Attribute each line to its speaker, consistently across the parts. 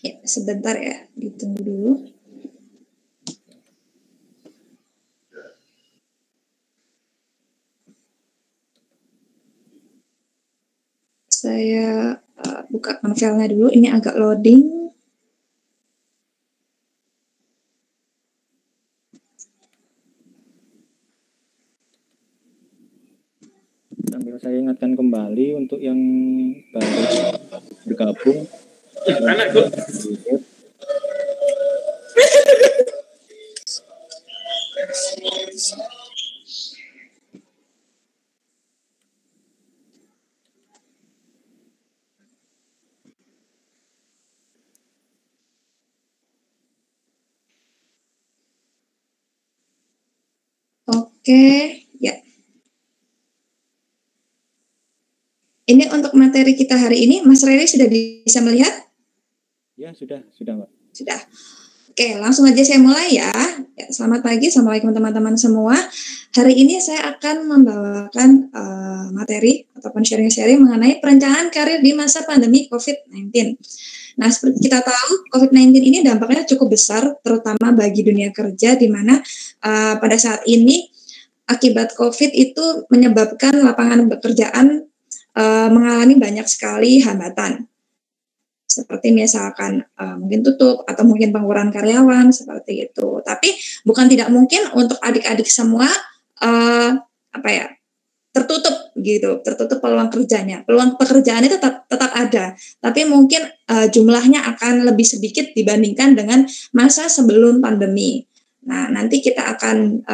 Speaker 1: Ya, sebentar ya, ditunggu dulu. Saya buka filenya dulu, ini agak loading.
Speaker 2: Sambil saya ingatkan kembali untuk yang baru bergabung. Anakku.
Speaker 1: Oke, ya. Ini untuk materi kita hari ini, Mas Riri sudah bisa melihat?
Speaker 2: Ya, sudah Mbak.
Speaker 1: Sudah. Oke, langsung aja saya mulai ya. Selamat pagi, assalamualaikum teman-teman semua. Hari ini saya akan membawakan materi ataupun sharing-sharing mengenai perencanaan karir di masa pandemi COVID-19. Nah, seperti kita tahu, COVID-19 ini dampaknya cukup besar, terutama bagi dunia kerja, di mana pada saat ini akibat COVID itu menyebabkan lapangan pekerjaan mengalami banyak sekali hambatan. Seperti misalkan mungkin tutup atau mungkin pengurangan karyawan seperti itu. Tapi bukan tidak mungkin untuk adik-adik semua tertutup gitu, tertutup peluang kerjanya. Peluang pekerjaannya tetap ada, tapi mungkin jumlahnya akan lebih sedikit dibandingkan dengan masa sebelum pandemi. Nah, nanti kita akan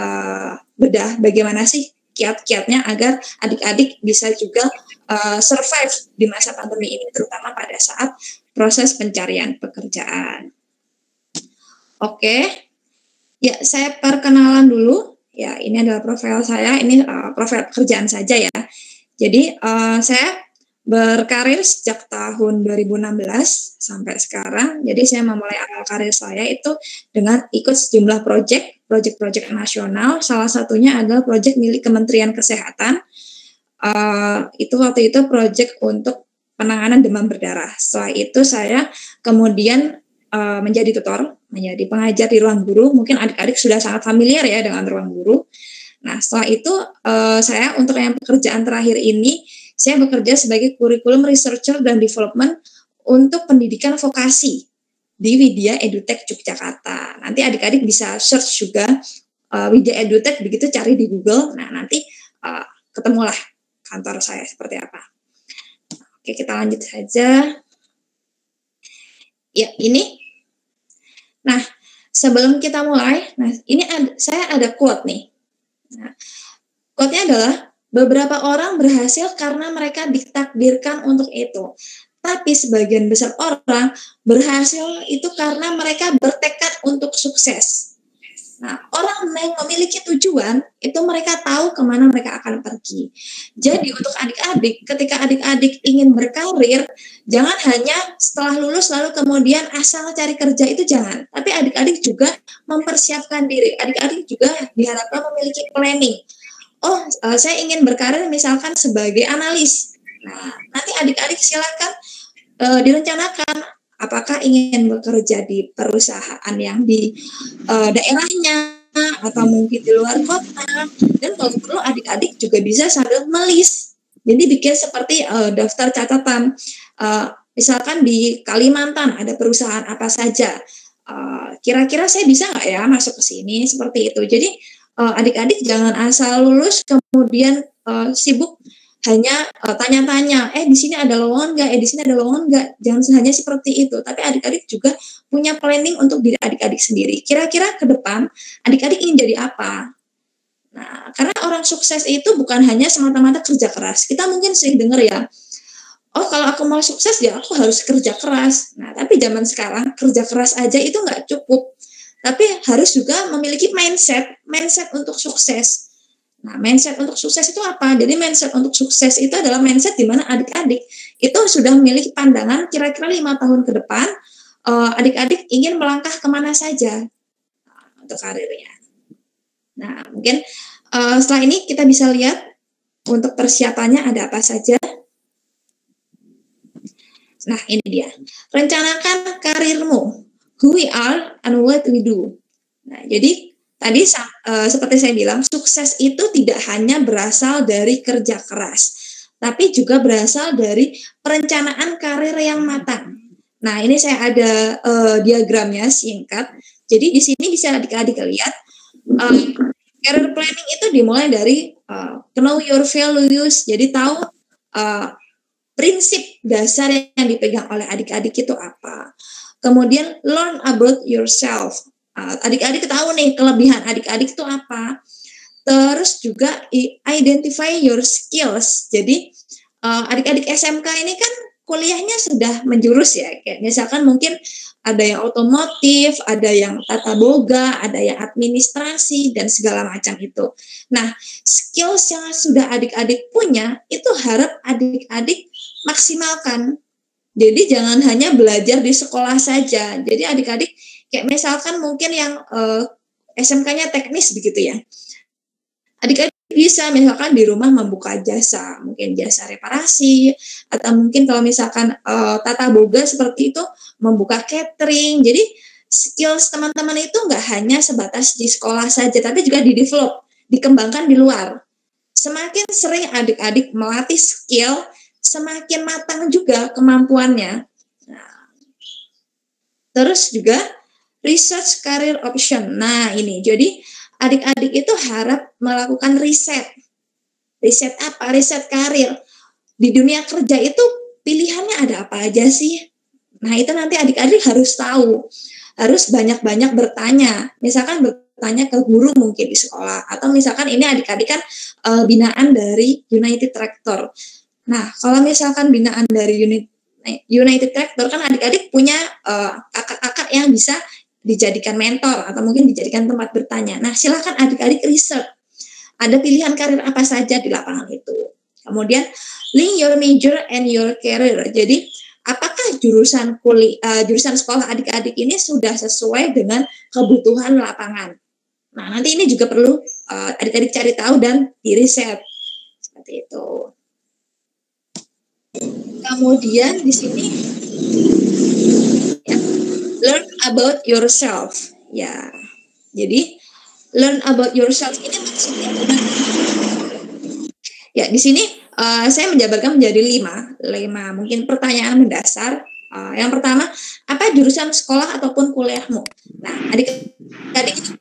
Speaker 1: bedah bagaimana sih kiat-kiatnya agar adik-adik bisa juga survive di masa pandemi ini, terutama pada saat proses pencarian pekerjaan. Oke, ya saya perkenalan dulu. Ya, ini adalah profil saya. Ini profil pekerjaan saja ya. Jadi saya berkarir sejak tahun 2016 sampai sekarang. Jadi saya memulai awal karir saya itu dengan ikut sejumlah proyek nasional. Salah satunya adalah proyek milik Kementerian Kesehatan. Waktu itu proyek untuk penanganan demam berdarah. Setelah itu saya kemudian menjadi tutor, menjadi pengajar di ruang guru. Mungkin adik-adik sudah sangat familiar ya dengan ruang guru. Nah, setelah itu saya untuk yang pekerjaan terakhir ini, saya bekerja sebagai kurikulum researcher dan development untuk pendidikan vokasi di Widya Edutech Yogyakarta. Nanti adik-adik bisa search juga Widya Edutech, begitu cari di Google. Nah, nanti ketemulah kantor saya seperti apa. Oke, kita lanjut saja. Ya, ini. Nah, sebelum kita mulai, ini saya ada quote nih. Nah, quote-nya adalah, beberapa orang berhasil karena mereka ditakdirkan untuk itu. Tapi sebagian besar orang berhasil itu karena mereka bertekad untuk sukses. Nah, orang yang memiliki tujuan, itu mereka tahu kemana mereka akan pergi. Jadi untuk adik-adik, ketika adik-adik ingin berkarir, jangan hanya setelah lulus lalu kemudian asal cari kerja, itu jangan. Tapi adik-adik juga mempersiapkan diri. Adik-adik juga diharapkan memiliki planning. Saya ingin berkarir misalkan sebagai analis. Nah, nanti adik-adik silakan direncanakan apakah ingin bekerja di perusahaan yang di daerahnya atau mungkin di luar kota. Dan kalau perlu adik-adik juga bisa sambil melis. Jadi bikin seperti daftar catatan. Misalkan di Kalimantan ada perusahaan apa saja. Kira-kira saya bisa nggak ya masuk ke sini seperti itu. Jadi adik-adik jangan asal lulus kemudian sibuk hanya tanya-tanya, di sini ada lowongan nggak, di sini ada lowongan nggak. Jangan hanya seperti itu, tapi adik-adik juga punya planning untuk diri adik-adik sendiri. Kira-kira ke depan adik-adik ingin jadi apa? Nah, karena orang sukses itu bukan hanya semata-mata kerja keras. Kita mungkin sering dengar ya, kalau aku mau sukses ya aku harus kerja keras. Nah, tapi zaman sekarang kerja keras aja itu nggak cukup. Tapi harus juga memiliki mindset untuk sukses. Nah, mindset untuk sukses itu apa? Jadi mindset untuk sukses itu adalah mindset di mana adik-adik itu sudah memiliki pandangan kira-kira 5 tahun ke depan, adik-adik ingin melangkah kemana saja untuk karirnya. Nah, mungkin setelah ini kita bisa lihat untuk persiapannya ada apa saja. Nah, ini dia. Rencanakan karirmu. Who we are and what we do. Nah, jadi tadi seperti saya bilang, sukses itu tidak hanya berasal dari kerja keras, tapi juga berasal dari perencanaan karir yang matang. Nah, ini saya ada diagramnya singkat. Jadi di sini bisa adik-adik lihat, career planning itu dimulai dari know your values. Jadi tahu prinsip dasar yang dipegang oleh adik-adik itu apa. Kemudian learn about yourself. Adik-adik tahu nih kelebihan adik-adik itu apa. Terus juga identify your skills. Jadi adik-adik SMK ini kan kuliahnya sudah menjurus ya. Kayak misalkan mungkin ada yang otomotif, ada yang tata boga, ada yang administrasi, dan segala macam itu. Nah, skills yang sudah adik-adik punya, itu harap adik-adik maksimalkan. Jadi jangan hanya belajar di sekolah saja. Jadi adik-adik kayak misalkan mungkin yang SMK-nya teknis begitu ya. Adik-adik bisa misalkan di rumah membuka jasa, mungkin jasa reparasi, atau mungkin kalau misalkan tata boga seperti itu, membuka catering. Jadi skills teman-teman itu nggak hanya sebatas di sekolah saja, tapi juga di-develop, dikembangkan di luar. Semakin sering adik-adik melatih skill, semakin matang juga kemampuannya. Nah, terus juga research career option. Nah, ini jadi adik-adik itu harap melakukan riset. Riset apa? Riset karir. Di dunia kerja itu pilihannya ada apa aja sih? Nah, itu nanti adik-adik harus tahu. Harus banyak-banyak bertanya. Misalkan bertanya ke guru mungkin di sekolah. Atau misalkan ini adik-adik kan binaan dari United Tractor. Nah, kalau misalkan binaan dari United Tractor kan adik-adik punya kakak-kakak yang bisa dijadikan mentor atau mungkin dijadikan tempat bertanya. Nah, silakan adik-adik riset. Ada pilihan karir apa saja di lapangan itu. Kemudian, link your major and your career. Jadi, apakah jurusan sekolah adik-adik ini sudah sesuai dengan kebutuhan lapangan? Nah, nanti ini juga perlu adik-adik cari tahu dan diriset. Seperti itu. Kemudian di sini ya, learn about yourself. Ya, jadi learn about yourself ini maksudnya benar. Ya, di sini saya menjabarkan menjadi 5 mungkin pertanyaan mendasar. Yang pertama, apa jurusan sekolah ataupun kuliahmu? Nah, adik-adik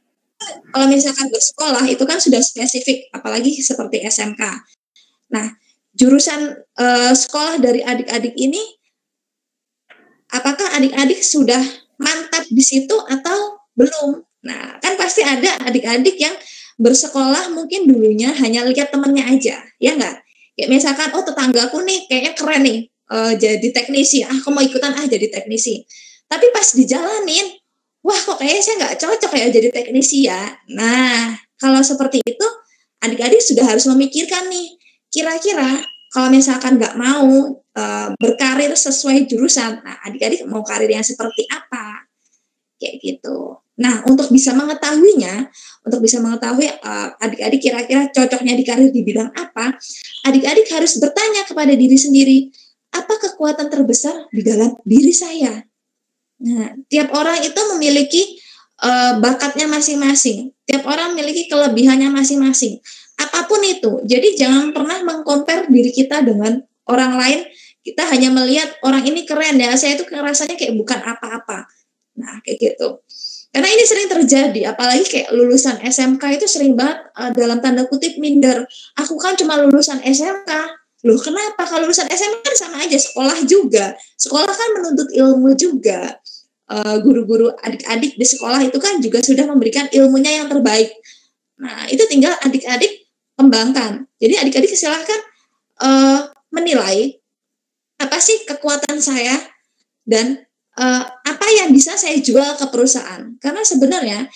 Speaker 1: kalau misalkan bersekolah itu kan sudah spesifik, apalagi seperti SMK. Nah, jurusan sekolah dari adik-adik ini, apakah adik-adik sudah mantap di situ atau belum? Nah, kan pasti ada adik-adik yang bersekolah mungkin dulunya hanya lihat temennya aja, ya nggak? Kayak misalkan, oh tetanggaku nih kayaknya keren nih jadi teknisi, aku mau ikutan jadi teknisi. Tapi pas dijalanin, wah kok kayaknya saya nggak cocok ya jadi teknisi ya. Nah, kalau seperti itu, adik-adik sudah harus memikirkan nih, kira-kira kalau misalkan nggak mau berkarir sesuai jurusan, nah adik-adik mau karir yang seperti apa? Kayak gitu. Nah, untuk bisa mengetahuinya, adik-adik kira-kira cocoknya di karir di bidang apa, adik-adik harus bertanya kepada diri sendiri, apa kekuatan terbesar di dalam diri saya? Nah, tiap orang itu memiliki bakatnya masing-masing. Tiap orang memiliki kelebihannya masing-masing. Apapun itu. Jadi jangan pernah meng-compare diri kita dengan orang lain. Kita hanya melihat orang ini keren ya, saya itu rasanya kayak bukan apa-apa. Nah, kayak gitu. Karena ini sering terjadi, apalagi kayak lulusan SMK itu sering banget dalam tanda kutip minder. Aku kan cuma lulusan SMK. Loh, kenapa? Kalau lulusan SMK kan sama aja, sekolah juga. Sekolah kan menuntut ilmu juga. Guru-guru adik-adik di sekolah itu kan juga sudah memberikan ilmunya yang terbaik. Nah, itu tinggal adik-adik kembangkan. Jadi adik-adik silahkan menilai apa sih kekuatan saya dan apa yang bisa saya jual ke perusahaan. Karena sebenarnya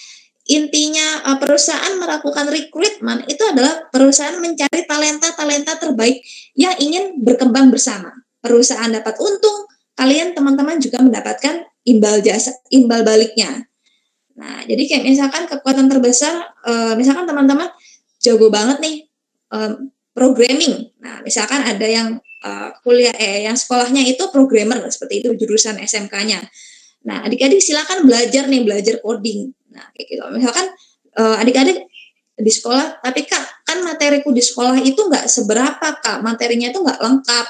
Speaker 1: intinya perusahaan melakukan rekrutmen itu adalah perusahaan mencari talenta-talenta terbaik yang ingin berkembang bersama. Perusahaan dapat untung, kalian teman-teman juga mendapatkan imbal baliknya. Nah, jadi kayak misalkan kekuatan terbesar, misalkan teman-teman jago banget nih programming. Nah, misalkan ada yang kuliah yang sekolahnya itu programmer seperti itu jurusan SMK-nya. Nah, adik-adik silakan belajar coding. Nah, kayak gitu. Misalkan adik-adik di sekolah, tapi Kak, kan materiku di sekolah itu nggak seberapa Kak, materinya itu nggak lengkap.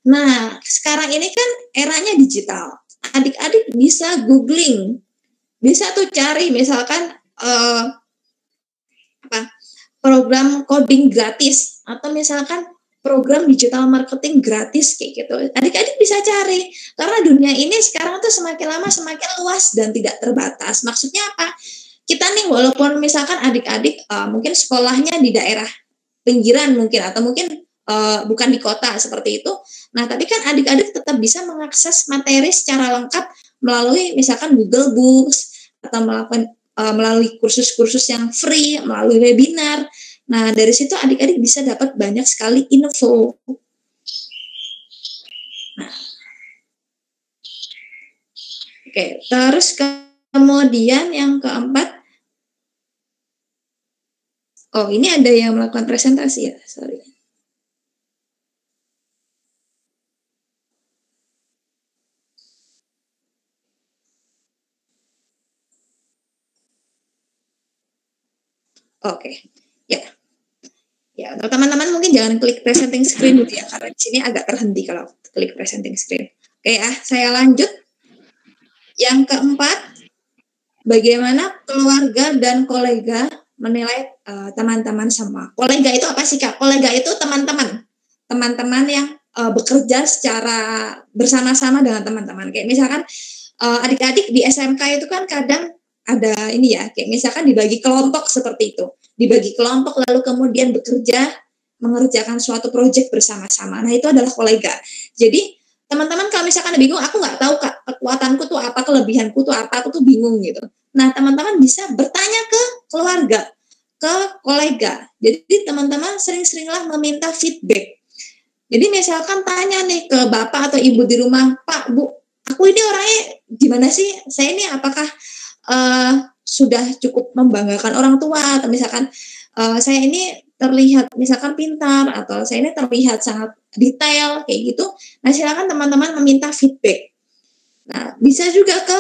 Speaker 1: Nah, sekarang ini kan eranya digital. Adik-adik bisa googling, bisa tuh cari misalkan program coding gratis atau misalkan program digital marketing gratis kayak gitu. Adik-adik bisa cari karena dunia ini sekarang tuh semakin lama semakin luas dan tidak terbatas. Maksudnya apa? Kita nih walaupun misalkan adik-adik mungkin sekolahnya di daerah pinggiran mungkin atau mungkin bukan di kota seperti itu. Nah, tapi kan adik-adik tetap bisa mengakses materi secara lengkap melalui misalkan Google Books atau melalui kursus-kursus yang free, melalui webinar. Nah, dari situ adik-adik bisa dapat banyak sekali info. Nah. Oke, terus kemudian yang keempat, oh ini ada yang melakukan presentasi ya, sorry. Oke, ya. Ya, untuk teman-teman mungkin jangan klik presenting screen gitu ya, karena di sini agak terhenti kalau klik presenting screen. Oke ya, saya lanjut. Yang keempat, bagaimana keluarga dan kolega menilai teman-teman sama. Kolega itu apa sih Kak? Kolega itu teman-teman yang bekerja secara bersama-sama dengan teman-teman. Kayak misalkan adik-adik di SMK itu kan kadang ada ini ya, kayak misalkan dibagi kelompok seperti itu. Dibagi kelompok lalu kemudian bekerja mengerjakan suatu proyek bersama-sama. Nah, itu adalah kolega. Jadi, teman-teman kalau misalkan bingung, aku nggak tahu Kak, kekuatanku tuh apa, kelebihanku tuh apa, aku tuh bingung gitu. Nah, teman-teman bisa bertanya ke keluarga, ke kolega. Jadi, teman-teman sering-seringlah meminta feedback. Jadi, misalkan tanya nih ke bapak atau ibu di rumah, Pak, Bu, aku ini orangnya gimana sih? Saya ini apakah sudah cukup membanggakan orang tua atau misalkan saya ini terlihat misalkan pintar atau saya ini terlihat sangat detail kayak gitu. Nah, silakan teman-teman meminta feedback. Nah, bisa juga ke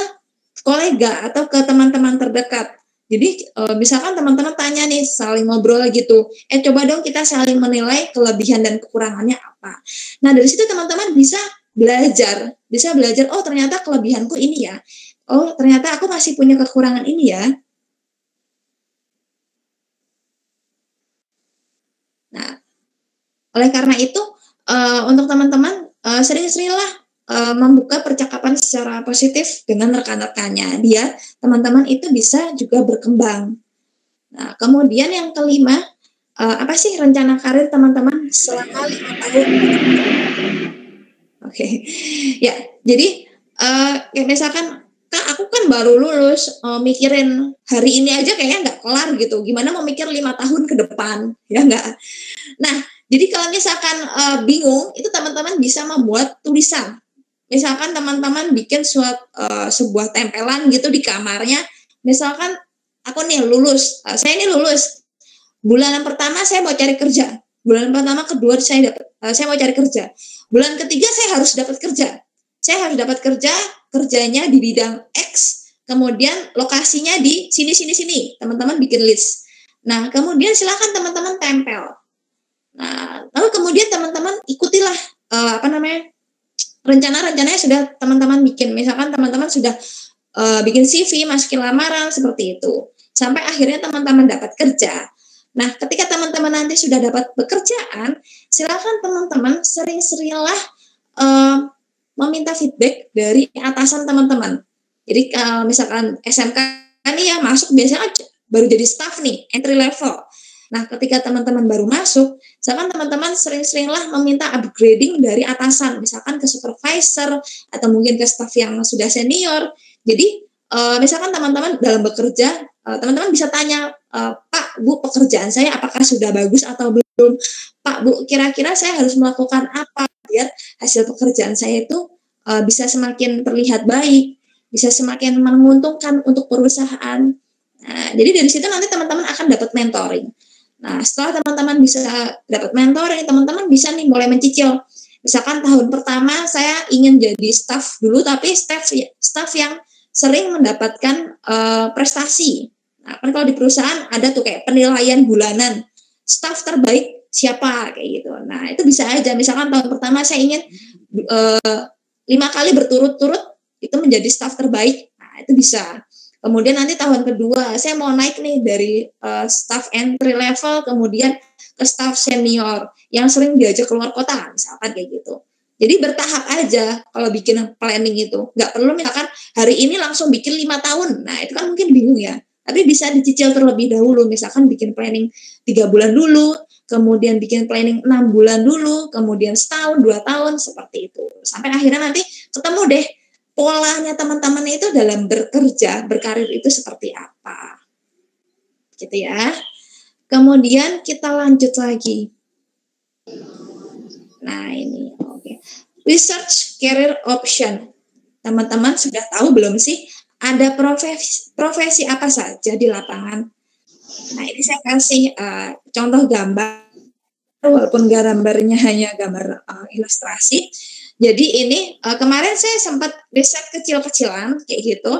Speaker 1: kolega atau ke teman-teman terdekat. Jadi misalkan teman-teman tanya nih, saling ngobrol gitu. Coba dong kita saling menilai kelebihan dan kekurangannya apa. Nah, dari situ teman-teman bisa belajar, oh ternyata kelebihanku ini ya. Oh, ternyata aku masih punya kekurangan ini ya. Nah, oleh karena itu, untuk teman-teman, sering-seringlah membuka percakapan secara positif dengan rekan-rekannya. Biar teman-teman itu bisa juga berkembang. Nah, kemudian yang kelima, apa sih rencana karir teman-teman selama 5 tahun? Oke. Ya, jadi kayak misalkan, Kak, aku kan baru lulus, mikirin hari ini aja kayaknya nggak kelar gitu. Gimana mau mikir 5 tahun ke depan, ya nggak? Nah, jadi kalau misalkan bingung, itu teman-teman bisa membuat tulisan. Misalkan teman-teman bikin sebuah tempelan gitu di kamarnya. Misalkan aku nih lulus, saya ini lulus. Bulan pertama saya mau cari kerja. Bulan pertama, kedua saya mau cari kerja. Bulan ketiga saya harus dapat kerja. Saya harus dapat kerja, kerjanya di bidang X, kemudian lokasinya di sini. Teman-teman bikin list. Nah, kemudian silakan teman-teman tempel. Nah, lalu kemudian teman-teman ikutilah rencana-rencananya sudah teman-teman bikin. Misalkan teman-teman sudah bikin CV, masukin lamaran seperti itu. Sampai akhirnya teman-teman dapat kerja. Nah, ketika teman-teman nanti sudah dapat pekerjaan, silakan teman-teman sering-seringlah meminta feedback dari atasan teman-teman. Jadi kalau misalkan SMK nih ya masuk biasanya baru jadi staff nih, entry level. Nah, ketika teman-teman baru masuk, misalkan teman-teman sering-seringlah meminta upgrading dari atasan, misalkan ke supervisor atau mungkin ke staff yang sudah senior. Jadi misalkan teman-teman dalam bekerja, teman-teman bisa tanya, Pak, Bu, pekerjaan saya apakah sudah bagus atau belum? Pak, Bu, kira-kira saya harus melakukan apa biar hasil pekerjaan saya itu bisa semakin terlihat baik, bisa semakin menguntungkan untuk perusahaan. Nah, jadi dari situ nanti teman-teman akan dapat mentoring. Nah, setelah teman-teman bisa dapat mentoring, teman-teman bisa nih mulai mencicil. Misalkan tahun pertama saya ingin jadi staff dulu, tapi staff yang sering mendapatkan prestasi. Nah, kan kalau di perusahaan ada tuh kayak penilaian bulanan, staff terbaik siapa kayak gitu. Nah, itu bisa aja. Misalkan tahun pertama saya ingin 5 kali berturut-turut itu menjadi staff terbaik. Nah, itu bisa. Kemudian nanti tahun kedua saya mau naik nih dari staff entry level kemudian ke staff senior yang sering diajak keluar kota misalkan kayak gitu. Jadi bertahap aja kalau bikin planning itu. Nggak perlu misalkan hari ini langsung bikin 5 tahun. Nah, itu kan mungkin bingung ya. Tapi bisa dicicil terlebih dahulu. Misalkan bikin planning 3 bulan dulu, kemudian bikin planning 6 bulan dulu, kemudian setahun, 2 tahun, seperti itu. Sampai akhirnya nanti ketemu deh polanya teman-teman itu dalam bekerja, berkarir itu seperti apa. Gitu ya. Kemudian kita lanjut lagi. Nah, ini oke. Research career option. Teman-teman sudah tahu belum sih ada profesi apa saja di lapangan? Nah, ini saya kasih contoh gambar walaupun gambarnya hanya gambar ilustrasi. Jadi ini kemarin saya sempat riset kecil-kecilan kayak gitu.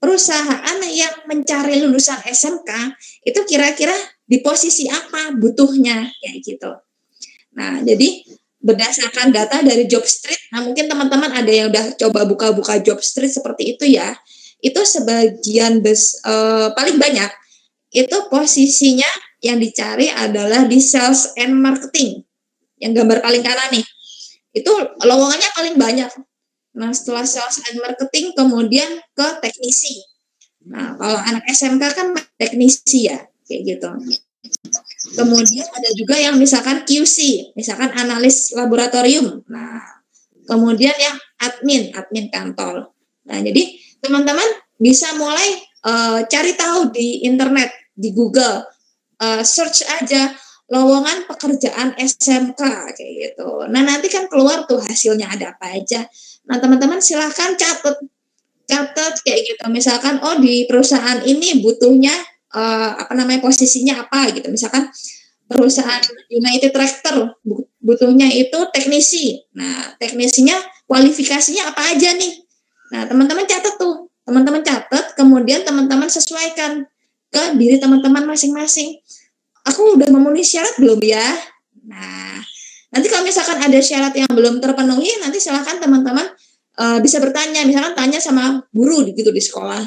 Speaker 1: Perusahaan yang mencari lulusan SMK itu kira-kira di posisi apa butuhnya kayak gitu. Nah, jadi berdasarkan data dari Jobstreet, nah mungkin teman-teman ada yang udah coba buka-buka Jobstreet seperti itu ya. Itu sebagian paling banyak itu posisinya yang dicari adalah di sales and marketing. Yang gambar paling kanan nih. Itu lowongannya paling banyak. Nah, setelah sales and marketing kemudian ke teknisi. Nah, kalau anak SMK kan teknisi ya, kayak gitu. Kemudian ada juga yang misalkan QC, misalkan analis laboratorium. Nah, kemudian yang admin kantor. Nah, jadi teman-teman bisa mulai cari tahu di internet, di Google, search aja lowongan pekerjaan SMK kayak gitu. Nah, nanti kan keluar tuh hasilnya ada apa aja. Nah, teman-teman silahkan catat kayak gitu. Misalkan di perusahaan ini butuhnya posisinya apa gitu. Misalkan perusahaan United Tractor butuhnya itu teknisi. Nah, teknisinya kualifikasinya apa aja nih. Nah, teman-teman catat tuh. Teman-teman catat, kemudian teman-teman sesuaikan ke diri teman-teman masing-masing. Aku udah memenuhi syarat belum ya? Nah, nanti kalau misalkan ada syarat yang belum terpenuhi, nanti silakan teman-teman bisa bertanya, misalkan tanya sama guru gitu di sekolah.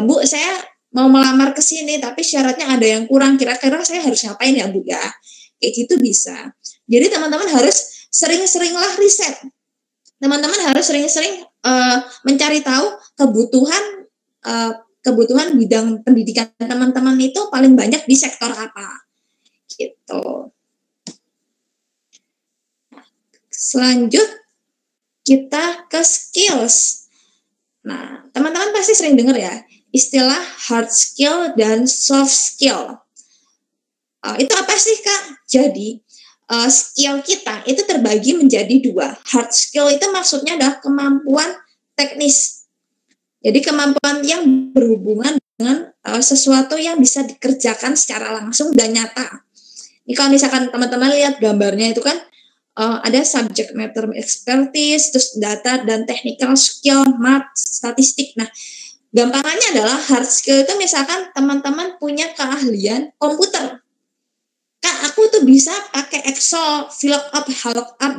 Speaker 1: Bu, saya mau melamar ke sini, tapi syaratnya ada yang kurang. Kira-kira saya harus ngapain ya, Bu ya? Kayak gitu bisa. Jadi teman-teman harus sering-seringlah riset. Teman-teman harus sering-sering mencari tahu kebutuhan bidang pendidikan teman-teman itu paling banyak di sektor apa. Gitu. Selanjut kita ke skills. Nah, teman-teman pasti sering dengar ya istilah hard skill dan soft skill. Itu apa sih, Kak? Jadi skill kita itu terbagi menjadi 2. Hard skill itu maksudnya adalah kemampuan teknis. Jadi kemampuan yang berhubungan dengan sesuatu yang bisa dikerjakan secara langsung dan nyata. Ini kalau misalkan teman-teman lihat gambarnya itu kan ada subject matter expertise, terus data dan technical skill, math, statistik. Nah, gampangannya adalah hard skill itu misalkan teman-teman punya keahlian komputer. Kak, aku tuh bisa pakai Excel, VLOOKUP,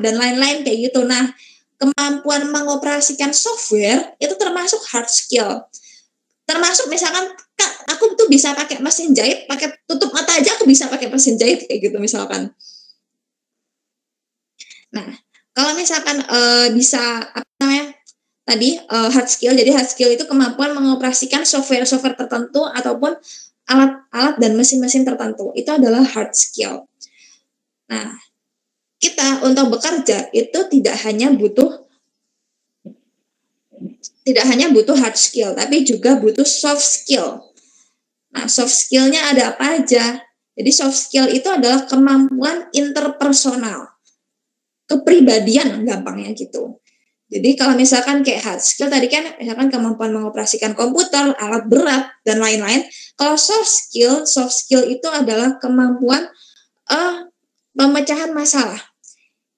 Speaker 1: dan lain-lain kayak gitu. Nah, kemampuan mengoperasikan software itu termasuk hard skill. Termasuk misalkan, Kak, aku tuh bisa pakai mesin jahit, pakai tutup mata aja aku bisa pakai mesin jahit kayak gitu misalkan. Nah, kalau misalkan bisa hard skill. Jadi hard skill itu kemampuan mengoperasikan software tertentu ataupun alat-alat dan mesin-mesin tertentu. Itu adalah hard skill. Nah, kita untuk bekerja itu tidak hanya butuh hard skill, tapi juga butuh soft skill. Nah, soft skillnya ada apa aja? Jadi soft skill itu adalah kemampuan interpersonal, kepribadian gampangnya gitu. Jadi kalau misalkan kayak hard skill tadi kan misalkan kemampuan mengoperasikan komputer, alat berat dan lain-lain. Kalau soft skill itu adalah kemampuan pemecahan masalah.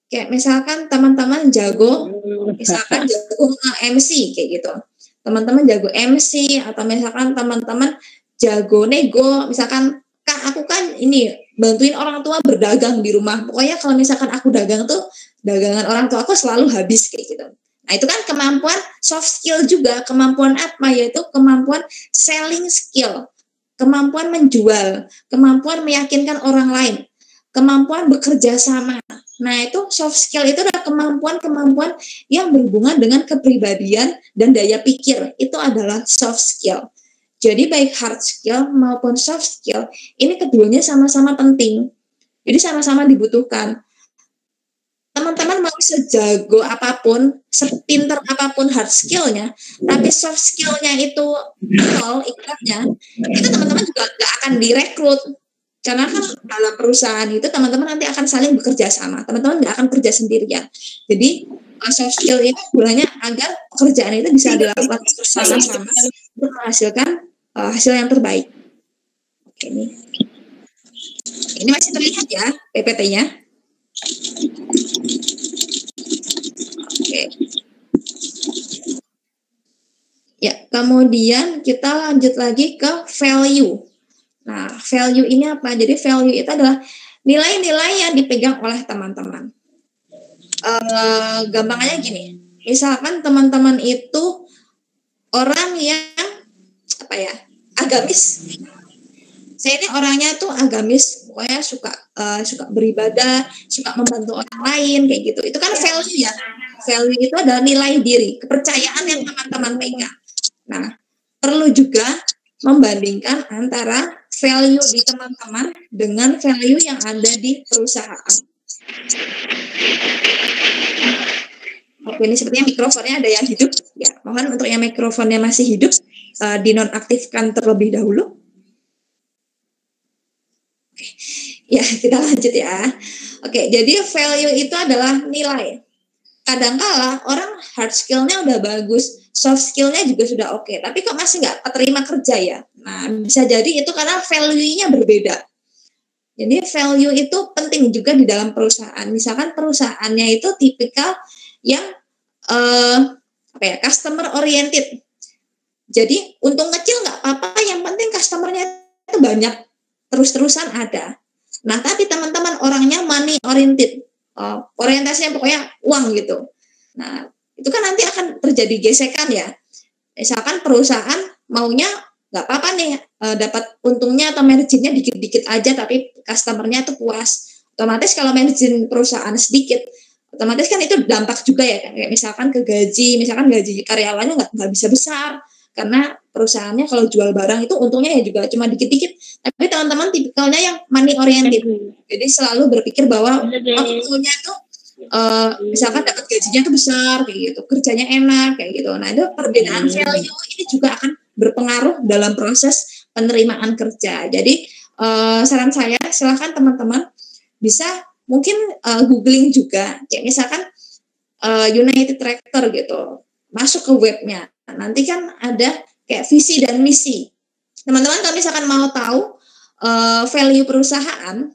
Speaker 1: Kayak misalkan teman-teman jago, misalkan jago MC kayak gitu. Teman-teman jago MC atau misalkan teman-teman jago nego, misalkan Kak aku kan ini bantuin orang tua berdagang di rumah. Pokoknya kalau misalkan aku dagang tuh dagangan orang tua aku selalu habis kayak gitu. Nah itu kan kemampuan soft skill juga, kemampuan apa yaitu kemampuan selling skill, kemampuan menjual, kemampuan meyakinkan orang lain, kemampuan bekerja sama. Nah itu soft skill itu adalah kemampuan-kemampuan yang berhubungan dengan kepribadian dan daya pikir, itu adalah soft skill. Jadi baik hard skill maupun soft skill, ini keduanya sama-sama penting. Jadi sama-sama dibutuhkan. Teman-teman mau sejago apapun, sepinter apapun hard skillnya, tapi soft skillnya itu nol ikatnya, itu teman-teman juga nggak akan direkrut. Karena kan dalam perusahaan itu teman-teman nanti akan saling bekerja sama, teman-teman nggak akan kerja sendirian. Jadi soft skill itu gunanya agar pekerjaan itu bisa dilakukan bersama-sama untuk menghasilkan hasil yang terbaik. Oke, ini masih terlihat ya PPT-nya. Oke. Ya, kemudian kita lanjut lagi ke value. Nah, value ini apa? Jadi value itu adalah nilai-nilai yang dipegang oleh teman-teman. Gampangnya gini, misalkan teman-teman itu orang yang apa ya, agamis. Saya ini orangnya tuh agamis, pokoknya suka beribadah, suka membantu orang lain kayak gitu. Itu kan value ya. Value itu adalah nilai diri, kepercayaan yang teman-teman pegang. Nah, perlu juga membandingkan antara value di teman-teman dengan value yang ada di perusahaan. Oke, ini sepertinya mikrofonnya ada yang hidup. Ya, mohon untuk yang mikrofonnya masih hidup, dinonaktifkan terlebih dahulu. Oke, ya kita lanjut ya. Oke, jadi value itu adalah nilai. Kadangkala orang hard skill-nya udah bagus, soft skill-nya juga sudah oke, tapi kok masih nggak terima kerja ya? Nah, bisa jadi itu karena value-nya berbeda. Jadi value itu penting juga di dalam perusahaan. Misalkan perusahaannya itu tipikal yang customer oriented. Jadi untung kecil nggak apa-apa, yang penting customer-nya itu banyak, terus-terusan ada. Nah, tapi teman-teman orangnya money oriented. Orientasinya pokoknya uang gitu. Nah, itu kan nanti akan terjadi gesekan ya. Misalkan perusahaan maunya nggak apa-apa nih dapat untungnya atau marginnya dikit-dikit aja, tapi customernya tuh puas. Otomatis kalau margin perusahaan sedikit, otomatis kan itu dampak juga ya. Kayak misalkan ke gaji, misalkan gaji karyawannya nggak bisa besar. Karena perusahaannya kalau jual barang itu untungnya ya juga cuma dikit-dikit. Tapi teman-teman tipikalnya yang money oriented. Jadi selalu berpikir bahwa waktunya tuh misalkan dapat gajinya tuh besar kayak gitu, kerjanya enak kayak gitu. Nah, itu perbedaan value ini juga akan berpengaruh dalam proses penerimaan kerja. Jadi saran saya silahkan teman-teman bisa mungkin googling juga. Kayak misalkan United Tractor gitu. Masuk ke webnya. Nanti kan ada kayak visi dan misi. Teman-teman kalau misalkan mau tahu value perusahaan,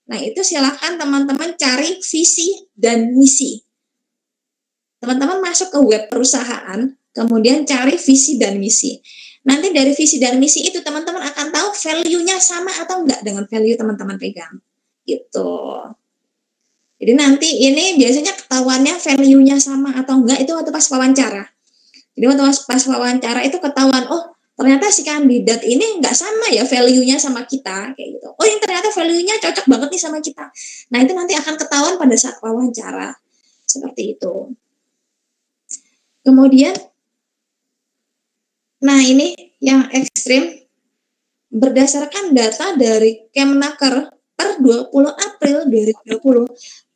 Speaker 1: nah itu silakan teman-teman cari visi dan misi. Teman-teman masuk ke web perusahaan, kemudian cari visi dan misi. Nanti dari visi dan misi itu teman-teman akan tahu value-nya sama atau enggak dengan value teman-teman pegang. Gitu. Jadi nanti ini biasanya ketahuannya value-nya sama atau enggak itu waktu pas wawancara. Jadi waktu pas wawancara itu ketahuan, oh ternyata si kandidat ini nggak sama ya value-nya sama kita, kayak gitu. Oh yang ternyata value-nya cocok banget nih sama kita. Nah itu nanti akan ketahuan pada saat wawancara. Seperti itu. Kemudian, nah ini yang ekstrim, berdasarkan data dari Kemnaker per 20 April 2020,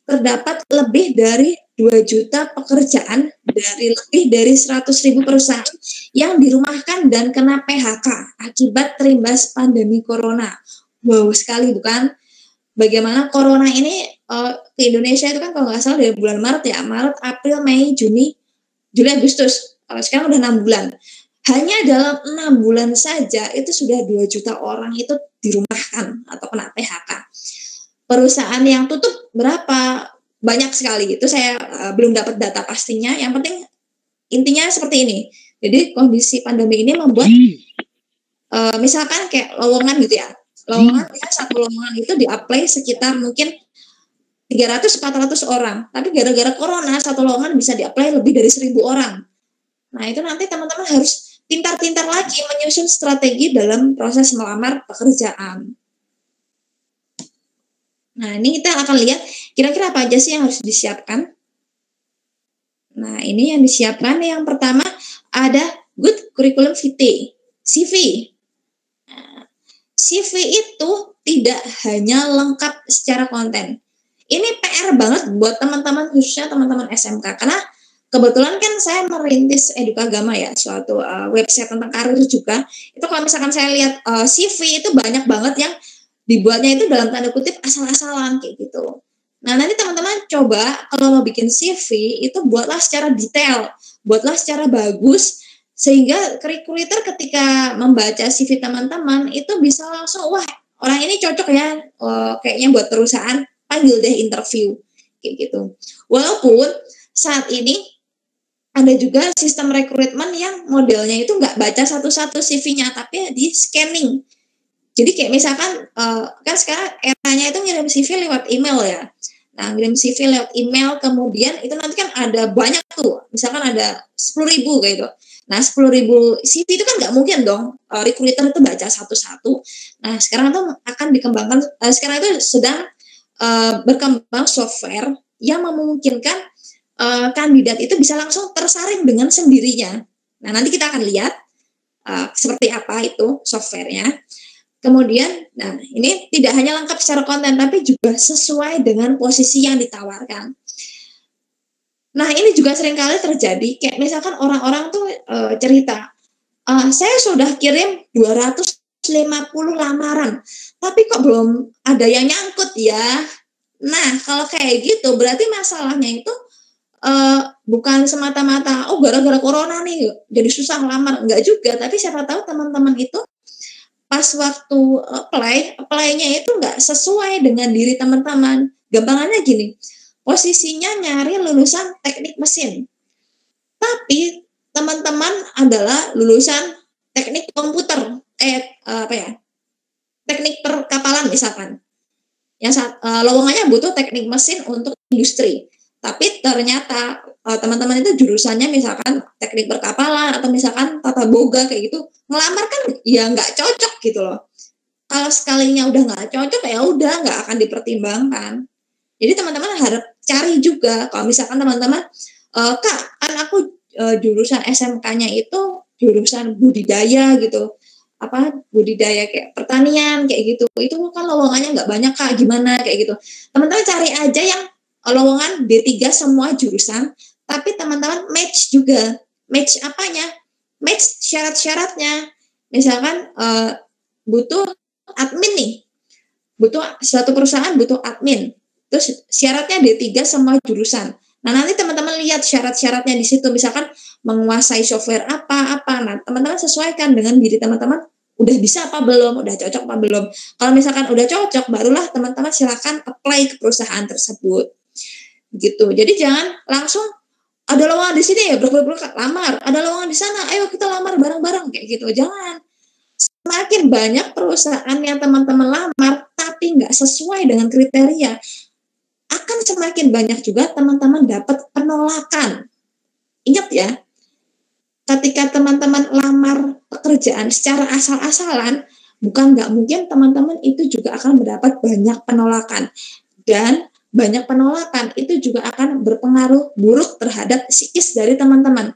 Speaker 1: terdapat lebih dari 2 juta pekerjaan dari lebih dari 100.000 perusahaan yang dirumahkan dan kena PHK akibat terimbas pandemi corona. Wow sekali bukan? Bagaimana corona ini ke Indonesia itu kan kalau nggak salah dari bulan Maret ya, Maret, April, Mei, Juni, Juli, Agustus. Sekarang udah 6 bulan. Hanya dalam 6 bulan saja itu sudah 2 juta orang itu dirumahkan atau kena PHK. Perusahaan yang tutup berapa? Banyak sekali. Itu saya belum dapat data pastinya. Yang penting intinya seperti ini. Jadi kondisi pandemi ini membuat misalkan kayak lowongan gitu ya. Lowongan ya, satu lowongan itu di-apply sekitar mungkin 300-400 orang. Tapi gara-gara corona satu lowongan bisa di-apply lebih dari 1.000 orang. Nah, itu nanti teman-teman harus pintar-pintar lagi menyusun strategi dalam proses melamar pekerjaan. Nah, ini kita akan lihat kira-kira apa aja sih yang harus disiapkan. Nah, ini yang disiapkan yang pertama ada good curriculum vitae, CV. Nah, CV itu tidak hanya lengkap secara konten. Ini PR banget buat teman-teman, khususnya teman-teman SMK, karena kebetulan kan saya merintis Edukagama ya, suatu website tentang karir juga. Itu kalau misalkan saya lihat CV itu banyak banget yang dibuatnya itu dalam tanda kutip asal-asalan kayak gitu. Nah, nanti teman-teman coba kalau mau bikin CV itu buatlah secara detail, buatlah secara bagus, sehingga recruiter ketika membaca CV teman-teman itu bisa langsung, wah orang ini cocok ya, kayaknya buat perusahaan, panggil deh interview kayak gitu. Walaupun saat ini ada juga sistem rekrutmen yang modelnya itu nggak baca satu-satu CV-nya, tapi di scanning. Jadi kayak misalkan kan sekarang eranya itu ngirim CV lewat email ya. Nah, ngirim CV lewat email, kemudian itu nanti kan ada banyak tuh. Misalkan ada 10.000 kayak gitu. Nah, 10.000 CV itu kan nggak mungkin dong recruiter itu baca satu-satu. Nah, sekarang itu akan dikembangkan, sekarang itu sedang berkembang software yang memungkinkan kandidat itu bisa langsung tersaring dengan sendirinya. Nah, nanti kita akan lihat seperti apa itu softwarenya. Kemudian, nah ini tidak hanya lengkap secara konten, tapi juga sesuai dengan posisi yang ditawarkan. Nah, ini juga seringkali terjadi, kayak misalkan orang-orang tuh cerita, saya sudah kirim 250 lamaran, tapi kok belum ada yang nyangkut ya. Nah, kalau kayak gitu, berarti masalahnya itu bukan semata-mata, oh gara-gara corona nih, jadi susah ngelamar. Enggak juga, tapi siapa tahu teman-teman itu pas waktu apply-nya itu nggak sesuai dengan diri teman-teman. Gampangannya gini, posisinya nyari lulusan teknik mesin, tapi teman-teman adalah lulusan teknik komputer, teknik perkapalan misalkan. Yang lowongannya butuh teknik mesin untuk industri, tapi ternyata teman-teman itu jurusannya misalkan teknik perkapalan atau misalkan tata boga kayak gitu, ngelamar kan ya nggak cocok gitu loh. Kalau sekalinya udah nggak cocok ya udah nggak akan dipertimbangkan. Jadi teman-teman harus cari juga, kalau misalkan teman-teman kak kan aku jurusan SMK-nya itu jurusan budidaya gitu, budidaya kayak pertanian kayak gitu, itu kan lowongannya nggak banyak kak, gimana kayak gitu. Teman-teman cari aja yang lowongan D3 semua jurusan, tapi teman-teman match juga. Match apanya? Match syarat-syaratnya. Misalkan butuh admin nih. Suatu perusahaan butuh admin. Terus syaratnya D3 semua jurusan. Nah, nanti teman-teman lihat syarat-syaratnya di situ. Misalkan menguasai software apa-apa. Nah, teman-teman sesuaikan dengan diri teman-teman. Udah bisa apa belum? Udah cocok apa belum? Kalau misalkan udah cocok, barulah teman-teman silakan apply ke perusahaan tersebut. Gitu. Jadi jangan langsung ada lowongan di sini ya berkelompok lamar, ada lowongan di sana, ayo kita lamar bareng-bareng kayak gitu. Jangan. Semakin banyak perusahaan yang teman-teman lamar tapi nggak sesuai dengan kriteria, akan semakin banyak juga teman-teman dapat penolakan. Ingat ya, ketika teman-teman lamar pekerjaan secara asal-asalan, bukan nggak mungkin teman-teman itu juga akan mendapat banyak penolakan. Dan banyak penolakan itu juga akan berpengaruh buruk terhadap psikis dari teman-teman.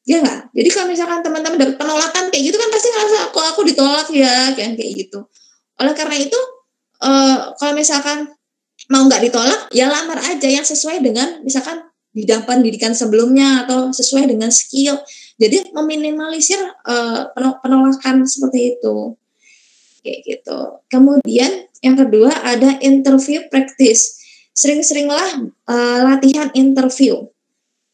Speaker 1: Ya nggak? Jadi kalau misalkan teman-teman dapat penolakan kayak gitu kan pasti ngerasa kok aku ditolak ya, kayak gitu. Oleh karena itu, kalau misalkan mau nggak ditolak, ya lamar aja yang sesuai dengan misalkan bidang pendidikan sebelumnya atau sesuai dengan skill. Jadi meminimalisir penolakan seperti itu. kayak gitu. Kemudian yang kedua ada interview practice. Sering-seringlah latihan interview.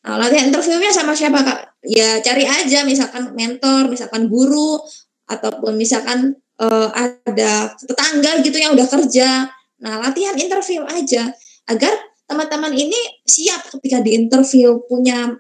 Speaker 1: Nah, latihan interviewnya sama siapa, Kak? Ya cari aja misalkan mentor, misalkan guru, ataupun misalkan ada tetangga gitu yang udah kerja. Nah, latihan interview aja agar teman-teman ini siap ketika di interview, punya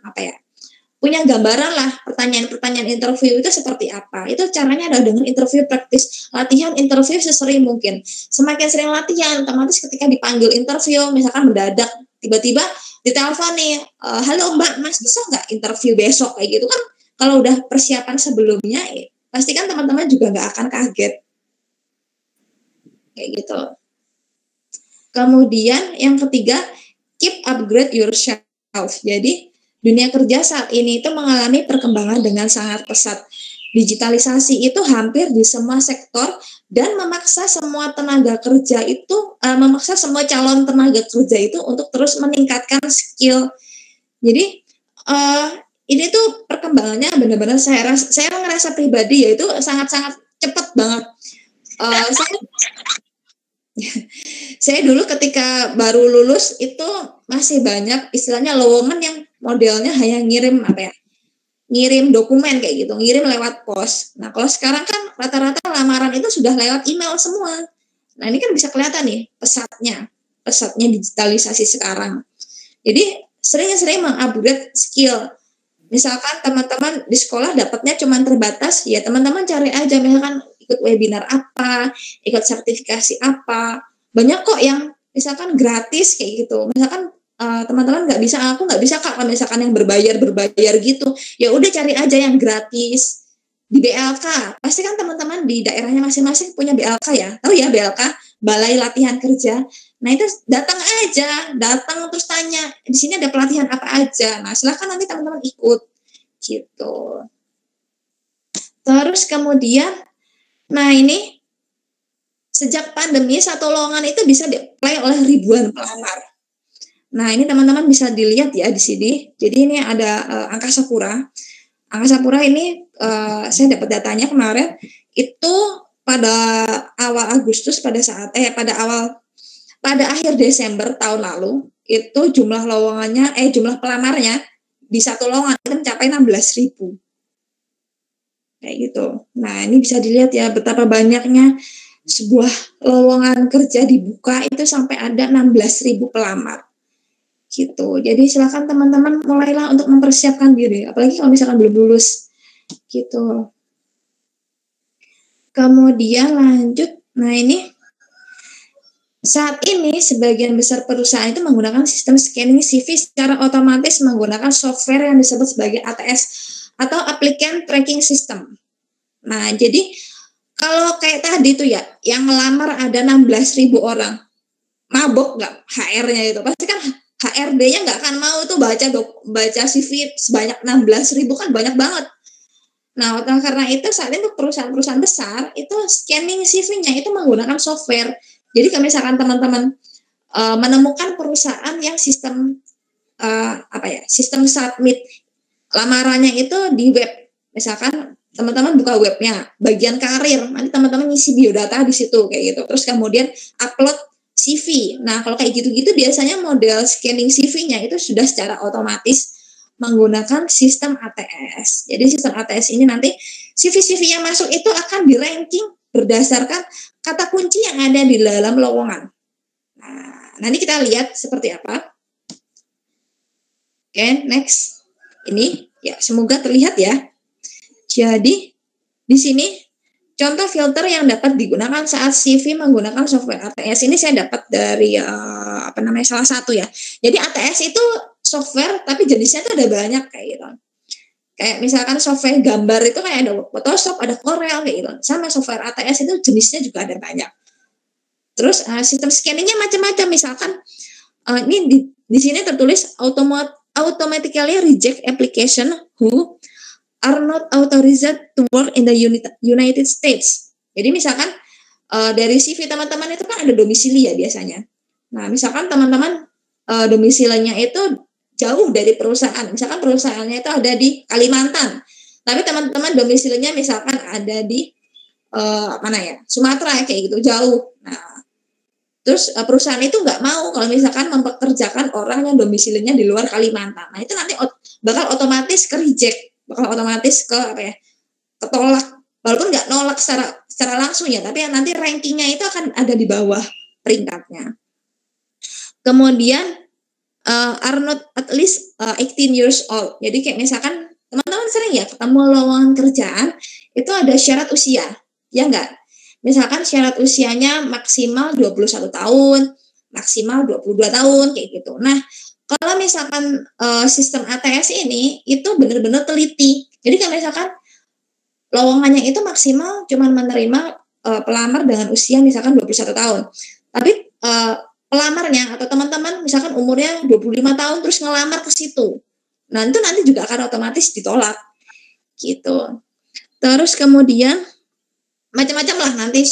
Speaker 1: punya gambaran lah pertanyaan-pertanyaan interview itu seperti apa. Itu caranya adalah dengan interview praktis, latihan interview sesering mungkin. Semakin sering latihan, otomatis ketika dipanggil interview, misalkan mendadak tiba-tiba ditelepon nih, halo Mbak, Mas bisa nggak interview besok kayak gitu kan? Kalau udah persiapan sebelumnya, pasti kan teman-teman juga nggak akan kaget kayak gitu. Kemudian yang ketiga, keep upgrade yourself. Jadi dunia kerja saat ini itu mengalami perkembangan dengan sangat pesat. Digitalisasi itu hampir di semua sektor dan memaksa semua tenaga kerja itu, memaksa semua calon tenaga kerja itu untuk terus meningkatkan skill. Jadi ini tuh perkembangannya benar-benar saya ngerasa pribadi ya itu sangat-sangat cepat banget. Saya dulu ketika baru lulus itu masih banyak istilahnya lowongan yang modelnya hanya ngirim dokumen kayak gitu, ngirim lewat pos. Nah, kalau sekarang kan rata-rata lamaran itu sudah lewat email semua. Nah, ini kan bisa kelihatan nih pesatnya digitalisasi sekarang. Jadi sering-sering mengupgrade skill. Misalkan teman-teman di sekolah dapatnya cuma terbatas, ya teman-teman cari aja misalkan ikut webinar apa, ikut sertifikasi apa. Banyak kok yang misalkan gratis kayak gitu. Misalkan teman-teman aku nggak bisa Kak, kalau misalkan yang berbayar gitu. Ya udah cari aja yang gratis. Di BLK, pasti kan teman-teman di daerahnya masing-masing punya BLK ya. Tahu ya BLK, Balai Latihan Kerja. Nah itu datang terus tanya, di sini ada pelatihan apa aja. Nah silahkan nanti teman-teman ikut gitu. Terus kemudian, nah ini sejak pandemi satu lowongan itu bisa di-apply oleh ribuan pelamar. Nah ini teman-teman bisa dilihat ya di sini. Jadi ini ada Angkasa Pura. Angkasa Pura ini saya dapat datanya kemarin itu pada awal Agustus pada akhir Desember tahun lalu itu jumlah pelamarnya di satu lowongan itu mencapai 16.000 kayak gitu. Nah ini bisa dilihat ya betapa banyaknya sebuah lowongan kerja dibuka itu sampai ada 16.000 pelamar gitu. Jadi silakan teman-teman mulailah untuk mempersiapkan diri, apalagi kalau misalkan belum lulus gitu. Kemudian lanjut, nah ini saat ini sebagian besar perusahaan itu menggunakan sistem scanning CV secara otomatis menggunakan software yang disebut sebagai ATS atau Applicant Tracking System. Nah jadi kalau kayak tadi tuh ya, yang ngelamar ada 16.000 orang, mabok nggak HR-nya itu? Pasti kan HRD-nya nggak akan mau tuh baca CV sebanyak 16.000 kan banyak banget. Nah, karena itu saat ini perusahaan-perusahaan besar itu scanning CV-nya itu menggunakan software. Jadi kalau misalkan teman-teman menemukan perusahaan yang sistem sistem submit lamarannya itu di web, misalkan teman-teman buka webnya, bagian karir, nanti teman-teman ngisi biodata di situ kayak gitu. Terus kemudian upload CV. Nah, kalau kayak gitu-gitu biasanya model scanning CV-nya itu sudah secara otomatis menggunakan sistem ATS. Jadi sistem ATS ini nanti CV-CV yang masuk itu akan di-ranking berdasarkan kata kunci yang ada di dalam lowongan. Nah, nanti kita lihat seperti apa. Oke, next. Ini ya semoga terlihat ya. Jadi di sini contoh filter yang dapat digunakan saat CV menggunakan software ATS ini saya dapat dari salah satu ya. Jadi ATS itu software tapi jenisnya itu ada banyak kayak gitu. Kayak misalkan software gambar itu kayak ada Photoshop, ada Corel kayak gitu. Sama software ATS itu jenisnya juga ada banyak. Terus sistem scanningnya macam-macam. Misalkan ini di sini tertulis automatically reject application who are not authorized to work in the United States. Jadi misalkan dari CV teman-teman itu kan ada domisili ya biasanya. Nah misalkan teman-teman domisilinya itu jauh dari perusahaan. Misalkan perusahaannya itu ada di Kalimantan, tapi teman-teman domisilinya misalkan ada di mana ya, Sumatera kayak gitu, jauh. Nah, terus perusahaan itu nggak mau kalau misalkan mempekerjakan orang yang domisilinya di luar Kalimantan. Nah, itu nanti bakal otomatis ke reject, bakal otomatis ke ketolak, walaupun nggak nolak secara langsung ya, tapi nanti rankingnya itu akan ada di bawah peringkatnya. Kemudian are not at least 18 years old. Jadi kayak misalkan teman-teman sering ya ketemu lowongan kerjaan itu ada syarat usia, ya enggak? Misalkan syarat usianya maksimal 21 tahun, maksimal 22 tahun kayak gitu. Nah, kalau misalkan sistem ATS ini itu benar-benar teliti. Jadi kalau misalkan lowongannya itu maksimal cuma menerima pelamar dengan usia misalkan 21 tahun. Tapi pelamarnya atau teman-teman misalkan umurnya 25 tahun terus ngelamar ke situ. Nah, itu nanti juga akan otomatis ditolak. Gitu. Terus kemudian macam-macam lah nanti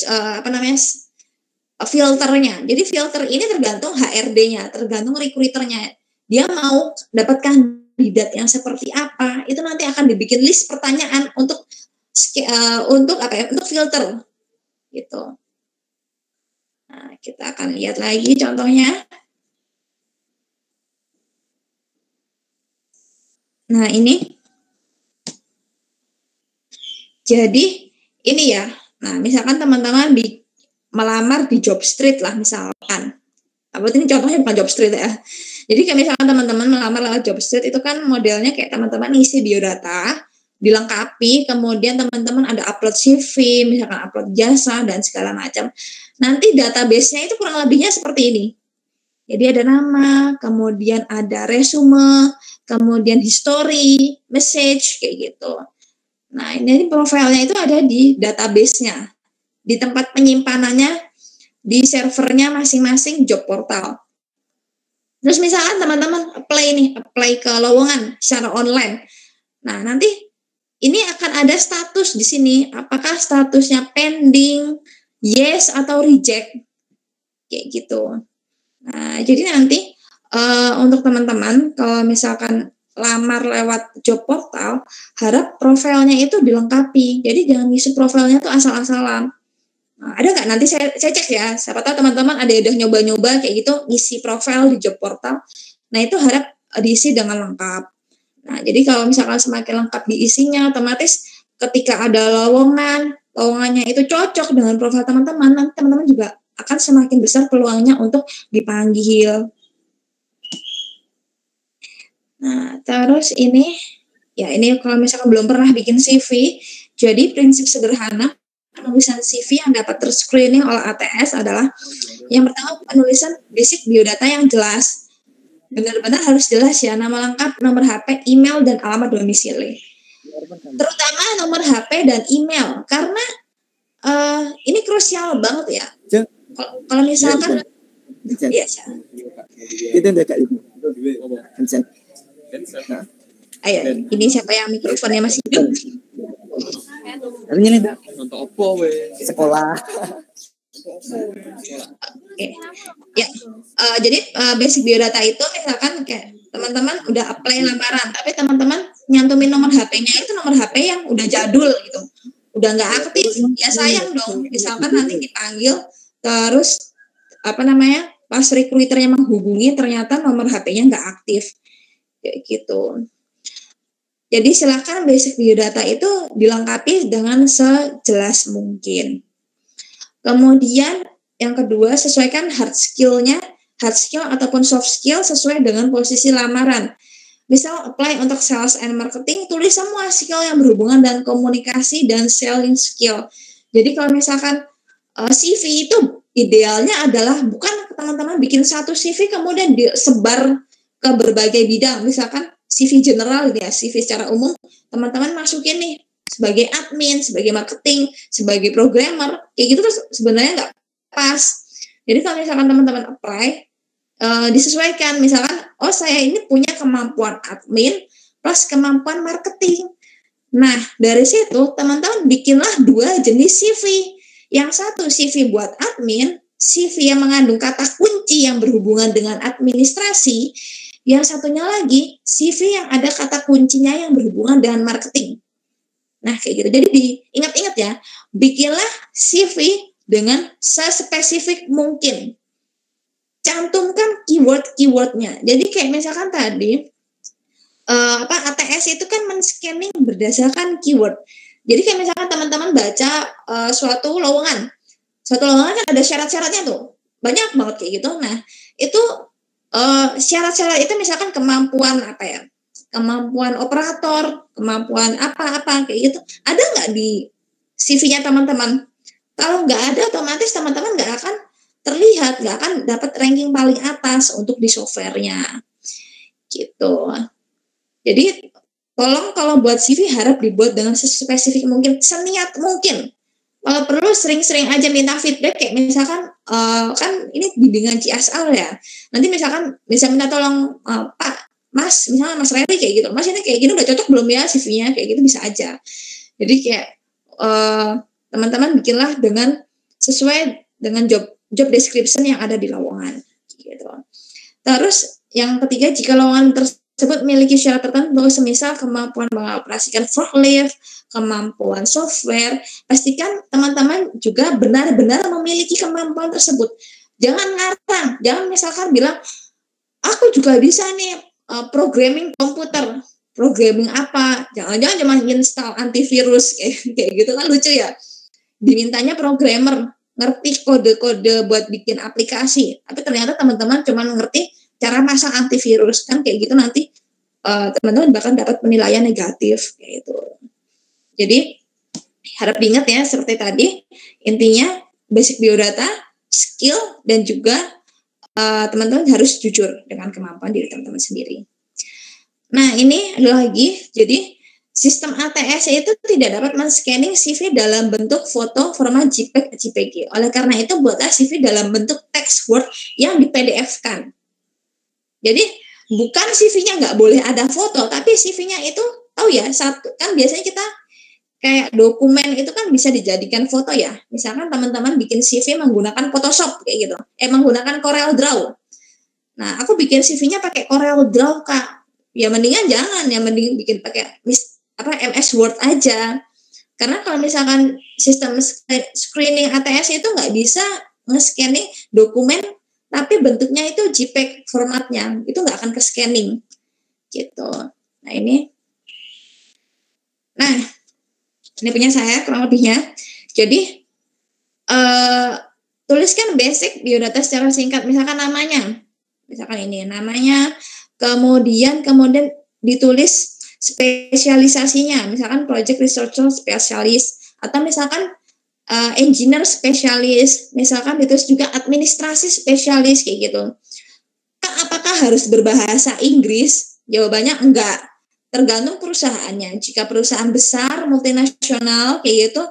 Speaker 1: filternya. Jadi filter ini tergantung HRD-nya, tergantung recruiter-nya. Dia mau dapat kandidat yang seperti apa, itu nanti akan dibikin list pertanyaan untuk filter gitu. Nah, kita akan lihat lagi contohnya. Nah, ini. Jadi, ini ya. Nah, misalkan teman-teman melamar di job street lah misalkan. Tapi ini contohnya bukan job street ya. Jadi kayak misalkan teman-teman melamar lewat job street itu kan modelnya kayak teman-teman isi biodata, dilengkapi, kemudian teman-teman ada upload CV, misalkan upload jasa dan segala macam. Nanti database-nya itu kurang lebihnya seperti ini. Jadi ada nama, kemudian ada resume, kemudian history, message kayak gitu. Nah, ini profilnya itu ada di database-nya, di tempat penyimpanannya, di servernya masing-masing job portal. Terus misalkan teman-teman apply ke lowongan secara online. Nah, nanti ini akan ada status di sini, apakah statusnya pending, yes atau reject, kayak gitu. Nah, jadi nanti untuk teman-teman kalau misalkan lamar lewat job portal, harap profilnya itu dilengkapi. Jadi jangan ngisi profilnya tuh asal-asalan. Nah, ada nggak nanti saya cek ya, siapa tahu teman-teman ada udah nyoba-nyoba kayak gitu ngisi profil di job portal. Nah, itu harap diisi dengan lengkap. Nah, jadi kalau misalkan semakin lengkap diisinya, otomatis ketika ada lowongannya itu cocok dengan profil teman-teman, nanti teman-teman juga akan semakin besar peluangnya untuk dipanggil. Nah, terus ini kalau misalkan belum pernah bikin CV, jadi prinsip sederhana penulisan CV yang dapat terscreening oleh ATS adalah yang pertama penulisan basic biodata yang jelas. Benar-benar harus jelas ya, nama lengkap, nomor HP, email, dan alamat domisili. Terutama nomor HP dan email, karena ini krusial banget ya. Kalau misalkan, ya,
Speaker 3: itu udah Kak Ibu.
Speaker 1: Ayo, ini siapa yang mikrofonnya masih hidup?
Speaker 3: Artinya nih, nonton opo we? Sekolah.
Speaker 1: Okay. Ya, jadi basic biodata itu misalkan kayak teman-teman udah apply lamaran, tapi teman-teman nyantumin nomor HP-nya itu nomor HP yang udah jadul gitu, udah nggak aktif, ya sayang dong. Misalkan nanti dipanggil, terus pas recruiternya menghubungi ternyata nomor HP-nya nggak aktif, kayak gitu. Jadi silakan basic biodata itu dilengkapi dengan sejelas mungkin. Kemudian yang kedua, sesuaikan hard skill ataupun soft skill sesuai dengan posisi lamaran. Misal apply untuk sales and marketing, tulis semua skill yang berhubungan dengan komunikasi dan selling skill. Jadi kalau misalkan CV itu idealnya adalah bukan teman-teman bikin satu CV kemudian disebar ke berbagai bidang. Misalkan CV general ya, CV secara umum teman-teman masukin nih sebagai admin, sebagai marketing, sebagai programmer, kayak gitu terus sebenarnya nggak pas. Jadi kalau misalkan teman-teman apply, disesuaikan. Misalkan, oh saya ini punya kemampuan admin plus kemampuan marketing. Nah, dari situ teman-teman bikinlah 2 jenis CV. Yang satu CV buat admin, CV yang mengandung kata kunci yang berhubungan dengan administrasi. Yang satunya lagi, CV yang ada kata kuncinya yang berhubungan dengan marketing. Nah, kayak gitu. Jadi diingat-ingat ya, bikinlah CV dengan sespesifik mungkin. Cantumkan keyword-keywordnya. Jadi kayak misalkan tadi, ATS itu kan men-scanning berdasarkan keyword. Jadi kayak misalkan teman-teman baca suatu lowongan kan ada syarat-syaratnya tuh, banyak banget kayak gitu. Nah, itu syarat-syarat itu misalkan kemampuan kemampuan operator, kemampuan apa-apa kayak gitu, ada nggak di CV-nya teman-teman? Kalau nggak ada, otomatis teman-teman nggak akan terlihat, nggak akan dapat ranking paling atas untuk di softwarenya, gitu. Jadi tolong kalau buat CV harap dibuat dengan sespesifik mungkin, seniat mungkin. Kalau perlu sering-sering aja minta feedback, kayak misalkan kan ini bimbingan CSR ya. Nanti misalkan bisa minta tolong Pak, Mas, misalnya Mas Reri kayak gitu. Mas ini kayak gini udah cocok belum ya CV-nya, kayak gitu bisa aja. Jadi kayak teman-teman bikinlah dengan sesuai dengan job description yang ada di lowongan gitu. Terus yang ketiga, jika lowongan tersebut memiliki syarat tertentu, semisal kemampuan mengoperasikan forklift, kemampuan software, pastikan teman-teman juga benar-benar memiliki kemampuan tersebut. Jangan ngarang, jangan misalkan bilang, aku juga bisa nih programming komputer. Programming apa? Jangan-jangan cuma install antivirus kayak gitu kan lucu ya. Dimintanya programmer, ngerti kode-kode buat bikin aplikasi, tapi ternyata teman-teman cuma ngerti cara masang antivirus, kan kayak gitu nanti teman-teman bahkan dapat penilaian negatif kayak gitu. Jadi harap diingat ya, seperti tadi intinya basic biodata, skill, dan juga teman-teman harus jujur dengan kemampuan diri teman-teman sendiri. Nah, ini ada lagi, jadi sistem ATS itu tidak dapat men-scanning CV dalam bentuk foto format JPEG, JPG. Oleh karena itu, buatlah CV dalam bentuk text Word yang di PDF-kan. Jadi, bukan CV-nya nggak boleh ada foto, tapi CV-nya itu, tahu ya, kan biasanya kita kayak dokumen itu kan bisa dijadikan foto ya. Misalkan teman-teman bikin CV menggunakan Photoshop kayak gitu. Menggunakan Corel Draw. Nah, aku bikin CV-nya pakai Corel Draw, Kak. Ya mendingan jangan, ya mending bikin pakai MS Word aja. Karena kalau misalkan sistem screening ATS itu nggak bisa nge-scanning dokumen, tapi bentuknya itu JPEG formatnya, itu nggak akan ke-scanning. Gitu. Nah, ini punya saya kurang lebihnya. Jadi, tuliskan basic biodata secara singkat, misalkan namanya. Misalkan ini namanya, kemudian ditulis spesialisasinya, misalkan project researcher spesialis, atau misalkan engineer spesialis, misalkan ditulis juga administrasi spesialis kayak gitu. Apakah harus berbahasa Inggris? Jawabannya enggak. Tergantung perusahaannya. Jika perusahaan besar multinasional kayak gitu,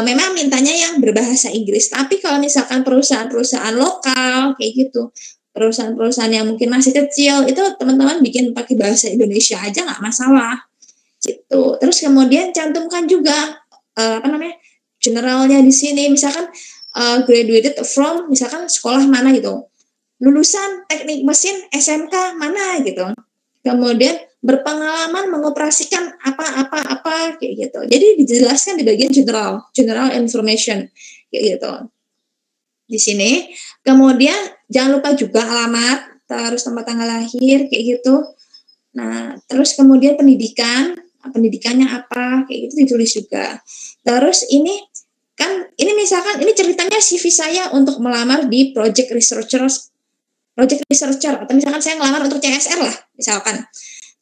Speaker 1: memang mintanya yang berbahasa Inggris. Tapi kalau misalkan perusahaan-perusahaan lokal kayak gitu, perusahaan-perusahaan yang mungkin masih kecil, itu teman-teman bikin pakai bahasa Indonesia aja nggak masalah gitu. Terus kemudian cantumkan juga generalnya di sini, misalkan graduated from misalkan sekolah mana gitu, lulusan teknik mesin SMK mana gitu, kemudian berpengalaman mengoperasikan apa kayak gitu. Jadi dijelaskan di bagian general information kayak gitu di sini. Kemudian jangan lupa juga alamat, terus tempat tanggal lahir kayak gitu. Nah, terus kemudian pendidikannya apa kayak gitu ditulis juga. Terus ini misalkan ini ceritanya CV saya untuk melamar di project researcher, atau misalkan saya ngelamar untuk CSR lah misalkan.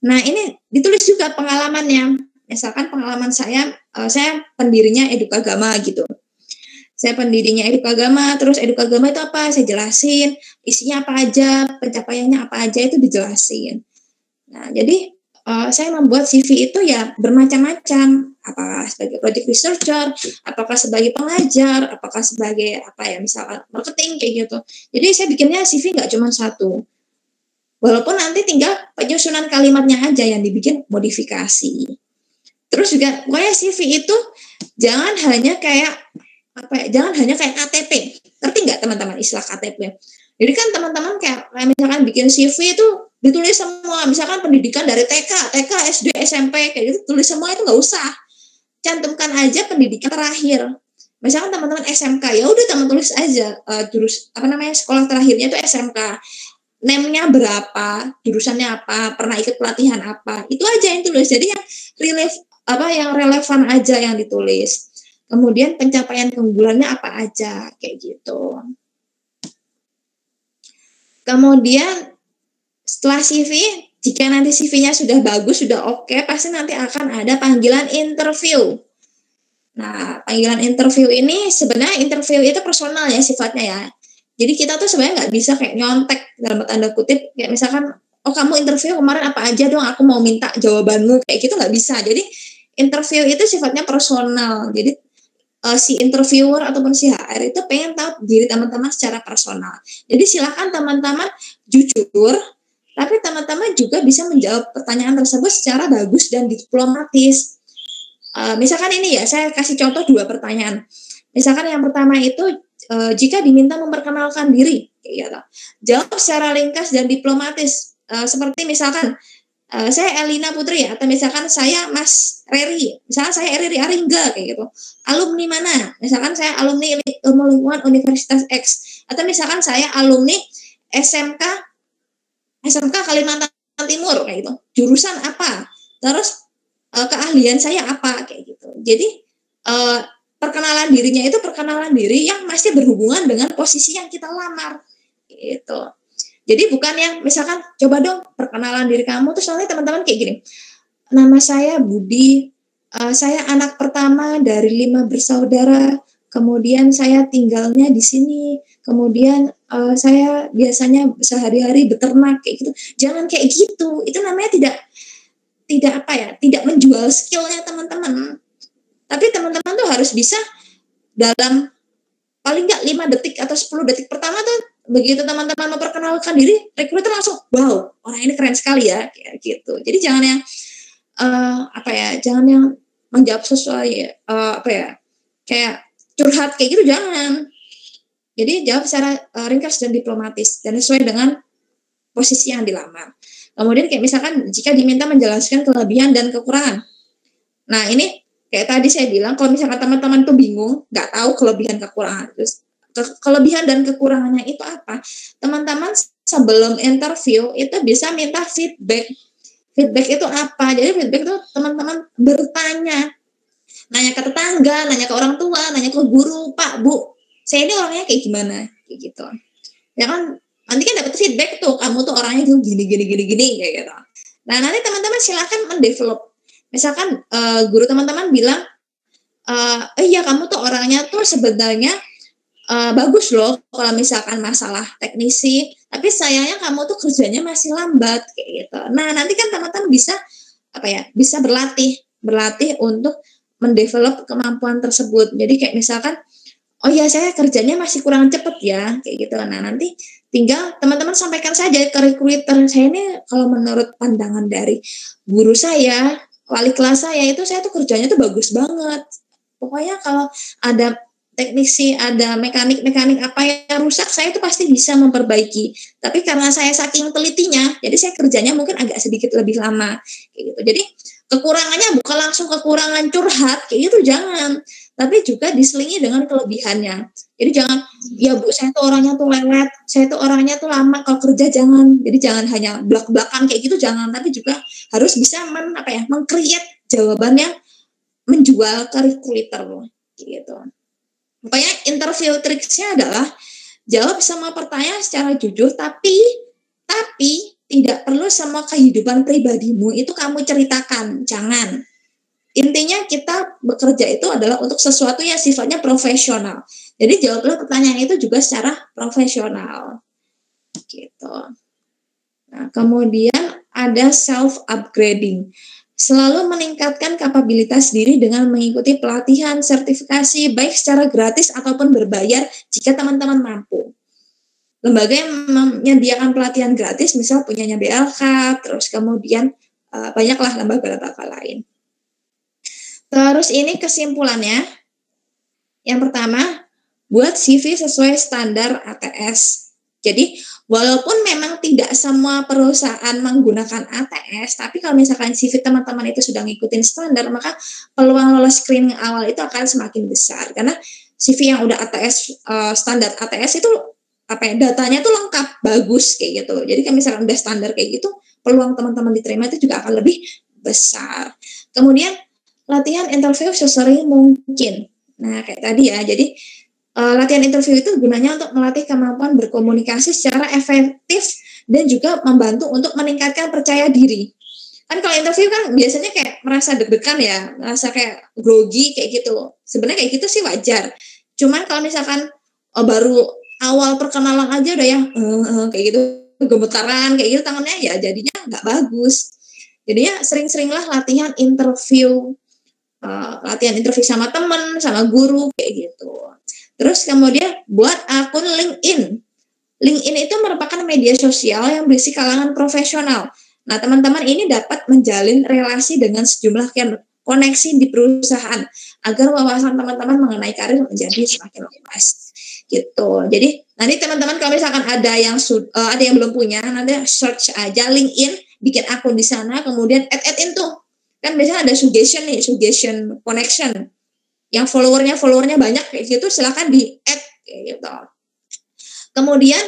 Speaker 1: Nah, ini ditulis juga pengalamannya. Misalkan pengalaman saya pendirinya Edukagama gitu. Saya pendirinya Edukagama, terus Edukagama itu apa? Saya jelasin, isinya apa aja, pencapaiannya apa aja itu dijelasin. Nah, jadi saya membuat CV itu ya bermacam-macam, apakah sebagai project researcher, apakah sebagai pengajar, apakah sebagai misalkan marketing kayak gitu. Jadi saya bikinnya CV nggak cuma satu. Walaupun nanti tinggal penyusunan kalimatnya aja yang dibikin modifikasi. Terus juga pokoknya CV itu jangan hanya kayak KTP. Ngerti nggak teman-teman istilah KTP? Jadi kan teman-teman kayak misalkan bikin CV itu ditulis semua, misalkan pendidikan dari TK, SD, SMP kayak gitu, tulis semua itu nggak usah. cantumkan aja pendidikan terakhir. Misalkan teman-teman SMK, ya udah teman tulis aja sekolah terakhirnya itu SMK. Name-nya berapa, jurusannya apa, pernah ikut pelatihan apa, itu aja yang tulis. Jadi yang relevan aja yang ditulis. Kemudian pencapaian keunggulannya apa aja, kayak gitu. Kemudian setelah CV, jika nanti CV-nya sudah bagus, sudah oke, pasti nanti akan ada panggilan interview. Nah, panggilan interview ini sebenarnya interview itu personal ya sifatnya ya. Jadi kita tuh sebenarnya nggak bisa kayak nyontek dalam tanda kutip, kayak misalkan, oh kamu interview kemarin apa aja dong, aku mau minta jawabanmu, kayak gitu nggak bisa. Jadi interview itu sifatnya personal. Jadi si interviewer ataupun si HR itu pengen tahu diri teman-teman secara personal. Jadi silakan teman-teman jujur, tapi teman-teman juga bisa menjawab pertanyaan tersebut secara bagus dan diplomatis. Misalkan ini ya, saya kasih contoh 2 pertanyaan. Misalkan yang pertama itu, jika diminta memperkenalkan diri, jawab secara ringkas dan diplomatis. Seperti misalkan, saya Elina Putri ya, atau misalkan saya Mas Reri, misalkan saya Reri Aringga, kayak gitu. Alumni mana? Misalkan saya alumni Ilmu Lingkungan Universitas X, atau misalkan saya alumni SMK Kalimantan Timur, kayak gitu. Jurusan apa? Terus keahlian saya apa, kayak gitu. Jadi perkenalan dirinya itu perkenalan diri yang masih berhubungan dengan posisi yang kita lamar, gitu. Jadi bukan yang misalkan coba dong perkenalan diri kamu, terus nanti teman-teman kayak gini, nama saya Budi, saya anak pertama dari 5 bersaudara, kemudian saya tinggalnya di sini, kemudian saya biasanya sehari-hari beternak, kayak gitu. Jangan kayak gitu, itu namanya tidak menjual skillnya teman-teman. Tapi teman-teman tuh harus bisa dalam paling nggak 5 detik atau 10 detik pertama tuh, begitu teman-teman memperkenalkan diri, rekruter langsung, wow, orang ini keren sekali ya, kayak gitu. Jadi jangan yang jangan yang menjawab sesuai kayak curhat kayak gitu, jangan. Jadi jawab secara ringkas dan diplomatis dan sesuai dengan posisi yang dilamar. Kemudian kayak misalkan jika diminta menjelaskan kelebihan dan kekurangan. Nah ini kayak tadi saya bilang, kalau misalkan teman-teman tuh bingung, nggak tahu kelebihan kekurangan, terus kelebihan dan kekurangannya itu apa, teman-teman sebelum interview itu bisa minta feedback. Feedback itu apa? Jadi feedback itu teman-teman bertanya, nanya ke tetangga, nanya ke orang tua, nanya ke guru, Pak, Bu, saya ini orangnya kayak gimana, kayak gitu. Ya kan, nanti kan dapat feedback tuh, kamu tuh orangnya gini kayak gitu. Nah nanti teman-teman silakan mendevelop. Misalkan guru teman-teman bilang, iya kamu tuh orangnya tuh sebenarnya bagus loh kalau misalkan masalah teknisi, tapi sayangnya kamu tuh kerjanya masih lambat, kayak gitu. Nah nanti kan teman-teman bisa berlatih untuk mendevelop kemampuan tersebut. Jadi kayak misalkan, oh ya saya kerjanya masih kurang cepet ya, kayak gitu. Nah nanti tinggal teman-teman sampaikan saja ke recruiter, saya ini kalau menurut pandangan dari guru saya, wali kelas saya itu, saya tuh kerjanya tuh bagus banget. Pokoknya kalau ada teknisi, ada mekanik apa yang rusak, saya itu pasti bisa memperbaiki. Tapi karena saya saking telitinya, jadi saya kerjanya mungkin agak sedikit lebih lama, kayak gitu. Jadi kekurangannya bukan langsung kekurangan curhat, kayak gitu, jangan. Tapi juga diselingi dengan kelebihannya. Jadi jangan, ya Bu, saya tuh orangnya tuh lelet, saya tuh orangnya tuh lama kalau kerja, jangan. Jadi jangan hanya belak-belakan kayak gitu, jangan. Tapi juga harus bisa meng-create jawaban yang menjual ke recruiter, gitu. Pokoknya interview triksnya adalah jawab semua pertanyaan secara jujur, tapi tidak perlu semua kehidupan pribadimu itu kamu ceritakan, jangan. Intinya kita bekerja itu adalah untuk sesuatu yang sifatnya profesional. Jadi jawablah pertanyaan itu juga secara profesional, gitu. Nah, kemudian ada self-upgrading. Selalu meningkatkan kapabilitas diri dengan mengikuti pelatihan, sertifikasi, baik secara gratis ataupun berbayar jika teman-teman mampu. Lembaga yang menyediakan pelatihan gratis, misal punyanya BLK, terus kemudian banyaklah lembaga lain. Terus ini kesimpulannya, yang pertama, buat CV sesuai standar ATS. Jadi walaupun memang tidak semua perusahaan menggunakan ATS, tapi kalau misalkan CV teman-teman itu sudah ngikutin standar, maka peluang lolos screening awal itu akan semakin besar. Karena CV yang udah ATS, standar ATS itu datanya tuh lengkap, bagus kayak gitu. Jadi kalau misalkan udah standar kayak gitu, peluang teman-teman diterima itu juga akan lebih besar. Kemudian latihan interview sesering mungkin. Nah, kayak tadi ya. Jadi latihan interview itu gunanya untuk melatih kemampuan berkomunikasi secara efektif dan juga membantu untuk meningkatkan percaya diri. Kan kalau interview kan biasanya kayak merasa deg-degan ya, merasa kayak grogi kayak gitu. Sebenarnya kayak gitu sih wajar. Cuman kalau misalkan baru awal perkenalan aja udah yang kayak gitu, gemetaran kayak gitu tangannya, ya jadinya nggak bagus. Jadinya sering-seringlah latihan interview sama teman, sama guru kayak gitu. Terus kemudian buat akun LinkedIn. LinkedIn itu merupakan media sosial yang berisi kalangan profesional. Nah, teman-teman ini dapat menjalin relasi dengan sejumlah koneksi di perusahaan agar wawasan teman-teman mengenai karir menjadi semakin luas. Gitu. Jadi nanti teman-teman kalau misalkan ada yang belum punya, nanti search aja LinkedIn, bikin akun di sana, kemudian add-in tuh. Kan biasanya ada suggestion connection. Yang followernya banyak kayak gitu, silakan di add kayak gitu. Kemudian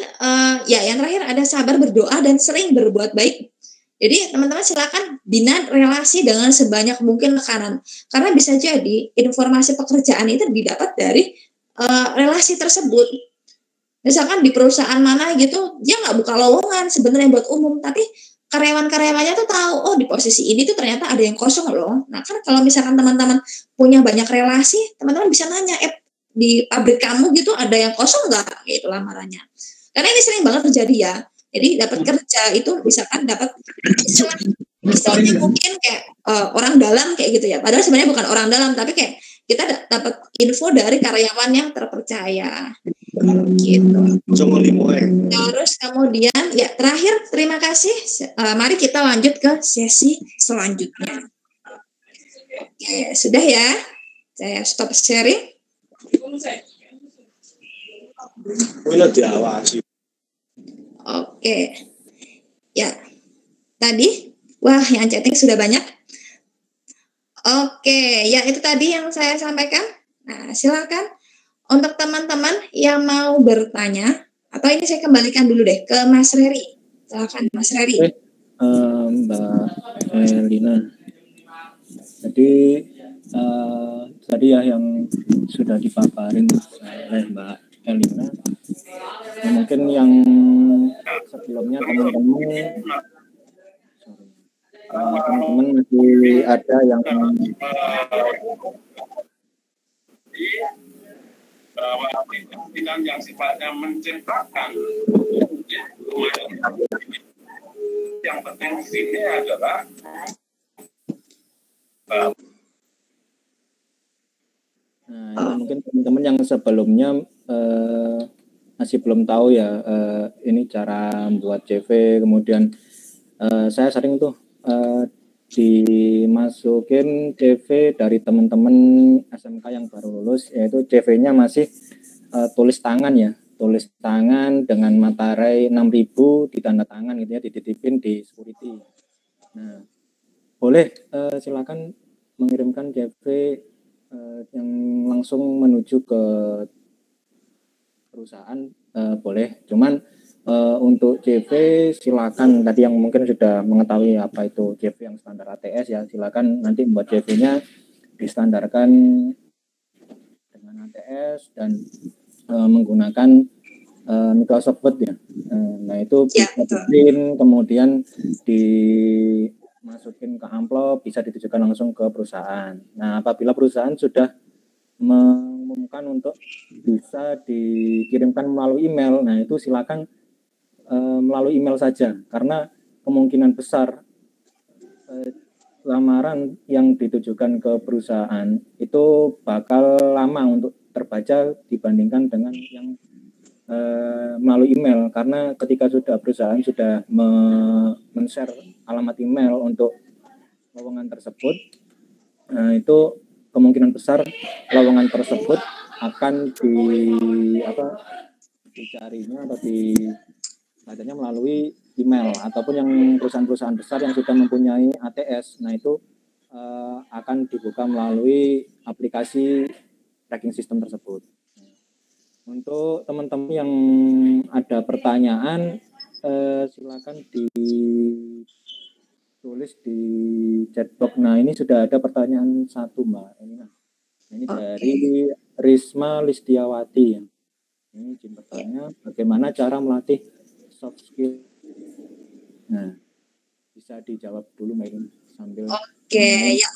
Speaker 1: yang terakhir ada sabar berdoa dan sering berbuat baik. Jadi teman-teman silakan bina relasi dengan sebanyak mungkin rekanan, karena bisa jadi informasi pekerjaan itu didapat dari relasi tersebut. Misalkan di perusahaan mana gitu, dia nggak buka lowongan sebenarnya buat umum, tapi karyawan-karyawannya tuh tahu, oh di posisi ini tuh ternyata ada yang kosong loh. Nah kan kalau misalkan teman-teman punya banyak relasi, teman-teman bisa nanya, di pabrik kamu gitu ada yang kosong nggak? Gitu lamarannya. Karena ini sering banget terjadi ya. Jadi dapat kerja itu misalkan dapat istilahnya mungkin kayak orang dalam kayak gitu ya. Padahal sebenarnya bukan orang dalam, tapi kayak kita dapat info dari karyawan yang terpercaya. Gitu. Terus kemudian ya terakhir, terima kasih. Mari kita lanjut ke sesi selanjutnya. Oke, sudah ya. Saya stop sharing. Oke. Ya. Tadi wah yang chatting sudah banyak. Oke, ya itu tadi yang saya sampaikan. Nah, silakan untuk teman-teman yang mau bertanya, atau ini saya kembalikan dulu deh ke Mas Reri. Silakan Mas Reri.
Speaker 2: Mbak Elina. Jadi tadi ya yang sudah dipaparin oleh Mbak Elina. Mungkin yang sebelumnya teman-teman masih ada yang
Speaker 4: bahwa bidang yang sifatnya menciptakan yang penting di sini adalah
Speaker 2: nah, mungkin teman-teman yang sebelumnya masih belum tahu ya ini cara buat CV. Kemudian saya sering tuh dimasukin CV dari teman-teman SMK yang baru lulus, yaitu CV-nya masih tulis tangan ya, tulis tangan dengan materai 6.000 ditanda tangan gitu ya, dititipin di security. Nah, boleh silakan mengirimkan CV yang langsung menuju ke perusahaan, boleh. Cuman untuk CV silakan, tadi yang mungkin sudah mengetahui apa itu CV yang standar ATS ya, silakan nanti membuat CV-nya distandarkan dengan ATS dan menggunakan Microsoft Word ya. Nah itu bisa diprint, kemudian dimasukin ke amplop, bisa ditujukan langsung ke perusahaan. Nah apabila perusahaan sudah mengumumkan untuk bisa dikirimkan melalui email, nah itu silakan melalui email saja, karena kemungkinan besar lamaran yang ditujukan ke perusahaan itu bakal lama untuk terbaca dibandingkan dengan yang melalui email, karena ketika perusahaan sudah men-share alamat email untuk lowongan tersebut, itu kemungkinan besar lowongan tersebut akan dicarinya atau belajarnya melalui email ataupun yang perusahaan-perusahaan besar yang sudah mempunyai ATS. Nah itu akan dibuka melalui aplikasi tracking system tersebut. Untuk teman-teman yang ada pertanyaan, silakan ditulis di chatbox. Nah ini sudah ada pertanyaan satu Mbak. Ini dari Risma Listiawati. Ini izin bertanya, bagaimana cara melatih soft skill? Nah, bisa dijawab dulu Mbak Ilun sambil.
Speaker 1: Ya.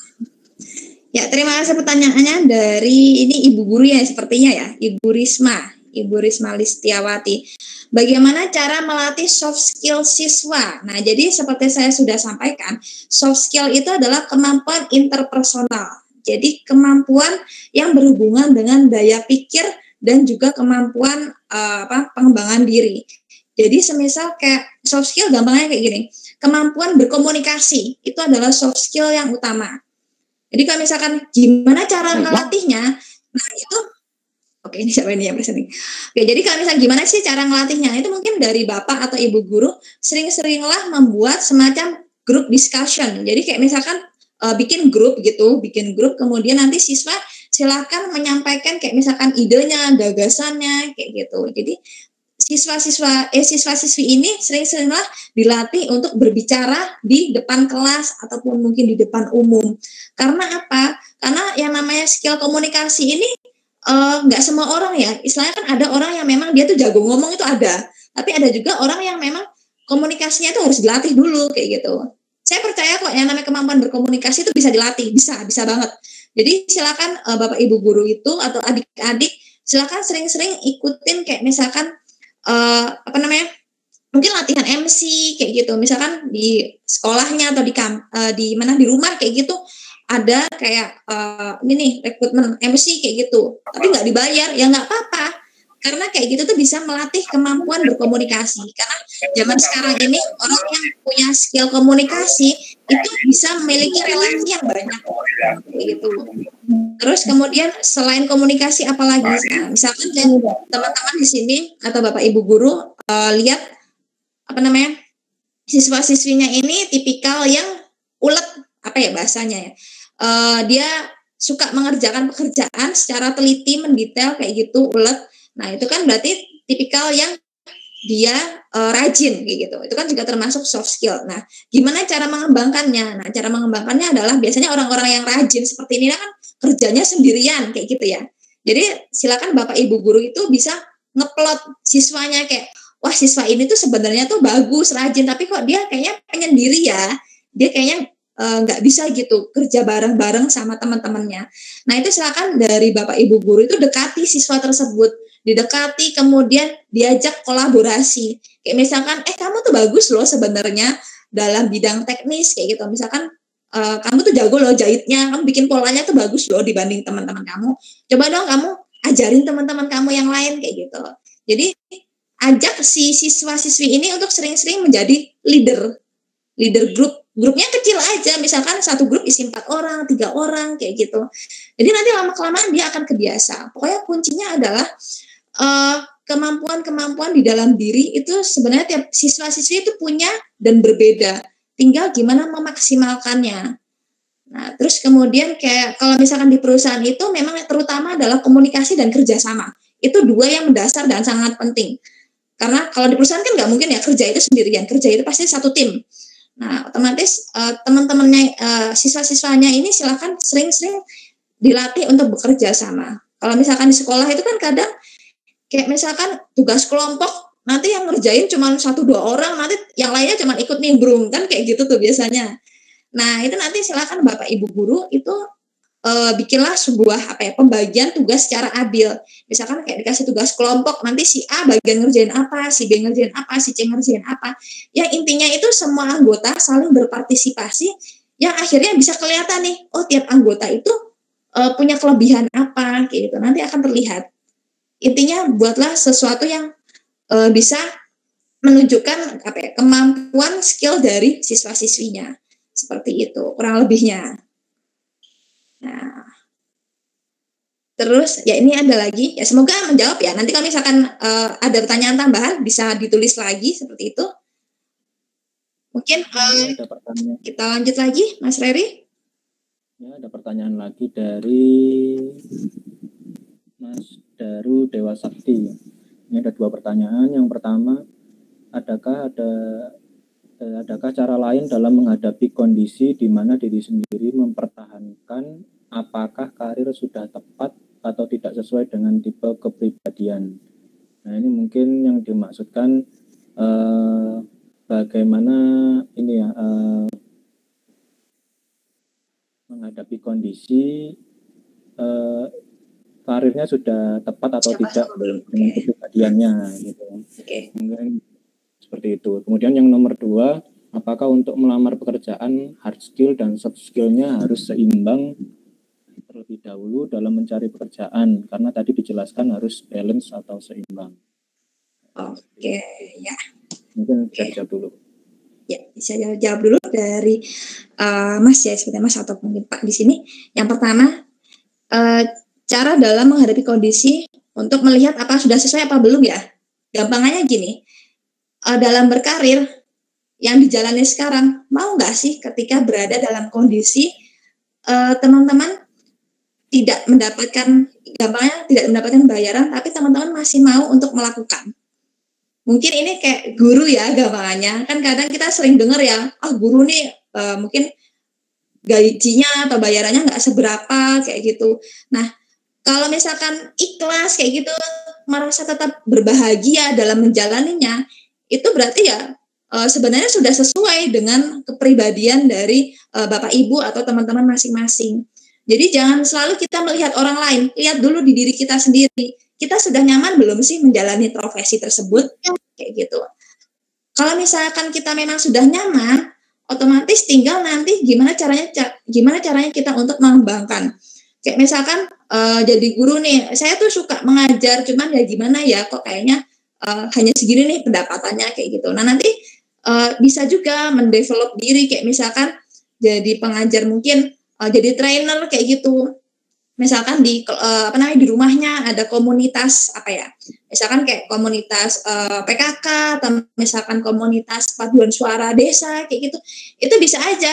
Speaker 1: Ya, terima kasih pertanyaannya dari ini Ibu Guru ya sepertinya ya, Ibu Risma Listiawati. Bagaimana cara melatih soft skill siswa? Nah, jadi seperti saya sudah sampaikan, soft skill itu adalah kemampuan interpersonal. Jadi kemampuan yang berhubungan dengan daya pikir dan juga kemampuan pengembangan diri. Jadi semisal kayak soft skill gampangnya kayak gini, kemampuan berkomunikasi itu adalah soft skill yang utama. Jadi kalau misalkan gimana cara ngelatihnya, nah itu, ini siapa ini yang presentasi? Jadi kalau misalkan gimana sih cara ngelatihnya, itu mungkin dari Bapak atau Ibu Guru sering-seringlah membuat semacam group discussion. Jadi kayak misalkan bikin grup kemudian nanti siswa silakan menyampaikan kayak misalkan idenya, gagasannya, kayak gitu. Jadi siswa-siswi ini sering-seringlah dilatih untuk berbicara di depan kelas ataupun mungkin di depan umum. Karena apa? Karena yang namanya skill komunikasi ini nggak semua orang ya. Istilahnya kan ada orang yang memang dia tuh jago ngomong itu ada. Tapi ada juga orang yang memang komunikasinya itu harus dilatih dulu kayak gitu. Saya percaya kok yang namanya kemampuan berkomunikasi itu bisa dilatih, bisa banget. Jadi silakan Bapak Ibu guru itu atau adik-adik silakan sering-sering ikutin kayak misalkan mungkin latihan MC kayak gitu, misalkan di sekolahnya atau di rumah kayak gitu ada kayak ini nih rekrutmen MC kayak gitu, tapi nggak dibayar ya nggak apa-apa, karena kayak gitu tuh bisa melatih kemampuan berkomunikasi. Karena zaman sekarang ini orang yang punya skill komunikasi itu bisa memiliki relasi yang banyak kayak gitu. Terus kemudian selain komunikasi apalagi? Nah, misalkan teman-teman di sini atau Bapak Ibu guru lihat siswa-siswinya ini tipikal yang ulet bahasanya ya. Dia suka mengerjakan pekerjaan secara teliti, mendetail kayak gitu, ulet. Nah, itu kan berarti tipikal yang dia rajin kayak gitu. Itu kan juga termasuk soft skill. Nah, gimana cara mengembangkannya? Nah, cara mengembangkannya adalah biasanya orang-orang yang rajin seperti ini kan kerjanya sendirian kayak gitu ya. Jadi silakan Bapak Ibu guru itu bisa ngeplot siswanya kayak, wah siswa ini tuh sebenarnya tuh bagus, rajin, tapi kok dia kayaknya penyendiri ya. Dia kayaknya nggak bisa gitu kerja bareng-bareng sama teman-temannya. Nah, itu silakan dari Bapak Ibu guru itu dekati siswa tersebut, didekati kemudian diajak kolaborasi. Kayak misalkan, kamu tuh bagus loh sebenarnya dalam bidang teknis kayak gitu. Misalkan kamu tuh jago loh jahitnya, kamu bikin polanya tuh bagus loh dibanding teman-teman kamu. Coba dong kamu ajarin teman-teman kamu yang lain kayak gitu. Jadi ajak si siswa-siswi ini untuk sering-sering menjadi leader grupnya kecil aja, misalkan satu grup isi 4 orang, 3 orang kayak gitu. Jadi nanti lama-kelamaan dia akan kebiasa. Pokoknya kuncinya adalah kemampuan-kemampuan di dalam diri itu sebenarnya tiap siswa-siswi itu punya dan berbeda. Tinggal gimana memaksimalkannya. Nah, terus kemudian kayak kalau misalkan di perusahaan itu memang terutama adalah komunikasi dan kerjasama. Itu 2 yang mendasar dan sangat penting. Karena kalau di perusahaan kan nggak mungkin ya kerja itu sendirian, kerja itu pasti satu tim. Nah, otomatis teman-temannya, siswa-siswanya ini silakan sering-sering dilatih untuk bekerja sama. Kalau misalkan di sekolah itu kan kadang kayak misalkan tugas kelompok, nanti yang ngerjain cuma 1-2 orang, nanti yang lainnya cuma ikut nimbrung, kan kayak gitu tuh biasanya. Nah, itu nanti silakan Bapak Ibu guru itu bikinlah sebuah pembagian tugas secara adil. Misalkan kayak dikasih tugas kelompok, nanti si A bagian ngerjain apa, si B ngerjain apa, si C ngerjain apa. Yang intinya itu semua anggota saling berpartisipasi, yang akhirnya bisa kelihatan nih, oh tiap anggota itu punya kelebihan apa, kayak gitu. Nanti akan terlihat. Intinya buatlah sesuatu yang bisa menunjukkan kemampuan skill dari siswa-siswinya. Seperti itu, kurang lebihnya. Nah, Terus ya ini ada lagi, ya semoga menjawab ya. Nanti kalau misalkan ada pertanyaan tambahan bisa ditulis lagi seperti itu. Mungkin
Speaker 2: Ada pertanyaan.
Speaker 1: kita lanjut lagi, Mas Reri.
Speaker 2: Ya, ada pertanyaan lagi dari Mas Daru Dewa Sakti. Ini ada 2 pertanyaan. Yang pertama, adakah cara lain dalam menghadapi kondisi di mana diri sendiri mempertahankan apakah karir sudah tepat atau tidak sesuai dengan tipe kepribadian? Nah, ini mungkin yang dimaksudkan bagaimana ini ya menghadapi kondisi karirnya sudah tepat atau tidak dengan kepribadiannya gitu. Mungkin seperti itu. Kemudian yang nomor 2, apakah untuk melamar pekerjaan hard skill dan soft skill-nya harus seimbang terlebih dahulu dalam mencari pekerjaan, karena tadi dijelaskan harus balance atau seimbang.
Speaker 1: Oke, ya.
Speaker 2: Mungkin bisa dijawab dulu.
Speaker 1: Ya, bisa jawab dulu dari Mas ya, sebenarnya Mas atau mungkin Pak di sini. Yang pertama, cara dalam menghadapi kondisi untuk melihat apa sudah sesuai apa belum ya. Gampangannya gini, dalam berkarir yang dijalani sekarang, mau nggak sih ketika berada dalam kondisi teman-teman tidak mendapatkan, gampangnya tidak mendapatkan bayaran, tapi teman-teman masih mau untuk melakukan. Mungkin ini kayak guru ya gampangannya, kan kadang kita sering dengar ya, guru nih mungkin gajinya atau bayarannya nggak seberapa kayak gitu. Nah, kalau misalkan ikhlas kayak gitu, merasa tetap berbahagia dalam menjalaninya, itu berarti ya sebenarnya sudah sesuai dengan kepribadian dari Bapak Ibu atau teman-teman masing-masing. Jadi jangan selalu kita melihat orang lain, lihat dulu di diri kita sendiri. Kita sudah nyaman belum sih menjalani profesi tersebut? Kayak gitu. Kalau misalkan kita memang sudah nyaman, otomatis tinggal nanti gimana caranya kita untuk mengembangkan. Kayak misalkan jadi guru nih, saya tuh suka mengajar, cuman ya gimana ya, kok kayaknya hanya segini nih pendapatannya kayak gitu. Nah nanti bisa juga mendevelop diri, kayak misalkan jadi pengajar mungkin jadi trainer kayak gitu. Misalkan di di rumahnya ada komunitas misalkan kayak komunitas PKK atau misalkan komunitas paduan suara desa kayak gitu, itu bisa aja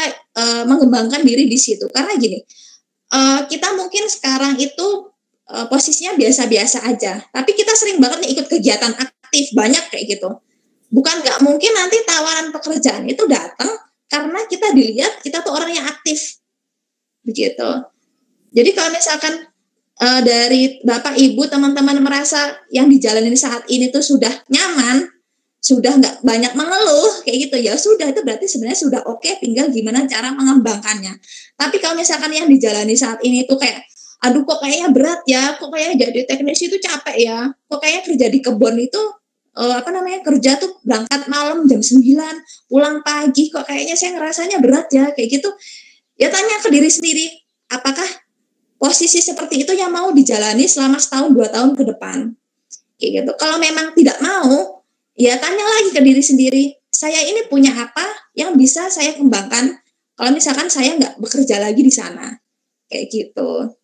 Speaker 1: mengembangkan diri di situ. Karena gini, kita mungkin sekarang itu posisinya biasa-biasa aja, tapi kita sering banget nih ikut kegiatan aktif banyak kayak gitu. Bukan nggak mungkin nanti tawaran pekerjaan itu datang karena kita dilihat kita tuh orang yang aktif begitu. Jadi kalau misalkan dari Bapak Ibu teman-teman merasa yang dijalani saat ini tuh sudah nyaman, sudah nggak banyak mengeluh kayak gitu, ya sudah, itu berarti sebenarnya sudah oke, tinggal gimana cara mengembangkannya. Tapi kalau misalkan yang dijalani saat ini tuh kayak, aduh kok kayaknya berat ya, kok kayaknya jadi teknisi itu capek ya, kok kayaknya kerja di kebun itu kerja tuh berangkat malam jam 9, pulang pagi, kok kayaknya saya ngerasanya berat ya kayak gitu. Ya tanya ke diri sendiri, apakah posisi seperti itu yang mau dijalani selama 1-2 tahun ke depan? Kayak gitu. Kalau memang tidak mau, ya tanya lagi ke diri sendiri, saya ini punya apa yang bisa saya kembangkan kalau misalkan saya nggak bekerja lagi di sana. Kayak gitu.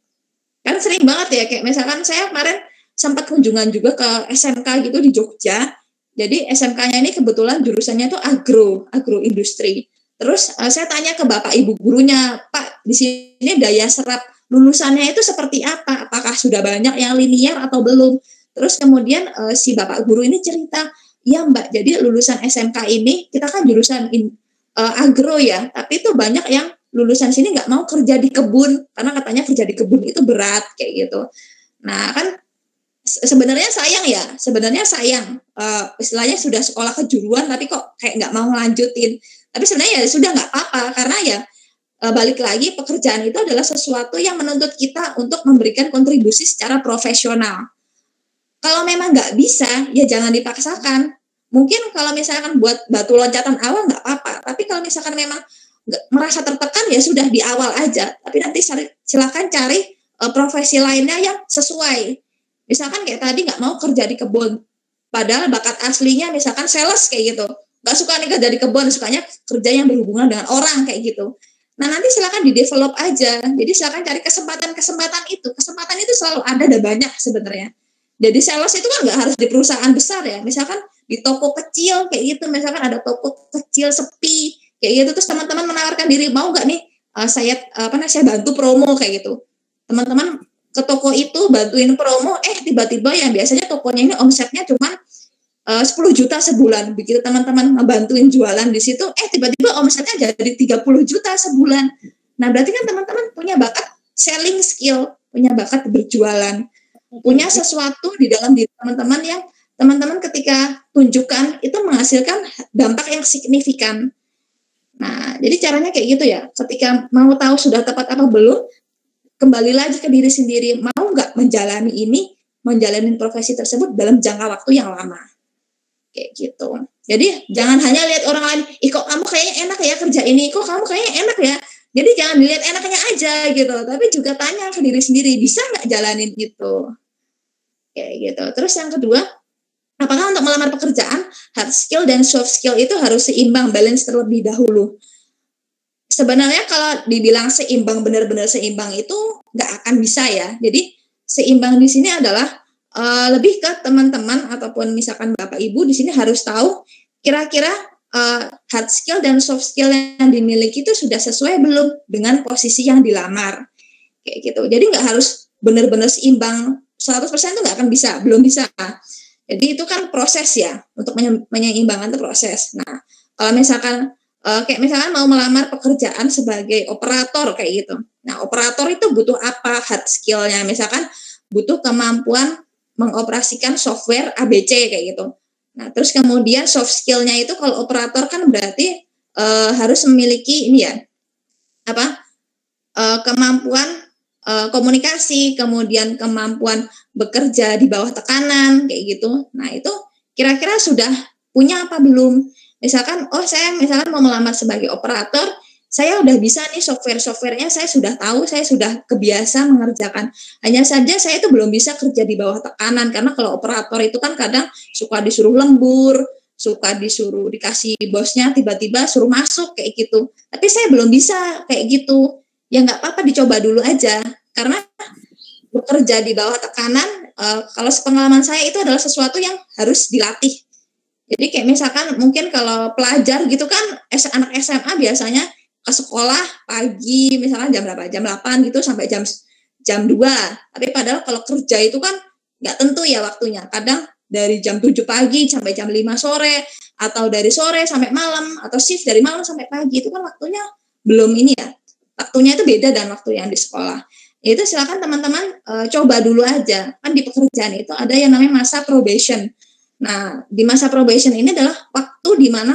Speaker 1: Kan sering banget ya, kayak misalkan saya kemarin sempat kunjungan juga ke SMK gitu di Jogja. Jadi SMK-nya ini kebetulan jurusannya itu agro industri. Terus saya tanya ke Bapak Ibu gurunya, Pak, di sini daya serap lulusannya itu seperti apa? Apakah sudah banyak yang linear atau belum? Terus kemudian si Bapak guru ini cerita, ya Mbak, jadi lulusan SMK ini, kita kan jurusan agro ya, tapi itu banyak yang lulusan sini nggak mau kerja di kebun, karena katanya kerja di kebun itu berat, kayak gitu. Nah kan sebenarnya sayang, istilahnya sudah sekolah kejuruan, tapi kok kayak nggak mau ngelanjutin. Tapi sebenarnya ya sudah nggak apa-apa, karena ya balik lagi pekerjaan itu adalah sesuatu yang menuntut kita untuk memberikan kontribusi secara profesional. Kalau memang nggak bisa, ya jangan dipaksakan. Mungkin kalau misalkan buat batu loncatan awal nggak apa-apa, tapi kalau misalkan memang merasa tertekan, ya sudah di awal aja. Tapi nanti silakan cari profesi lainnya yang sesuai. Misalkan kayak tadi nggak mau kerja di kebun, padahal bakat aslinya misalkan sales kayak gitu. Nggak suka nih kerja di kebun, sukanya kerja yang berhubungan dengan orang kayak gitu. Nah, nanti silakan di-develop aja. Jadi silakan cari kesempatan itu. Kesempatan itu selalu ada dan banyak sebenarnya. Jadi sales itu kan nggak harus di perusahaan besar ya. Misalkan di toko kecil kayak gitu, misalkan ada toko kecil sepi kayak gitu, terus teman-teman menawarkan diri, mau nggak nih saya bantu promo kayak gitu. Teman-teman ke toko itu bantuin promo, tiba-tiba yang biasanya tokonya ini omsetnya cuma 10 juta sebulan. Begitu teman-teman membantuin jualan di situ, tiba-tiba omsetnya jadi 30 juta sebulan. Nah, berarti kan teman-teman punya bakat selling skill, punya bakat berjualan, punya sesuatu di dalam diri teman-teman yang teman-teman ketika tunjukkan itu menghasilkan dampak yang signifikan. Nah, jadi caranya kayak gitu ya. Ketika mau tahu sudah tepat apa belum, kembali lagi ke diri sendiri, mau nggak menjalani profesi tersebut dalam jangka waktu yang lama. Kayak gitu. Jadi jangan hanya lihat orang lain, kok kamu kayaknya enak ya kerja ini, kok kamu kayaknya enak ya. Jadi jangan dilihat enaknya aja gitu, tapi juga tanya ke diri sendiri, bisa nggak jalanin itu. Kayak gitu. Terus yang kedua, apakah untuk melamar pekerjaan, hard skill dan soft skill itu harus seimbang, balance terlebih dahulu? Sebenarnya kalau dibilang seimbang, benar-benar seimbang itu nggak akan bisa ya. Jadi seimbang di sini adalah lebih ke teman-teman ataupun misalkan Bapak Ibu di sini harus tahu kira-kira hard skill dan soft skill yang dimiliki itu sudah sesuai belum dengan posisi yang dilamar. Kayak gitu. Jadi nggak harus benar-benar seimbang 100% itu nggak akan bisa, belum bisa. Jadi itu kan proses ya, untuk menyeimbangkan itu proses. Nah, kalau misalkan kayak misalkan mau melamar pekerjaan sebagai operator kayak gitu. Nah, operator itu butuh apa hard skill-nya? Misalkan butuh kemampuan mengoperasikan software ABC kayak gitu. Nah, terus kemudian soft skill-nya itu kalau operator kan berarti harus memiliki ini ya, kemampuan komunikasi, kemudian kemampuan bekerja di bawah tekanan kayak gitu. Nah, itu kira-kira sudah punya apa belum? Misalkan, saya misalkan mau melamar sebagai operator, saya udah bisa nih software-softwarenya, saya sudah tahu, saya sudah kebiasa mengerjakan. Hanya saja saya itu belum bisa kerja di bawah tekanan, karena kalau operator itu kan kadang suka disuruh lembur, suka disuruh dikasih bosnya tiba-tiba suruh masuk kayak gitu. Tapi saya belum bisa kayak gitu. Ya nggak apa-apa, dicoba dulu aja. Karena bekerja di bawah tekanan, kalau sepengalaman saya itu adalah sesuatu yang harus dilatih. Jadi kayak misalkan mungkin kalau pelajar gitu kan, anak SMA biasanya ke sekolah pagi, misalnya jam berapa? Jam 8 gitu sampai jam 2. Tapi padahal kalau kerja itu kan nggak tentu ya waktunya. Kadang dari jam 7 pagi sampai jam 5 sore, atau dari sore sampai malam, atau shift dari malam sampai pagi, itu kan waktunya belum ini ya. Waktunya itu beda dan waktu yang di sekolah. Itu silakan teman-teman coba dulu aja. Kan di pekerjaan itu ada yang namanya masa probation. Nah, di masa probation ini adalah waktu di mana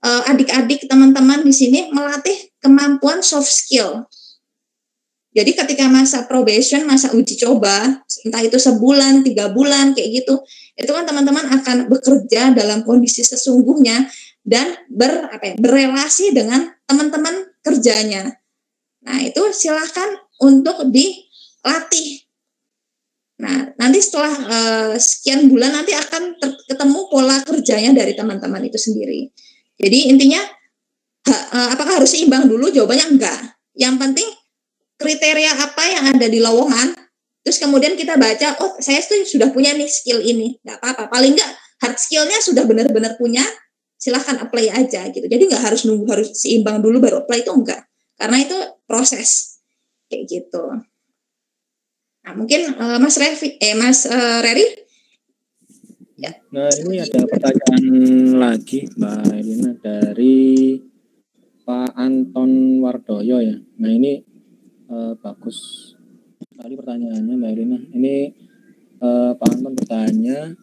Speaker 1: adik-adik teman-teman di sini melatih kemampuan soft skill. Jadi ketika masa probation, masa uji coba, entah itu sebulan, 3 bulan, kayak gitu, itu kan teman-teman akan bekerja dalam kondisi sesungguhnya dan berrelasi dengan teman-teman kerjanya. Nah, itu silahkan untuk dilatih. Nah, nanti setelah sekian bulan nanti akan ketemu pola kerjanya dari teman-teman itu sendiri. Jadi intinya apakah harus seimbang dulu? Jawabannya enggak. Yang penting kriteria apa yang ada di lowongan, terus kemudian kita baca, saya tuh sudah punya nih skill ini, nggak apa-apa. Paling enggak hard skill-nya sudah benar-benar punya, silahkan apply aja gitu. Jadi nggak harus nunggu harus seimbang dulu baru apply, itu enggak. Karena itu proses kayak gitu. Nah, mungkin Mas Reri.
Speaker 2: Ya. Nah, ini ada pertanyaan lagi Mbak Irina dari Pak Anton Wardoyo ya. Nah, ini bagus sekali pertanyaannya Mbak Irina. Ini Pak Anton bertanya,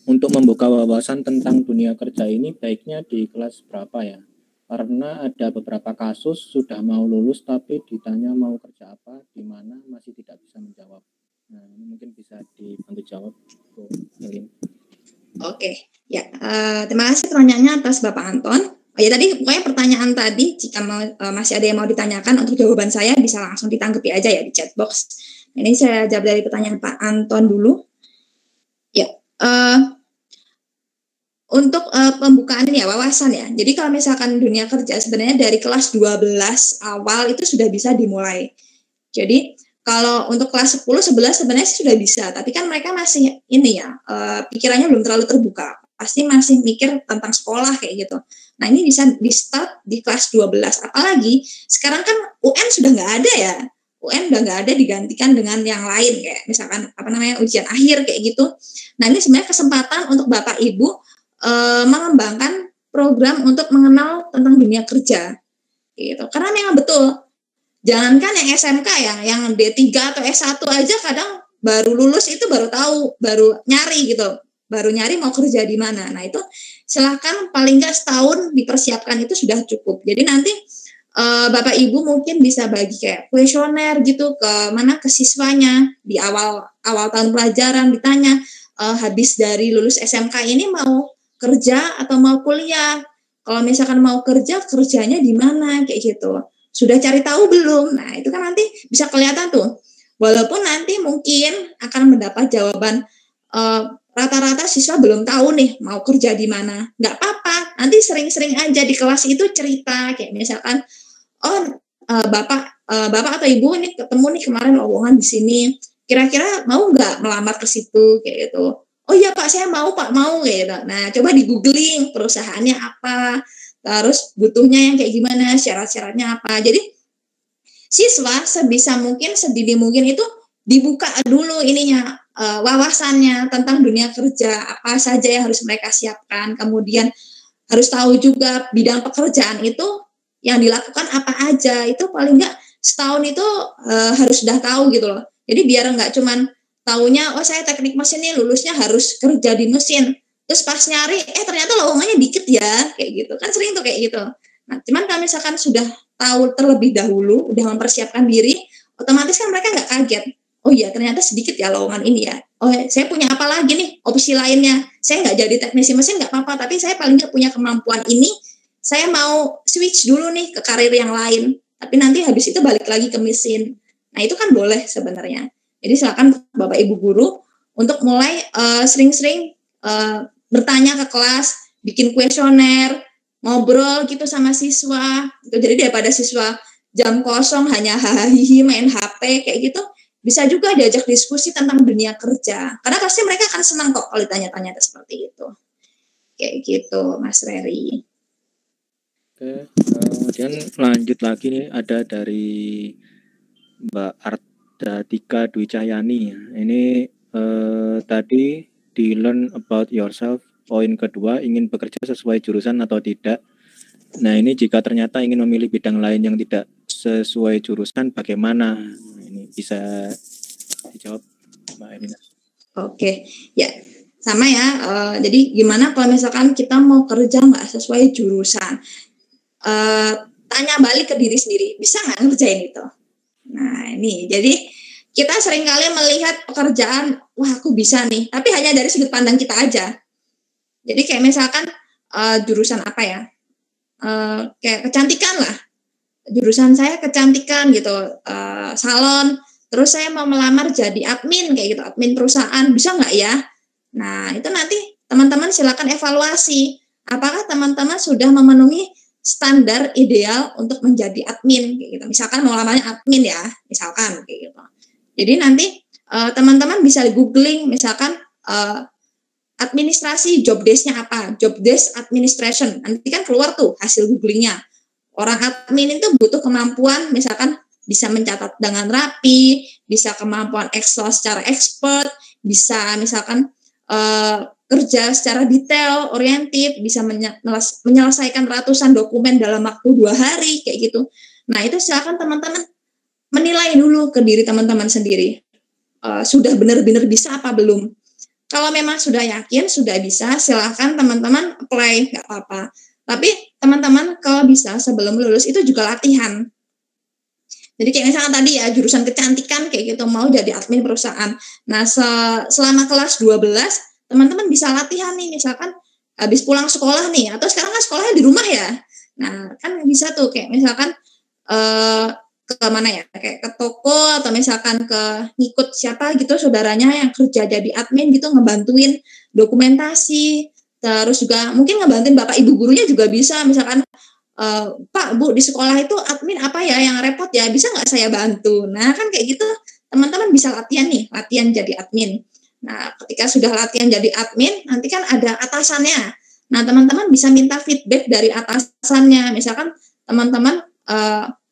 Speaker 2: untuk membuka wawasan tentang dunia kerja ini baiknya di kelas berapa ya? Karena ada beberapa kasus sudah mau lulus tapi ditanya mau kerja apa, di mana masih tidak bisa menjawab. Nah, ini mungkin bisa dibantu jawab, Bu Melin.
Speaker 1: Oke, ya. Terima kasih pertanyaannya atas Bapak Anton. Ya tadi pokoknya pertanyaan tadi, jika masih ada yang mau ditanyakan untuk jawaban saya bisa langsung ditanggapi aja ya di chat box. Ini saya jawab dari pertanyaan Pak Anton dulu. Ya. untuk pembukaan ini ya, wawasan ya. Jadi kalau misalkan dunia kerja sebenarnya dari kelas 12 awal itu sudah bisa dimulai. Jadi kalau untuk kelas 10, 11 sebenarnya sudah bisa, tapi kan mereka masih ini ya, pikirannya belum terlalu terbuka. Pasti masih mikir tentang sekolah kayak gitu. Nah, ini bisa di-start di kelas 12. Apalagi sekarang kan UN sudah nggak ada ya. UN udah nggak ada, digantikan dengan yang lain kayak misalkan ujian akhir kayak gitu. Nah, ini sebenarnya kesempatan untuk Bapak Ibu mengembangkan program untuk mengenal tentang dunia kerja gitu. Karena memang betul, jangankan yang SMK ya, yang D3 atau S1 aja kadang baru lulus itu baru tahu, baru nyari gitu, baru nyari mau kerja di mana. Nah, itu silahkan paling nggak setahun dipersiapkan itu sudah cukup. Jadi nanti Bapak Ibu mungkin bisa bagi kayak kuesioner gitu ke siswanya di awal tahun pelajaran, ditanya habis dari lulus SMK ini mau kerja atau mau kuliah. Kalau misalkan mau kerja, kerjanya di mana kayak gitu. Sudah cari tahu belum? Nah, itu kan nanti bisa kelihatan tuh. Walaupun nanti mungkin akan mendapat jawaban rata-rata siswa belum tahu nih mau kerja di mana. Nggak apa-apa, nanti sering-sering aja di kelas itu cerita kayak misalkan, Bapak atau Ibu ini ketemu nih kemarin lowongan di sini. Kira-kira mau nggak melamar ke situ kayak gitu. Oh iya Pak, saya mau Pak, mau kayak gitu. Nah, coba di googling perusahaannya apa, terus butuhnya yang kayak gimana, syarat-syaratnya apa. Jadi siswa sebisa mungkin, sedini mungkin itu dibuka dulu ininya, wawasannya tentang dunia kerja, apa saja yang harus mereka siapkan. Kemudian harus tahu juga bidang pekerjaan itu yang dilakukan apa aja. Itu paling enggak setahun itu harus sudah tahu gitu loh. Jadi biar enggak cuman taunya, oh saya teknik mesin nih, lulusnya harus kerja di mesin. Terus pas nyari, ternyata lowongannya dikit ya, kayak gitu. Kan sering tuh kayak gitu. Nah, cuman kalau misalkan sudah tahu terlebih dahulu, udah mempersiapkan diri, otomatis kan mereka nggak kaget. Oh iya, ternyata sedikit ya lowongan ini ya. Oh, saya punya apa lagi nih, opsi lainnya. Saya nggak jadi teknisi mesin nggak apa-apa, tapi saya paling nggak punya kemampuan ini, saya mau switch dulu nih ke karir yang lain. Tapi nanti habis itu balik lagi ke mesin. Nah, itu kan boleh sebenarnya. Jadi silakan Bapak Ibu guru untuk mulai sering-sering bertanya ke kelas, bikin kuesioner, ngobrol gitu sama siswa. Jadi daripada siswa jam kosong hanya hahihi main HP kayak gitu, bisa juga diajak diskusi tentang dunia kerja. Karena pasti mereka akan senang kok kalau ditanya-tanya seperti itu. Kayak gitu, Mas Reri.
Speaker 2: Oke, kemudian lanjut lagi nih, ada dari Mbak Ardatika Dwi Cahyani. Ini tadi di learn about yourself. Poin kedua, ingin bekerja sesuai jurusan atau tidak. Nah, ini jika ternyata ingin memilih bidang lain yang tidak sesuai jurusan, bagaimana? Ini bisa dijawab Mbak Elina.
Speaker 1: Oke, ya sama ya. Jadi gimana kalau misalkan kita mau kerja nggak sesuai jurusan? Tanya balik ke diri sendiri, bisa nggak ngerjain itu? Nah, ini jadi kita seringkali melihat pekerjaan, wah aku bisa nih, tapi hanya dari sudut pandang kita aja. Jadi kayak misalkan jurusan apa ya, kayak kecantikan lah, jurusan saya kecantikan gitu, salon, terus saya mau melamar jadi admin kayak gitu, admin perusahaan, bisa nggak ya? Nah, itu nanti teman-teman silakan evaluasi, apakah teman-teman sudah memenuhi standar ideal untuk menjadi admin kayak gitu. Misalkan mau lamarnya admin ya, misalkan kayak gitu. Jadi nanti teman-teman bisa googling misalkan administrasi job desk-nya apa, job desk administration, nanti kan keluar tuh hasil googlingnya. Orang admin itu butuh kemampuan misalkan bisa mencatat dengan rapi, bisa kemampuan Excel secara expert, bisa misalkan kerja secara detail, oriented, bisa menyelesaikan ratusan dokumen dalam waktu 2 hari kayak gitu. Nah, itu silakan teman-teman menilai dulu ke diri teman-teman sendiri. Sudah benar-benar bisa apa belum? Kalau memang sudah yakin, sudah bisa, silakan teman-teman apply, nggak apa-apa. Tapi teman-teman kalau bisa sebelum lulus itu juga latihan. Jadi kayak misalkan tadi ya, jurusan kecantikan kayak gitu, mau jadi admin perusahaan. Nah, selama kelas 12, teman-teman bisa latihan nih, misalkan habis pulang sekolah nih, atau sekarang kan sekolahnya di rumah ya. Nah, kan bisa tuh kayak misalkan ke mana ya, kayak ke toko atau misalkan ke ngikut siapa gitu saudaranya yang kerja jadi admin gitu, ngebantuin dokumentasi, Terus juga mungkin ngebantuin Bapak Ibu gurunya juga bisa, misalkan Pak Bu di sekolah itu admin apa ya yang repot ya, bisa nggak saya bantu? Nah kan kayak gitu teman-teman bisa latihan jadi admin. Nah ketika sudah latihan jadi admin, nanti kan ada atasannya. Nah teman-teman bisa minta feedback dari atasannya, misalkan teman-teman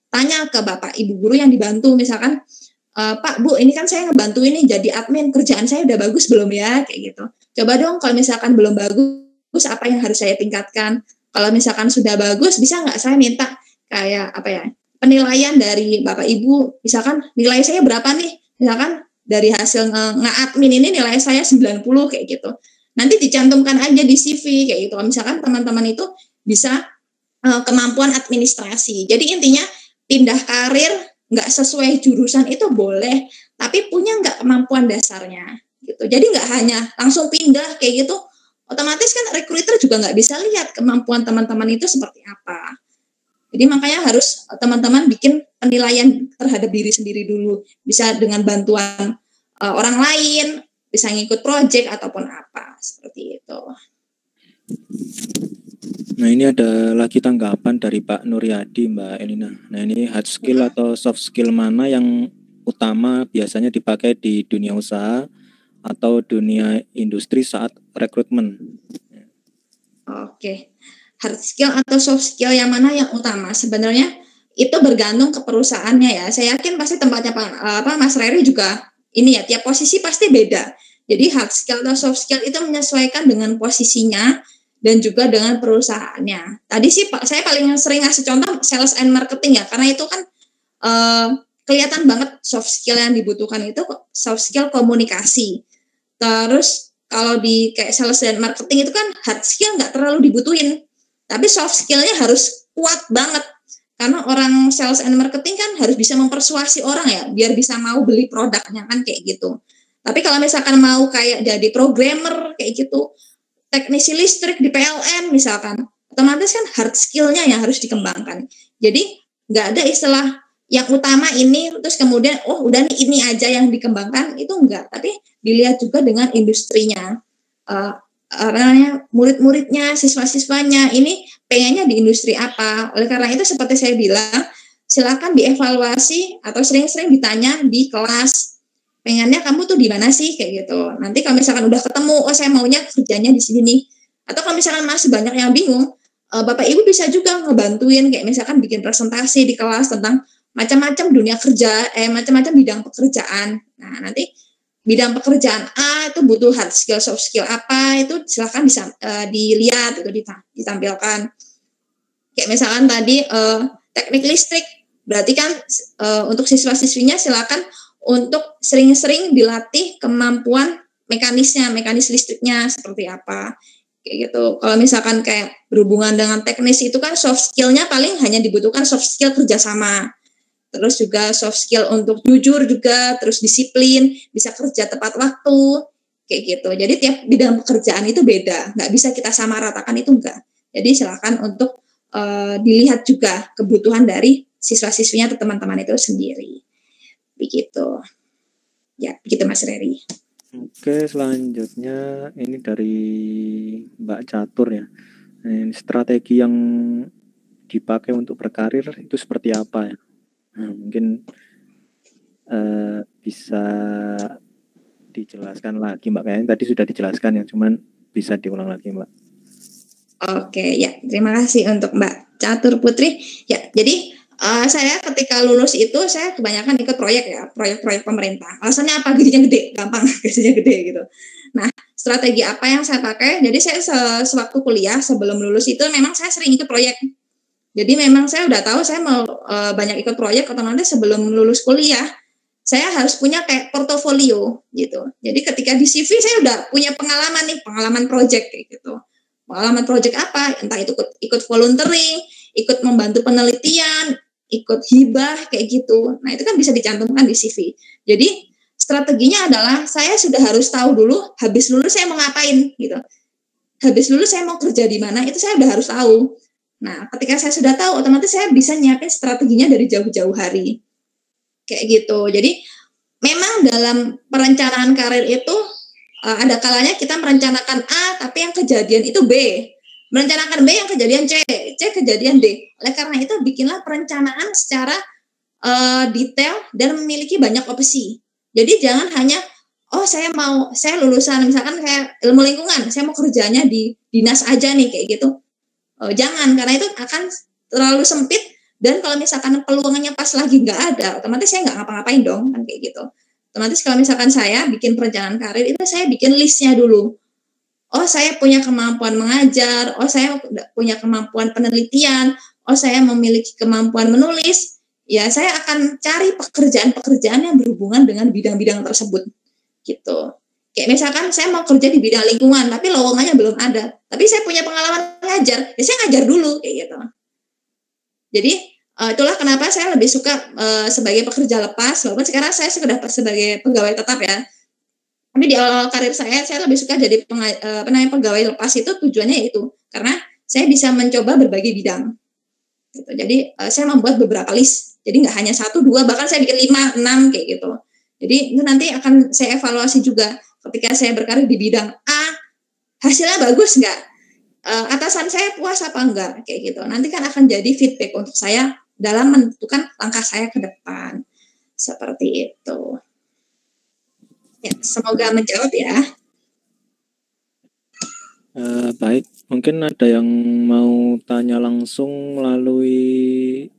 Speaker 1: tanya ke Bapak Ibu guru yang dibantu, misalkan Pak Bu ini kan saya ngebantu ini jadi admin, kerjaan saya udah bagus belum ya, kayak gitu. Coba dong kalau misalkan belum bagus, apa yang harus saya tingkatkan? Kalau misalkan sudah bagus, bisa nggak saya minta kayak penilaian dari Bapak Ibu, misalkan nilai saya berapa nih, misalkan dari hasil nge-admin ini nilai saya 90 kayak gitu. Nanti dicantumkan aja di CV kayak gitu. Misalkan teman-teman itu bisa kemampuan administrasi. Jadi intinya pindah karir nggak sesuai jurusan itu boleh, tapi punya nggak kemampuan dasarnya gitu. Jadi nggak hanya langsung pindah kayak gitu, otomatis kan recruiter juga nggak bisa lihat kemampuan teman-teman itu seperti apa. Jadi makanya harus teman-teman bikin penilaian terhadap diri sendiri dulu, bisa dengan bantuan orang lain, bisa ngikut project ataupun apa seperti itu.
Speaker 2: Nah ini ada lagi tanggapan dari Pak Nuryadi, Mbak Elina. Nah ini hard skill atau soft skill mana yang utama biasanya dipakai di dunia usaha atau dunia industri saat rekrutmen?
Speaker 1: Oke, hard skill atau soft skill yang mana yang utama? Sebenarnya itu bergantung ke perusahaannya ya. Saya yakin pasti tempatnya Mas Reri juga ini ya, tiap posisi pasti beda. Jadi hard skill atau soft skill itu menyesuaikan dengan posisinya dan juga dengan perusahaannya. Tadi sih Pak, saya paling sering ngasih contoh sales and marketing ya, karena itu kan kelihatan banget soft skill yang dibutuhkan itu soft skill komunikasi. Terus kalau di kayak sales and marketing itu kan hard skill nggak terlalu dibutuhin, tapi soft skillnya harus kuat banget. Karena orang sales and marketing kan harus bisa mempersuasi orang ya, biar bisa mau beli produknya kan kayak gitu. Tapi kalau misalkan mau kayak jadi programmer kayak gitu, teknisi listrik di PLN misalkan, otomatis kan hard skill-nya yang harus dikembangkan. Jadi nggak ada istilah yang utama ini, terus kemudian udah nih ini aja yang dikembangkan, itu enggak. Tapi dilihat juga dengan industrinya, murid-muridnya, siswa-siswanya, ini pengennya di industri apa. Oleh karena itu seperti saya bilang, silakan dievaluasi atau sering-sering ditanya di kelas, pengennya kamu tuh di mana sih kayak gitu. Nanti kalau misalkan udah ketemu, saya maunya kerjanya di sini nih. Atau kalau misalkan masih banyak yang bingung, Bapak Ibu bisa juga ngebantuin kayak misalkan bikin presentasi di kelas tentang macam-macam dunia kerja, macam-macam bidang pekerjaan. Nah, nanti bidang pekerjaan A itu butuh hard skill, soft skill apa, itu silakan bisa dilihat, itu ditampilkan. Kayak misalkan tadi teknik listrik, berarti kan untuk siswa-siswinya silakan untuk sering-sering dilatih kemampuan mekanis listriknya seperti apa, kayak gitu. Kalau misalkan kayak berhubungan dengan teknis itu kan soft skill-nya paling hanya dibutuhkan soft skill kerjasama, terus juga soft skill untuk jujur juga, terus disiplin, bisa kerja tepat waktu, kayak gitu. Jadi tiap bidang pekerjaan itu beda, nggak bisa kita samaratakan, itu enggak. Jadi silakan untuk dilihat juga kebutuhan dari siswa-siswinya atau teman-teman itu sendiri. Begitu. Ya, begitu Mas Reri.
Speaker 2: Oke, selanjutnya ini dari Mbak Catur ya. Ini strategi yang dipakai untuk berkarir itu seperti apa ya? Nah, mungkin bisa dijelaskan lagi Mbak, kayaknya tadi sudah dijelaskan ya, cuman bisa diulang lagi Mbak.
Speaker 1: Oke, ya, terima kasih untuk Mbak Catur Putri. Ya, jadi saya ketika lulus itu saya kebanyakan ikut proyek ya, proyek-proyek pemerintah. Alasannya apa? Gajinya gede, gampang, gajinya gede gitu. Nah, strategi apa yang saya pakai? Jadi saya sewaktu kuliah sebelum lulus itu memang saya sering ikut proyek. Jadi memang saya udah tahu saya mau banyak ikut proyek, otomatis sebelum lulus kuliah saya harus punya kayak portofolio gitu. Jadi ketika di CV saya udah punya pengalaman nih, pengalaman proyek kayak gitu. Pengalaman proyek apa? Entah itu ikut volunteering, ikut membantu penelitian, ikut hibah kayak gitu. Nah, itu kan bisa dicantumkan di CV. Jadi, strateginya adalah saya sudah harus tahu dulu habis lulus saya mau ngapain gitu. Habis lulus saya mau kerja di mana, itu saya udah harus tahu. Nah, ketika saya sudah tahu, otomatis saya bisa nyiapin strateginya dari jauh-jauh hari. Kayak gitu. Jadi, memang dalam perencanaan karir itu ada kalanya kita merencanakan A tapi yang kejadian itu B, merencanakan B yang kejadian C kejadian D. Oleh karena itu bikinlah perencanaan secara detail dan memiliki banyak opsi. Jadi jangan hanya saya lulusan misalkan kayak ilmu lingkungan, saya mau kerjanya di dinas aja nih kayak gitu. Jangan, karena itu akan terlalu sempit, dan kalau misalkan peluangnya pas lagi nggak ada, otomatis saya nggak ngapa-ngapain dong, kan kayak gitu. Otomatis kalau misalkan saya bikin perencanaan karir, itu saya bikin listnya dulu. Saya punya kemampuan mengajar, saya punya kemampuan penelitian, saya memiliki kemampuan menulis, ya saya akan cari pekerjaan-pekerjaan yang berhubungan dengan bidang-bidang tersebut, gitu. Kayak misalkan saya mau kerja di bidang lingkungan, tapi lowongannya belum ada. Tapi saya punya pengalaman ngajar, ya saya ngajar dulu, kayak gitu. Jadi itulah kenapa saya lebih suka sebagai pekerja lepas, walaupun sekarang saya sudah sebagai pegawai tetap ya. Tapi di awal karir saya lebih suka jadi pegawai lepas, itu tujuannya itu karena saya bisa mencoba berbagai bidang. Gitu. Jadi saya membuat beberapa list. Jadi nggak hanya 1, 2, bahkan saya bikin 5, 6 kayak gitu. Jadi itu nanti akan saya evaluasi juga. Ketika saya berkarir di bidang A, hasilnya bagus nggak? Atasan saya puas apa enggak? Kayak gitu. Nanti kan akan jadi feedback untuk saya dalam menentukan langkah saya ke depan. Seperti itu. Ya, semoga menjawab ya.
Speaker 2: Baik, mungkin ada yang mau tanya langsung melalui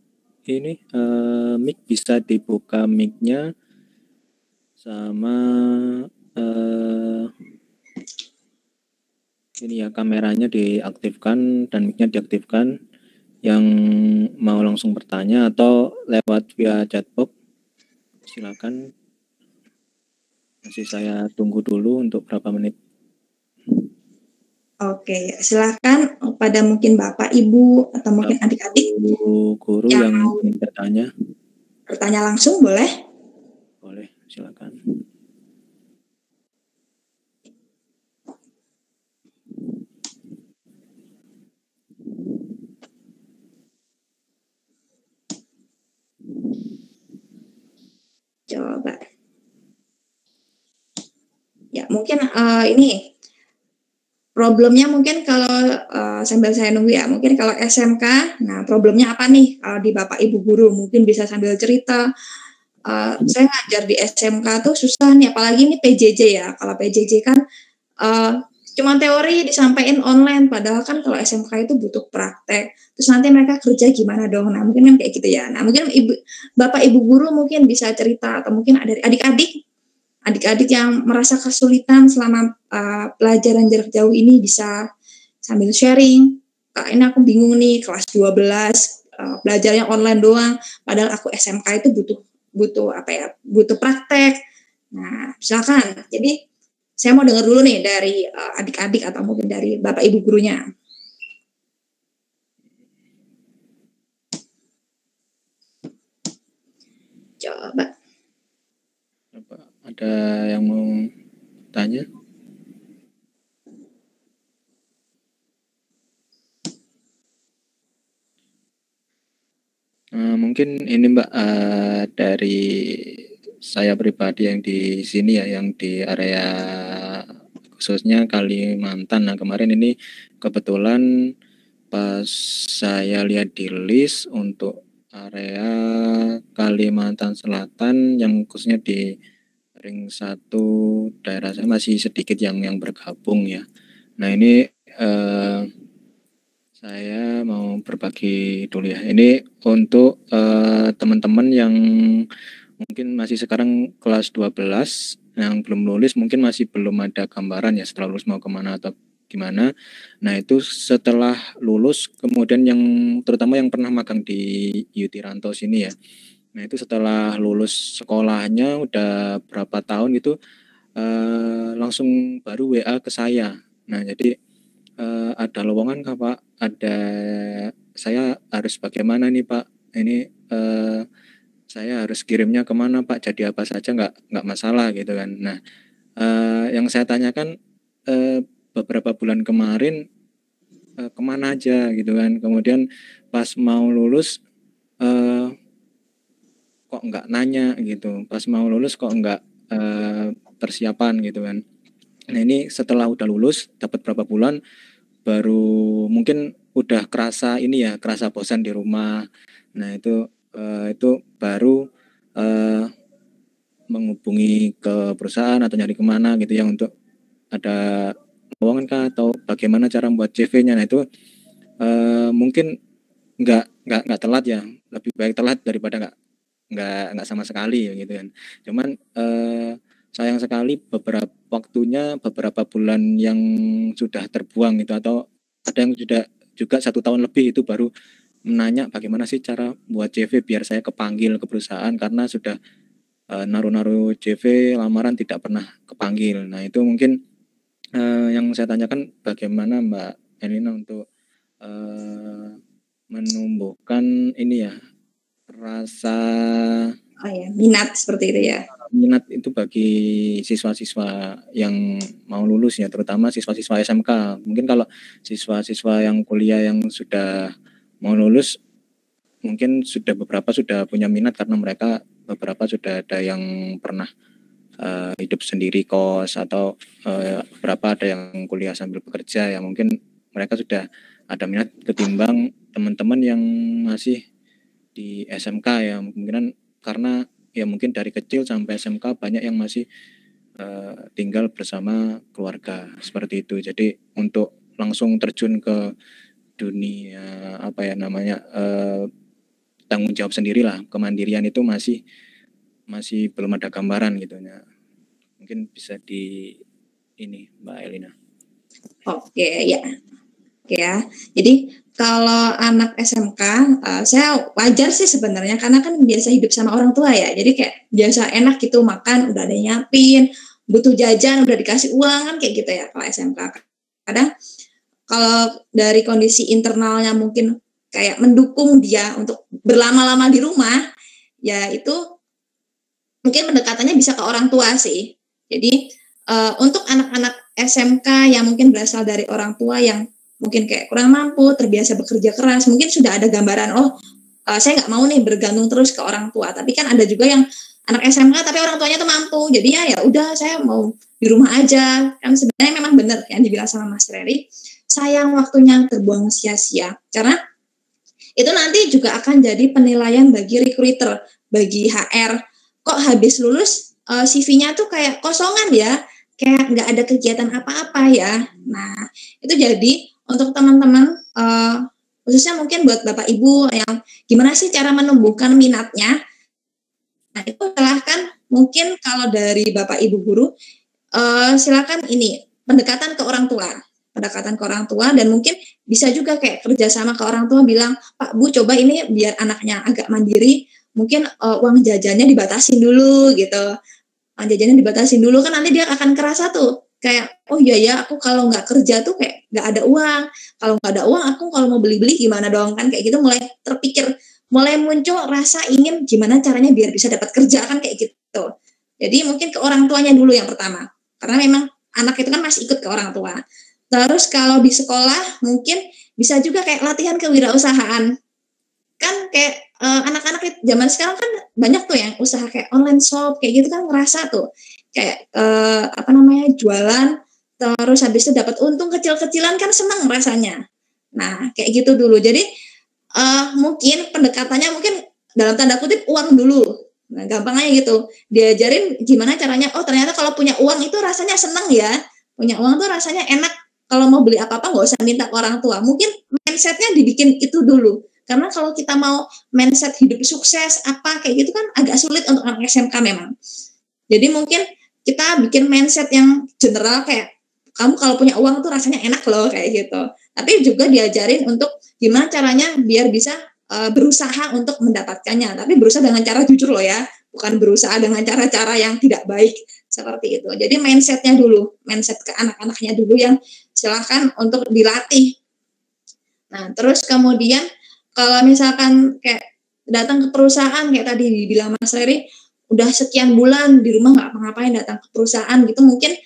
Speaker 2: ini mic, bisa dibuka mic-nya sama ini ya, kameranya diaktifkan dan mic-nya diaktifkan. Yang mau langsung bertanya atau lewat via chatbox, silakan. Masih saya tunggu dulu untuk berapa menit.
Speaker 1: Oke, silakan pada mungkin Bapak, Ibu, atau mungkin adik-adik
Speaker 2: guru yang ingin bertanya.
Speaker 1: Bertanya langsung boleh?
Speaker 2: Boleh, silakan.
Speaker 1: Coba. Ya, mungkin ini problemnya mungkin kalau sambil saya nunggu ya, mungkin kalau SMK, nah problemnya apa nih kalau di Bapak Ibu guru, mungkin bisa sambil cerita. Saya ngajar di SMK tuh susah nih, apalagi ini PJJ ya. Kalau PJJ kan cuma teori disampaikan online, padahal kan kalau SMK itu butuh praktek. Terus nanti mereka kerja gimana dong? Nah mungkin kan kayak gitu ya. Nah mungkin Bapak Ibu guru mungkin bisa cerita, atau mungkin ada adik-adik yang merasa kesulitan selama pelajaran jarak jauh ini bisa sambil sharing. Kak, ini aku bingung nih, kelas 12 belajarnya online doang, padahal aku SMK itu butuh praktek. Nah, silakan. Jadi saya mau dengar dulu nih dari adik-adik atau mungkin dari Bapak Ibu gurunya. Coba.
Speaker 2: Ada yang mau tanya? Mungkin ini Mbak, dari saya pribadi yang di sini ya, yang di area khususnya Kalimantan. Nah kemarin ini kebetulan pas saya lihat di list untuk area Kalimantan Selatan, yang khususnya di ring 1 daerah saya masih sedikit yang bergabung ya. Nah ini saya mau berbagi dulu ya. Ini untuk teman-teman yang mungkin masih sekarang kelas 12 yang belum lulus, mungkin masih belum ada gambaran ya setelah lulus mau kemana atau gimana. Nah itu setelah lulus, kemudian yang terutama yang pernah magang di Yutiranto sini ya. Nah itu setelah lulus sekolahnya udah berapa tahun gitu, langsung baru WA ke saya. Nah jadi ada lowongan kah Pak? Saya harus bagaimana nih Pak? Ini saya harus kirimnya kemana Pak? Jadi apa saja nggak masalah gitu kan. Nah yang saya tanyakan beberapa bulan kemarin kemana aja gitu kan. Kemudian pas mau lulus kok nggak nanya gitu. Pas mau lulus kok nggak persiapan gitu kan. Nah ini setelah udah lulus dapat berapa bulan baru mungkin udah kerasa ini ya, kerasa bosan di rumah. Nah itu baru menghubungi ke perusahaan atau nyari kemana gitu ya untuk ada lowongan kah atau bagaimana cara membuat CV-nya. Nah itu mungkin nggak telat ya, lebih baik telat daripada nggak sama sekali ya gitu kan. Cuman sayang sekali beberapa bulan yang sudah terbuang itu, atau ada yang sudah juga 1 tahun lebih itu baru menanya bagaimana sih cara buat CV biar saya kepanggil ke perusahaan, karena sudah naruh-naruh CV lamaran tidak pernah kepanggil. Nah itu mungkin yang saya tanyakan bagaimana Mbak Elina untuk menumbuhkan ini ya rasa
Speaker 1: minat seperti itu ya.
Speaker 2: Minat itu bagi siswa-siswa yang mau lulus ya, terutama siswa-siswa SMK. Mungkin kalau siswa-siswa yang kuliah yang sudah mau lulus mungkin beberapa sudah punya minat karena mereka beberapa sudah ada yang pernah hidup sendiri kos, atau beberapa ada yang kuliah sambil bekerja ya, mungkin mereka sudah ada minat ketimbang teman-teman yang masih di SMK ya. Kemungkinan karena ya mungkin dari kecil sampai SMK banyak yang masih tinggal bersama keluarga seperti itu. Jadi untuk langsung terjun ke dunia tanggung jawab sendirilah, kemandirian itu masih belum ada gambaran gitu ya. Mungkin bisa ini Mbak Elina.
Speaker 1: Oke ya. Jadi kalau anak SMK, saya wajar sih sebenarnya karena kan biasa hidup sama orang tua ya. Jadi kayak biasa enak gitu, makan udah ada yang nyiapin, butuh jajan udah dikasih uang kan kayak gitu ya kalau SMK. Kadang kalau dari kondisi internalnya mungkin kayak mendukung dia untuk berlama-lama di rumah, ya itu mungkin pendekatannya bisa ke orang tua sih. Jadi untuk anak-anak SMK yang mungkin berasal dari orang tua yang mungkin kayak kurang mampu, terbiasa bekerja keras, mungkin sudah ada gambaran, saya nggak mau nih bergantung terus ke orang tua. Tapi kan ada juga yang anak SMK tapi orang tuanya tuh mampu, jadi ya udah saya mau di rumah aja. Kan sebenarnya memang benar yang dibilang sama Mas Reri, sayang waktunya terbuang sia-sia, karena itu nanti juga akan jadi penilaian bagi recruiter, bagi HR. Kok habis lulus CV-nya tuh kayak kosongan ya, kayak nggak ada kegiatan apa-apa ya. Nah itu jadi untuk teman-teman, khususnya mungkin buat Bapak Ibu yang gimana sih cara menumbuhkan minatnya. Nah itu silahkan mungkin kalau dari Bapak Ibu guru, silakan ini pendekatan ke orang tua. Dan mungkin bisa juga kayak kerjasama ke orang tua, bilang, Pak Bu coba ini biar anaknya agak mandiri, mungkin uang jajannya dibatasin dulu gitu. Uang jajannya dibatasin dulu kan nanti dia akan kerasa tuh kayak, oh iya ya aku kalau nggak kerja tuh kayak nggak ada uang. Kalau nggak ada uang aku kalau mau beli-beli gimana dong, kan kayak gitu mulai terpikir, mulai muncul rasa ingin gimana caranya biar bisa dapat kerja kan kayak gitu. Jadi mungkin ke orang tuanya dulu yang pertama, karena memang anak itu kan masih ikut ke orang tua. Terus kalau di sekolah mungkin bisa juga kayak latihan kewirausahaan. Kan kayak anak-anak zaman sekarang kan banyak tuh yang usaha kayak online shop kayak gitu kan, ngerasa tuh kayak jualan terus habis itu dapat untung kecil-kecilan kan senang rasanya. Nah kayak gitu dulu. Jadi mungkin pendekatannya mungkin dalam tanda kutip uang dulu. Nah gampangnya gitu, diajarin gimana caranya, oh ternyata kalau punya uang itu rasanya senang ya, punya uang tuh rasanya enak, kalau mau beli apa-apa nggak usah minta ke orang tua. Mungkin mindsetnya dibikin itu dulu, karena kalau kita mau mindset hidup sukses apa kayak gitu kan agak sulit untuk anak SMK memang. Jadi mungkin kita bikin mindset yang general kayak, kamu kalau punya uang tuh rasanya enak loh kayak gitu. Tapi juga diajarin untuk gimana caranya biar bisa berusaha untuk mendapatkannya. Tapi berusaha dengan cara jujur loh ya, bukan berusaha dengan cara-cara yang tidak baik seperti itu. Jadi mindsetnya dulu, mindset ke anak-anaknya dulu yang silahkan untuk dilatih. Nah terus kemudian kalau misalkan kayak datang ke perusahaan kayak tadi dibilang Mas Reri, udah sekian bulan di rumah nggak apa-ngapain, datang ke perusahaan gitu, mungkin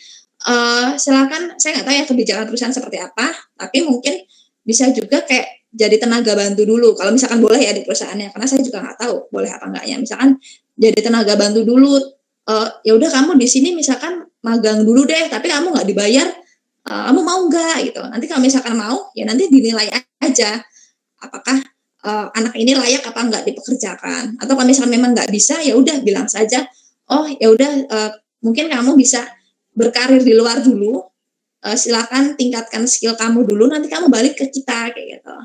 Speaker 1: silakan, saya nggak tahu ya kebijakan perusahaan seperti apa, tapi mungkin bisa juga kayak jadi tenaga bantu dulu, kalau misalkan boleh ya di perusahaannya, karena saya juga nggak tahu boleh apa enggaknya. Misalkan jadi tenaga bantu dulu, ya udah kamu di sini misalkan magang dulu deh, tapi kamu nggak dibayar, kamu mau nggak gitu. Nanti kalau misalkan mau, ya nanti dinilai aja apakah anak ini layak apa nggak dipekerjakan. Atau kalau misalkan memang nggak bisa, ya udah bilang saja, oh ya udah mungkin kamu bisa berkarir di luar dulu, silakan tingkatkan skill kamu dulu, nanti kamu balik ke kita kayak gitu.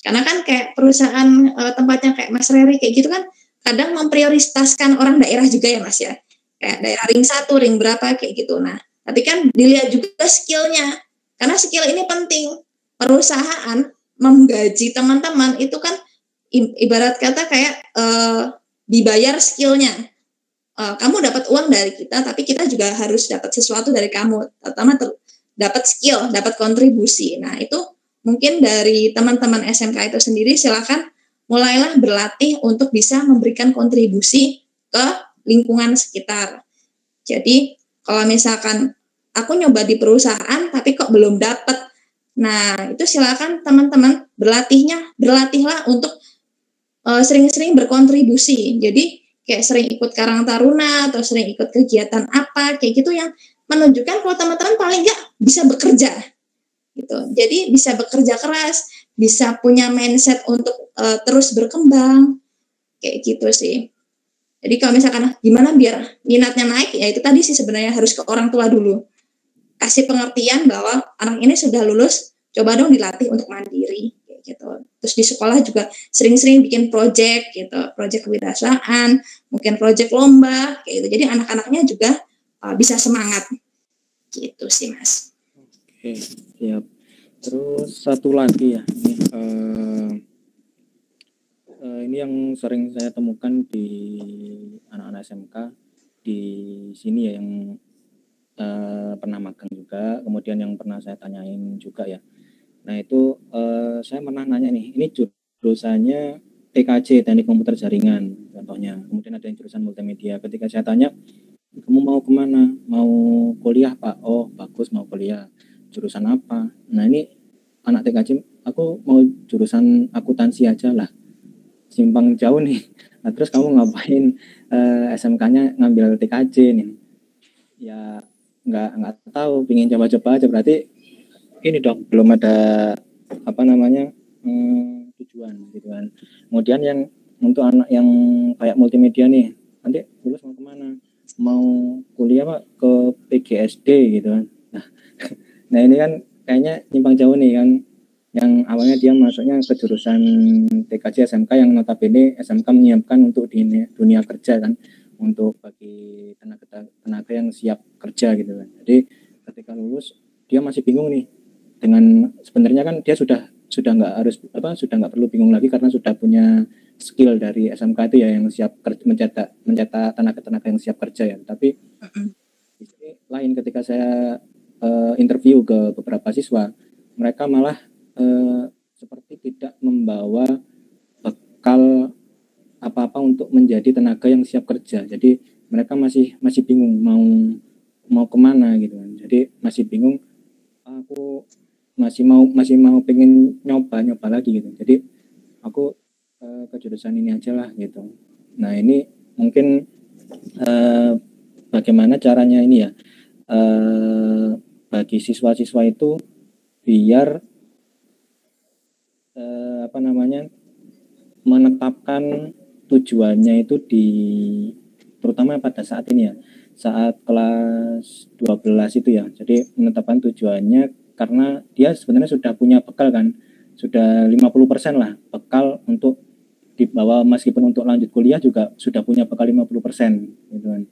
Speaker 1: Karena kan kayak perusahaan tempatnya kayak Mas Reri kayak gitu kan, kadang memprioritaskan orang daerah juga ya Mas ya. Kayak daerah ring 1, ring berapa kayak gitu. Nah, tapi kan dilihat juga skillnya. Karena skill ini penting. Perusahaan menggaji teman-teman itu kan ibarat kata kayak dibayar skillnya. Kamu dapat uang dari kita, tapi kita juga harus dapat sesuatu dari kamu. Terutama dapat skill, dapat kontribusi. Nah, itu mungkin dari teman-teman SMK itu sendiri silakan mulailah berlatih untuk bisa memberikan kontribusi ke lingkungan sekitar. Jadi kalau misalkan aku nyoba di perusahaan tapi kok belum dapat, nah itu silakan teman-teman berlatihlah untuk sering-sering berkontribusi. Jadi kayak sering ikut Karang Taruna atau sering ikut kegiatan apa kayak gitu yang menunjukkan kalau teman-teman paling nggak bisa bekerja gitu. Jadi bisa bekerja keras, bisa punya mindset untuk terus berkembang kayak gitu sih. Jadi kalau misalkan gimana biar minatnya naik, ya itu tadi sih sebenarnya harus ke orang tua dulu. Kasih pengertian bahwa anak ini sudah lulus, coba dong dilatih untuk mandiri kayak gitu. Terus di sekolah juga sering-sering bikin project gitu, project kewirausahaan, mungkin project lomba kayak gitu. Jadi anak-anaknya juga bisa semangat. Gitu sih, Mas.
Speaker 2: Oke, siap. Terus satu lagi ya, ini yang sering saya temukan di anak-anak SMK di sini ya, yang pernah magang juga, kemudian yang pernah saya tanyain juga ya. Nah itu saya pernah nanya nih, ini jurusannya TKJ, Teknik Komputer Jaringan contohnya, kemudian ada yang jurusan multimedia. Ketika saya tanya, kamu mau kemana? Mau kuliah Pak? Oh bagus, mau kuliah. Jurusan apa? Nah ini anak TKJ, aku mau jurusan akuntansi aja lah. Simpang jauh nih. Nah, terus kamu ngapain SMK-nya ngambil TKJ nih? Ya nggak tahu, pingin coba-coba aja. Berarti ini dong belum ada apa namanya tujuan gitu kan. Kemudian yang untuk anak yang kayak multimedia nih, nanti lulus mau kemana? Mau kuliah Pak ke PGSD gitu kan. Nah ini kan kayaknya nyimpang jauh nih kan. Yang awalnya dia masuknya ke jurusan TKJ SMK yang notabene SMK menyiapkan untuk di dunia kerja kan, untuk bagi tenaga yang siap kerja gitu kan. Jadi ketika lulus dia masih bingung nih dengan, sebenarnya kan dia sudah nggak perlu bingung lagi karena sudah punya skill dari SMK itu ya, yang siap mencetak tenaga yang siap kerja ya. Tapi di sini lain, ketika saya interview ke beberapa siswa, mereka malah seperti tidak membawa bekal apa-apa untuk menjadi tenaga yang siap kerja. Jadi mereka masih bingung mau kemana gitu kan. Jadi masih bingung, aku masih mau pengen nyoba lagi gitu. Jadi aku ke jurusan ini aja lah gitu. Nah ini mungkin bagaimana caranya ini ya, bagi siswa-siswa itu biar menetapkan tujuannya itu terutama pada saat ini ya, saat kelas 12 itu ya. Jadi menetapkan tujuannya karena dia sebenarnya sudah punya bekal kan, sudah 50% lah bekal untuk dibawa, meskipun untuk lanjut kuliah juga sudah punya bekal 50% gitu kan,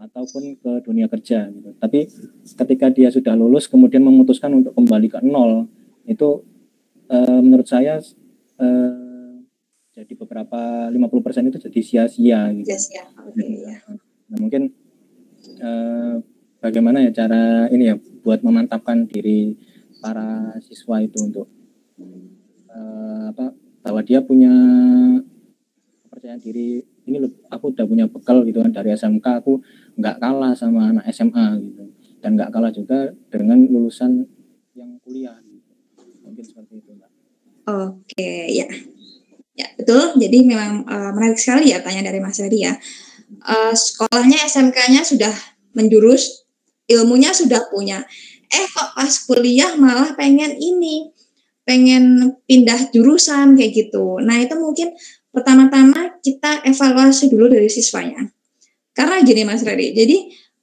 Speaker 2: ataupun ke dunia kerja gitu. Tapi ketika dia sudah lulus kemudian memutuskan untuk kembali ke nol, itu menurut saya jadi beberapa 50% itu jadi sia-sia gitu.
Speaker 1: Sia-sia. Okay, ya.
Speaker 2: Nah, mungkin bagaimana ya cara ini ya buat memantapkan diri para siswa itu untuk bahwa dia punya kepercayaan diri, ini loh, aku udah punya bekal gitu kan dari SMK, aku nggak kalah sama anak SMA gitu, dan nggak kalah juga dengan lulusan yang kuliah gitu. Mungkin seperti itu Mbak.
Speaker 1: Oke, ya. Ya, betul. Jadi memang menarik sekali ya tanya dari Mas Heri ya. Sekolahnya SMK-nya sudah menjurus ilmunya sudah punya. Kok pas kuliah malah pengen pindah jurusan kayak gitu. Nah, itu mungkin pertama-tama kita evaluasi dulu dari siswanya. Karena gini Mas Redi, jadi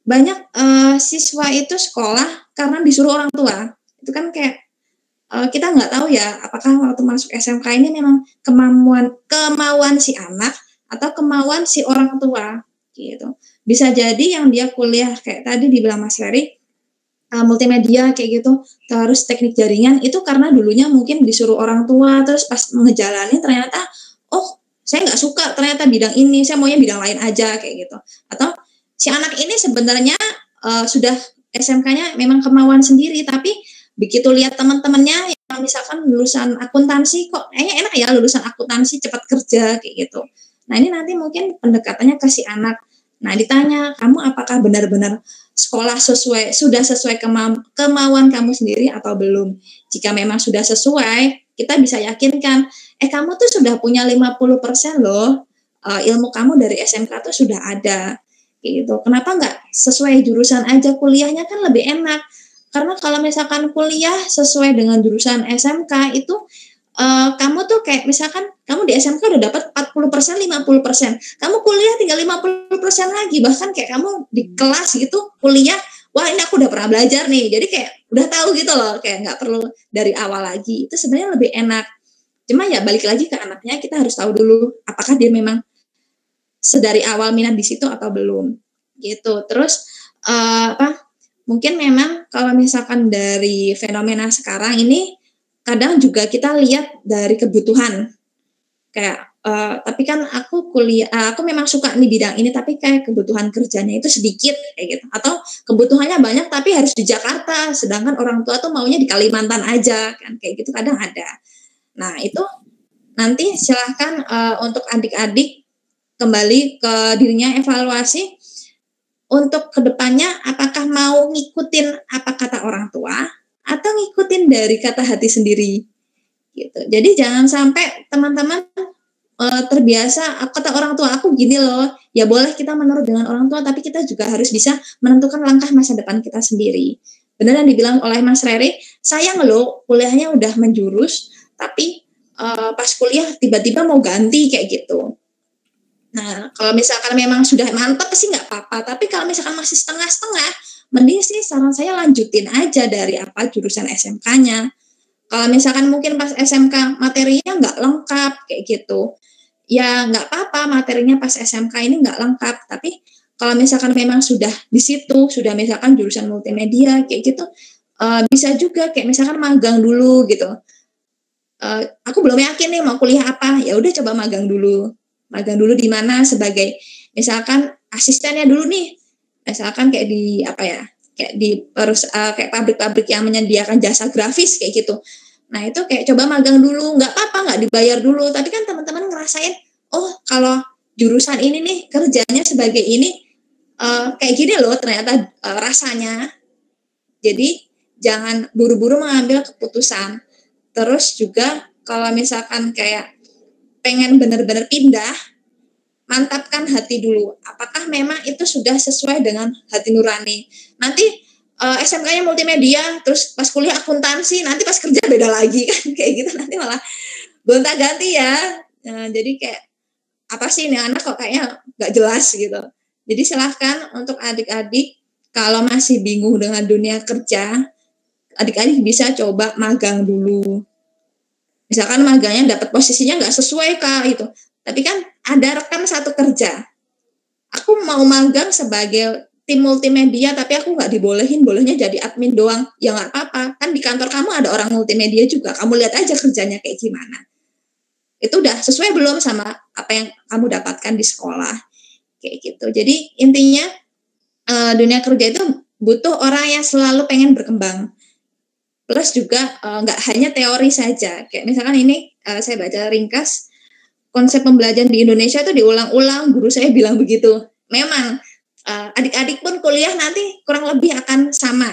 Speaker 1: banyak siswa itu sekolah karena disuruh orang tua. Itu kan kayak kita nggak tahu ya, apakah waktu masuk SMK ini memang kemauan si anak atau kemauan si orang tua gitu. Bisa jadi yang dia kuliah kayak tadi dibilang Mas Ferry, multimedia kayak gitu, terus teknik jaringan itu karena dulunya mungkin disuruh orang tua, terus pas ngejalanin ternyata saya nggak suka ternyata bidang ini, saya maunya bidang lain aja kayak gitu. Atau si anak ini sebenarnya sudah SMK-nya memang kemauan sendiri, tapi begitu lihat teman-temannya yang misalkan lulusan akuntansi, kok enak ya lulusan akuntansi cepat kerja kayak gitu. Nah, ini nanti mungkin pendekatannya ke si anak. Nah, ditanya, kamu apakah benar-benar sekolah sudah sesuai kemauan kamu sendiri atau belum? Jika memang sudah sesuai, kita bisa yakinkan, kamu tuh sudah punya 50% loh, ilmu kamu dari SMK tuh sudah ada. Gitu. Kenapa nggak sesuai jurusan aja, kuliahnya kan lebih enak. Karena kalau misalkan kuliah sesuai dengan jurusan SMK itu, kamu tuh kayak misalkan kamu di SMK udah dapat 40%, 50%. Kamu kuliah tinggal 50% lagi. Bahkan kayak kamu di kelas gitu kuliah, wah ini aku udah pernah belajar nih. Jadi kayak udah tahu gitu loh, kayak nggak perlu dari awal lagi. Itu sebenarnya lebih enak. Cuma ya balik lagi ke anaknya, kita harus tahu dulu apakah dia memang sedari awal minat di situ atau belum. Gitu. Terus mungkin memang kalau misalkan dari fenomena sekarang ini kadang juga kita lihat dari kebutuhan kayak tapi kan aku kuliah aku memang suka nih bidang ini tapi kayak kebutuhan kerjanya itu sedikit kayak gitu, atau kebutuhannya banyak tapi harus di Jakarta sedangkan orang tua tuh maunya di Kalimantan aja kan, kayak gitu kadang ada. Nah, itu nanti silahkan untuk adik-adik kembali ke dirinya, evaluasi untuk kedepannya apakah mau ngikutin apa kata orang tua atau ngikutin dari kata hati sendiri gitu. Jadi jangan sampai teman-teman terbiasa kata orang tua aku gini loh, ya boleh kita menurut dengan orang tua, tapi kita juga harus bisa menentukan langkah masa depan kita sendiri. Benar yang dibilang oleh Mas Rere, sayang loh kuliahnya udah menjurus tapi pas kuliah tiba-tiba mau ganti kayak gitu. Nah, kalau misalkan memang sudah mantap sih nggak apa-apa, tapi kalau misalkan masih setengah-setengah, mending sih saran saya lanjutin aja dari apa jurusan SMK-nya. Kalau misalkan mungkin pas SMK materinya nggak lengkap kayak gitu, ya nggak apa-apa materinya pas SMK ini nggak lengkap. Tapi kalau misalkan memang sudah di situ, sudah misalkan jurusan multimedia kayak gitu, bisa juga kayak misalkan magang dulu gitu. Aku belum yakin nih mau kuliah apa, ya udah coba magang dulu. Magang dulu di mana sebagai misalkan asistennya dulu nih, misalkan kayak di apa ya, kayak di kayak pabrik-pabrik yang menyediakan jasa grafis kayak gitu. Nah, itu kayak coba magang dulu, nggak apa-apa nggak dibayar dulu, tapi kan teman-teman ngerasain, oh kalau jurusan ini nih kerjanya sebagai ini kayak gini loh ternyata rasanya. Jadi jangan buru-buru mengambil keputusan. Terus juga kalau misalkan kayak pengen benar-benar pindah, mantapkan hati dulu. Apakah memang itu sudah sesuai dengan hati nurani? Nanti SMK-nya multimedia, terus pas kuliah akuntansi, nanti pas kerja beda lagi kan, kayak gitu nanti malah gonta-ganti ya. Jadi kayak apa sih ini anak kok kayaknya nggak jelas gitu. Jadi silahkan untuk adik-adik kalau masih bingung dengan dunia kerja, adik-adik bisa coba magang dulu. Misalkan magangnya dapat posisinya nggak sesuai Kak gitu. Tapi kan ada rekan satu kerja. Aku mau magang sebagai tim multimedia tapi aku nggak dibolehin, bolehnya jadi admin doang. Ya nggak apa-apa. Kan di kantor kamu ada orang multimedia juga. Kamu lihat aja kerjanya kayak gimana. Itu udah sesuai belum sama apa yang kamu dapatkan di sekolah. Kayak gitu. Jadi intinya dunia kerja itu butuh orang yang selalu pengen berkembang. Plus juga nggak hanya teori saja. Kayak misalkan ini saya baca ringkas, konsep pembelajaran di Indonesia itu diulang-ulang, guru saya bilang begitu. Memang adik-adik pun kuliah nanti kurang lebih akan sama.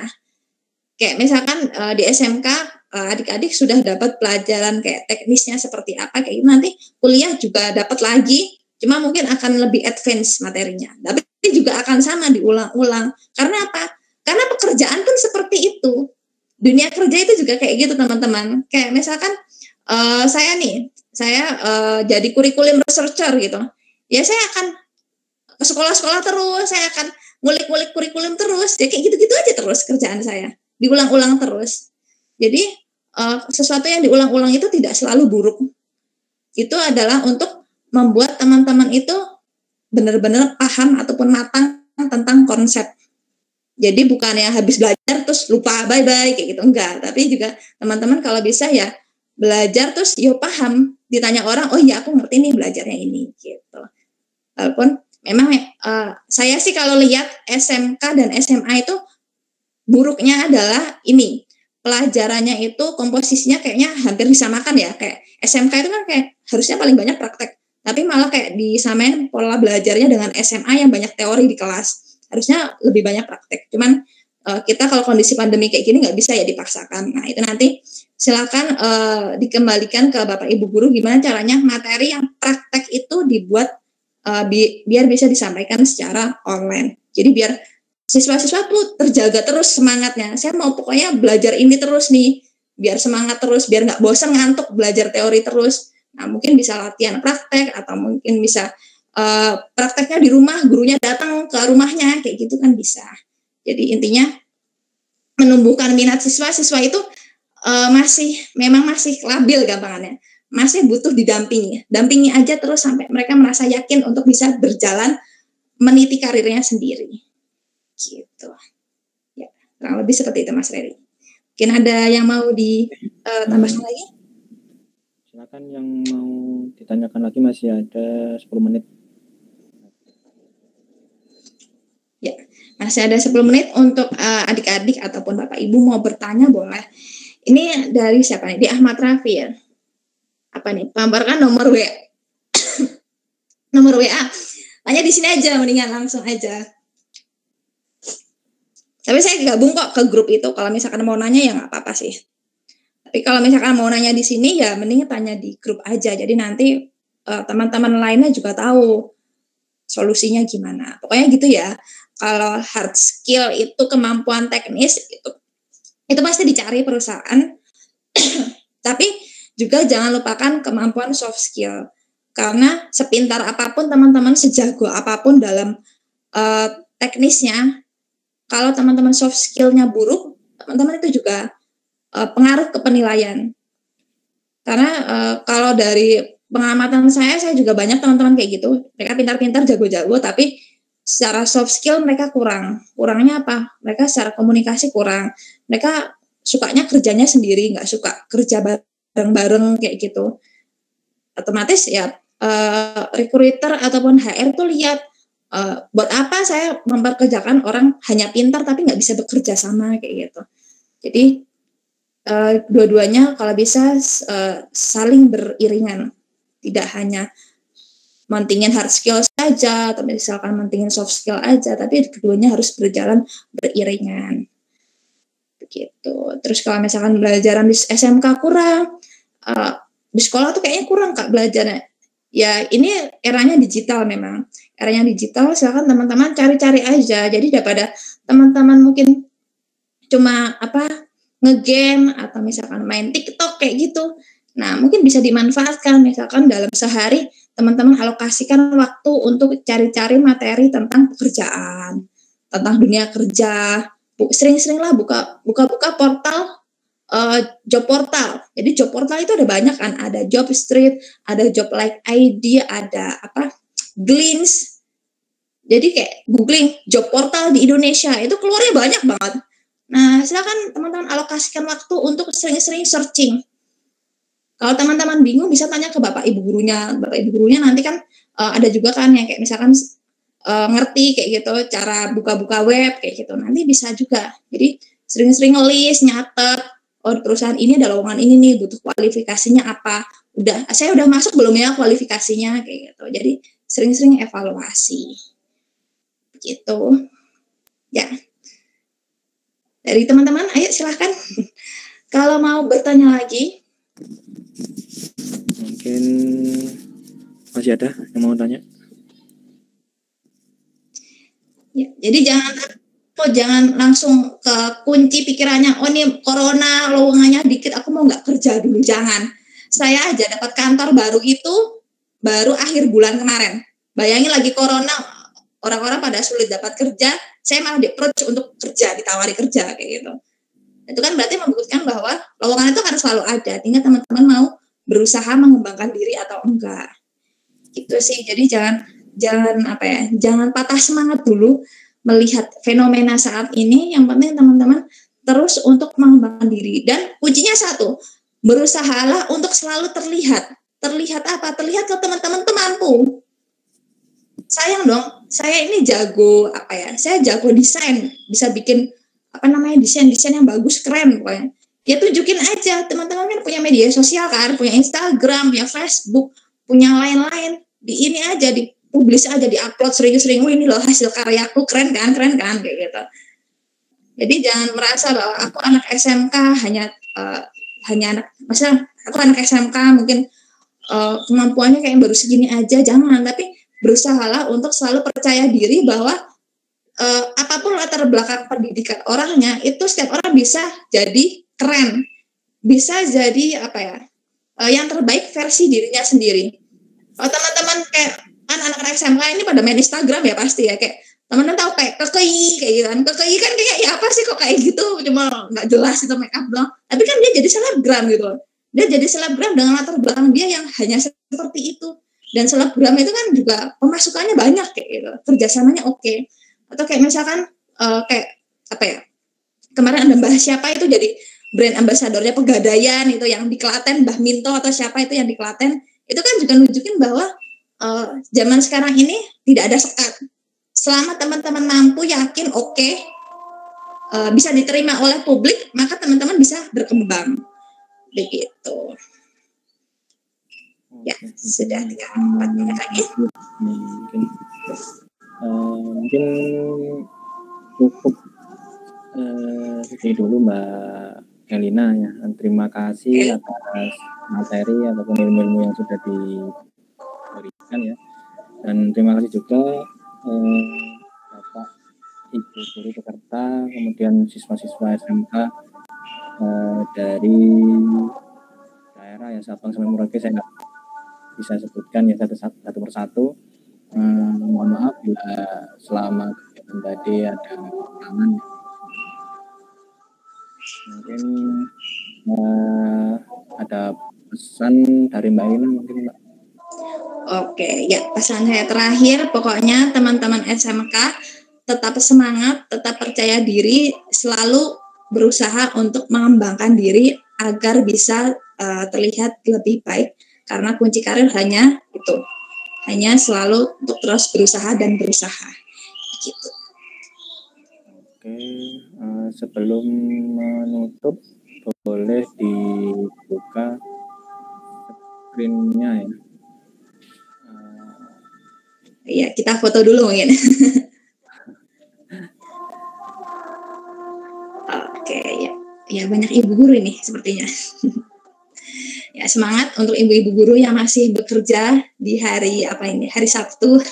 Speaker 1: Kayak misalkan di SMK adik-adik sudah dapat pelajaran kayak teknisnya seperti apa, kayak nanti kuliah juga dapat lagi, cuma mungkin akan lebih advance materinya. Tapi juga akan sama diulang-ulang. Karena apa? Karena pekerjaan pun seperti itu. Dunia kerja itu juga kayak gitu teman-teman. Kayak misalkan saya jadi kurikulum researcher gitu. Ya saya akan ke sekolah-sekolah terus, saya akan ngulik-ngulik kurikulum terus. Ya kayak gitu-gitu aja terus kerjaan saya. Diulang-ulang terus. Jadi sesuatu yang diulang-ulang itu tidak selalu buruk. Itu adalah untuk membuat teman-teman itu benar-benar paham ataupun matang tentang konsep. Jadi bukan ya habis belajar terus lupa bye-bye kayak gitu, enggak. Tapi juga teman-teman kalau bisa ya belajar terus yo paham, ditanya orang, oh iya aku ngerti nih belajarnya ini gitu. Walaupun memang saya sih kalau lihat SMK dan SMA itu buruknya adalah ini, pelajarannya itu komposisinya kayaknya hampir disamakan ya. Kayak SMK itu kan kayak harusnya paling banyak praktek, tapi malah kayak disamain pola belajarnya dengan SMA yang banyak teori di kelas. Harusnya lebih banyak praktek. Cuman kita kalau kondisi pandemi kayak gini nggak bisa ya dipaksakan. Nah itu nanti silakan dikembalikan ke Bapak Ibu Guru gimana caranya materi yang praktek itu dibuat biar bisa disampaikan secara online. Jadi biar siswa-siswa tuh terjaga terus semangatnya. Saya mau pokoknya belajar ini terus nih, biar semangat terus, biar nggak bosan ngantuk belajar teori terus. Nah mungkin bisa latihan praktek atau mungkin bisa prakteknya di rumah, gurunya datang ke rumahnya, kayak gitu kan bisa. Jadi intinya menumbuhkan minat siswa-siswa itu memang masih labil gampangannya, masih butuh dampingi aja terus sampai mereka merasa yakin untuk bisa berjalan meniti karirnya sendiri. Gitu. Ya, kurang lebih seperti itu Mas Reri. Mungkin ada yang mau ditambahkan lagi?
Speaker 2: Silakan yang mau ditanyakan lagi, masih ada 10 menit.
Speaker 1: Ya, masih ada 10 menit untuk adik-adik ataupun Bapak Ibu mau bertanya boleh. Ini dari siapa nih? Di Ahmad Rafi ya. Apa nih? Paparkan nomor WA. Nomor WA. Tanya di sini aja, mendingan langsung aja. Tapi saya gabung kok ke grup itu. Kalau misalkan mau nanya ya nggak apa-apa sih. Tapi kalau misalkan mau nanya di sini ya mending tanya di grup aja. Jadi nanti teman-teman lainnya juga tahu solusinya gimana. Pokoknya gitu ya. Kalau hard skill itu kemampuan teknis itu pasti dicari perusahaan. Tapi juga jangan lupakan kemampuan soft skill. Karena sepintar apapun teman-teman, sejago apapun dalam teknisnya, kalau teman-teman soft skill-nya buruk, teman-teman itu juga pengaruh ke penilaian. Karena kalau dari pengamatan saya juga banyak teman-teman kayak gitu. Mereka pintar-pintar, jago-jago, tapi secara soft skill mereka kurang. Kurangnya apa? Mereka secara komunikasi kurang. Mereka sukanya kerjanya sendiri, nggak suka kerja bareng-bareng kayak gitu. Otomatis ya recruiter ataupun HR tuh lihat buat apa saya memperkerjakan orang hanya pintar tapi nggak bisa bekerja sama kayak gitu. Jadi dua-duanya kalau bisa saling beriringan, tidak hanya mentingin hard skill saja atau misalkan mentingin soft skill aja, tapi keduanya harus berjalan beriringan begitu. Terus kalau misalkan belajaran di SMK kurang, di sekolah tuh kayaknya kurang Kak belajarnya. Ya ini eranya digital memang. Eranya digital, silakan teman-teman cari-cari aja. Jadi daripada teman-teman mungkin cuma ngegame atau misalkan main TikTok kayak gitu. Nah, mungkin bisa dimanfaatkan misalkan dalam sehari teman-teman alokasikan waktu untuk cari-cari materi tentang pekerjaan, tentang dunia kerja. Sering-seringlah buka portal job portal. Jadi job portal itu ada banyak kan, ada Job Street, ada Job Like ID, ada Glints. Jadi kayak googling job portal di Indonesia itu keluarnya banyak banget. Nah, silakan teman-teman alokasikan waktu untuk sering-sering searching. Kalau teman-teman bingung bisa tanya ke Bapak Ibu gurunya. Bapak Ibu gurunya nanti kan ada juga kan yang kayak misalkan ngerti kayak gitu cara buka-buka web kayak gitu. Nanti bisa juga. Jadi sering-sering ngelis, nyatet, oh perusahaan ini ada lowongan ini nih, butuh kualifikasinya apa. Saya udah masuk belum ya kualifikasinya kayak gitu. Jadi sering-sering evaluasi. Gitu. Ya. Dari teman-teman, ayo silahkan. Kalau mau bertanya lagi.
Speaker 2: Mungkin masih ada yang mau tanya?
Speaker 1: Ya, jadi jangan jangan langsung ke kunci pikirannya, oh ini corona lowongannya dikit, aku mau nggak kerja dulu. Jangan. Saya aja dapat kantor baru itu baru akhir bulan kemarin. Bayangin lagi corona, orang-orang pada sulit dapat kerja, saya malah di-approach untuk kerja, ditawari kerja kayak gitu. Itu kan berarti membuktikan bahwa lowongan itu harus selalu ada, tinggal teman-teman mau berusaha mengembangkan diri atau enggak. Gitu sih. Jadi jangan patah semangat dulu melihat fenomena saat ini. Yang penting teman-teman terus untuk mengembangkan diri, dan kuncinya satu, berusahalah untuk selalu terlihat. Terlihat apa? Terlihat kalau teman-teman tuh mampu. Sayang dong, saya ini jago saya jago desain, bisa bikin desain yang bagus, keren pokoknya. Ya tunjukin aja, teman-teman kan punya media sosial kan, punya Instagram, punya Facebook, punya lain-lain. Di ini aja, dipublis aja, diupload sering-sering. Ini loh hasil karyaku, keren kan kayak gitu. Jadi jangan merasa bahwa aku anak SMK hanya aku anak SMK mungkin kemampuannya kayak baru segini aja. Jangan, tapi berusahalah untuk selalu percaya diri bahwa apapun latar belakang pendidikan orangnya, itu setiap orang bisa jadi keren, bisa jadi yang terbaik versi dirinya sendiri. Kalau teman-teman kayak anak-anak SMK ini pada main Instagram ya pasti ya, kayak teman-teman tahu kayak KKI kayak gitu kan. KKI kan kayak ya apa sih kok kayak gitu, cuma nggak jelas itu make up doang. Tapi kan dia jadi selebgram gitu. Dia jadi selebgram dengan latar belakang dia yang hanya seperti itu. Dan selebgram itu kan juga pemasukannya banyak kayak gitu, kerjasamanya oke. Atau kayak misalkan kemarin ada Mbah siapa itu jadi brand ambasadornya Pegadaian itu yang di Klaten, Mbah Minto atau siapa itu yang di Klaten, itu kan juga nunjukin bahwa zaman sekarang ini tidak ada sekat. Selama teman-teman mampu, yakin, bisa diterima oleh publik, maka teman-teman bisa berkembang begitu. Ya, sudah 3-4 menit lagi.
Speaker 2: Mungkin cukup segitu dulu Mbak Elina ya. Terima kasih atas materi ataupun ilmu-ilmu yang sudah diberikan ya. Dan terima kasih juga Bapak Ibu guru peserta, kemudian siswa-siswa SMK dari daerah ya Sabang sampai Merauke. Saya nggak bisa sebutkan ya satu persatu. Mohon maaf bila selama kegiatan tadi ada kekurangan. Mungkin ada pesan dari Mbak Ina mungkin Mbak.
Speaker 1: Oke, ya pesan saya terakhir, pokoknya teman-teman SMK tetap semangat, tetap percaya diri, selalu berusaha untuk mengembangkan diri agar bisa terlihat lebih baik. Karena kunci karir hanya selalu untuk terus berusaha dan berusaha. Gitu.
Speaker 2: Oke, sebelum menutup boleh dibuka screen-nya ya.
Speaker 1: Ya, kita foto dulu mungkin. Oke, ya banyak ibu guru ini sepertinya. Ya, semangat untuk ibu-ibu guru yang masih bekerja di hari Sabtu.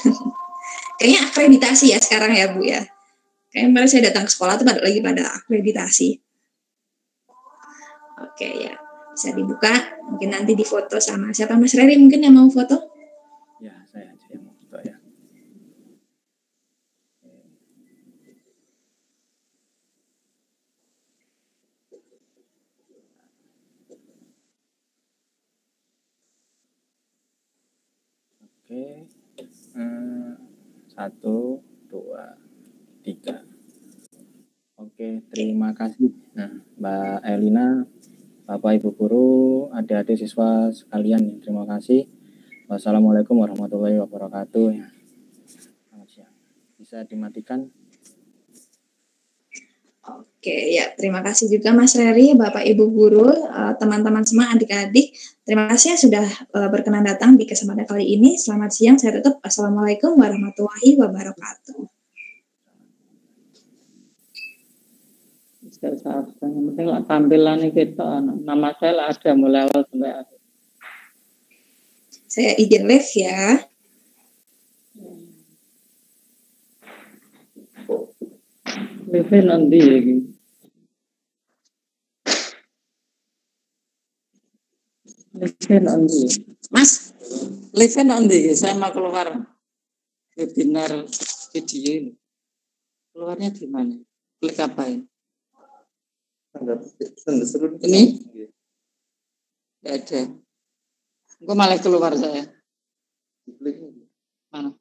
Speaker 1: Kayaknya akreditasi ya sekarang ya Bu ya. Kayaknya kemarin saya datang ke sekolah tuh lagi pada akreditasi. Oke ya, bisa dibuka. Mungkin nanti difoto sama siapa, Mas Reri mungkin yang mau foto?
Speaker 2: Ya, saya aja yang mau foto ya. Oke, 1, 2, 3. Oke, terima kasih. Nah, Mbak Elina, Bapak Ibu guru, adik-adik siswa sekalian, terima kasih. Wassalamualaikum warahmatullahi wabarakatuh. Selamat siang. Bisa dimatikan.
Speaker 1: Oke, ya terima kasih juga Mas Reri, Bapak Ibu guru, teman-teman semua, adik-adik. Terima kasih yang sudah berkenan datang di kesempatan kali ini. Selamat siang, saya tutup. Assalamualaikum warahmatullahi wabarakatuh.
Speaker 5: Yang penting lah tampilannya kita, nama saya lah ada mulai awal sampai akhir.
Speaker 1: Saya izin live ya.
Speaker 5: Live nanti ya iki. Live nanti.
Speaker 6: Mas, live nanti. Saya mau keluar webinar video ini. Keluarnya di mana? Klik apa ini? Ini? Tidak ada. Enggak malah keluar saya. Mana?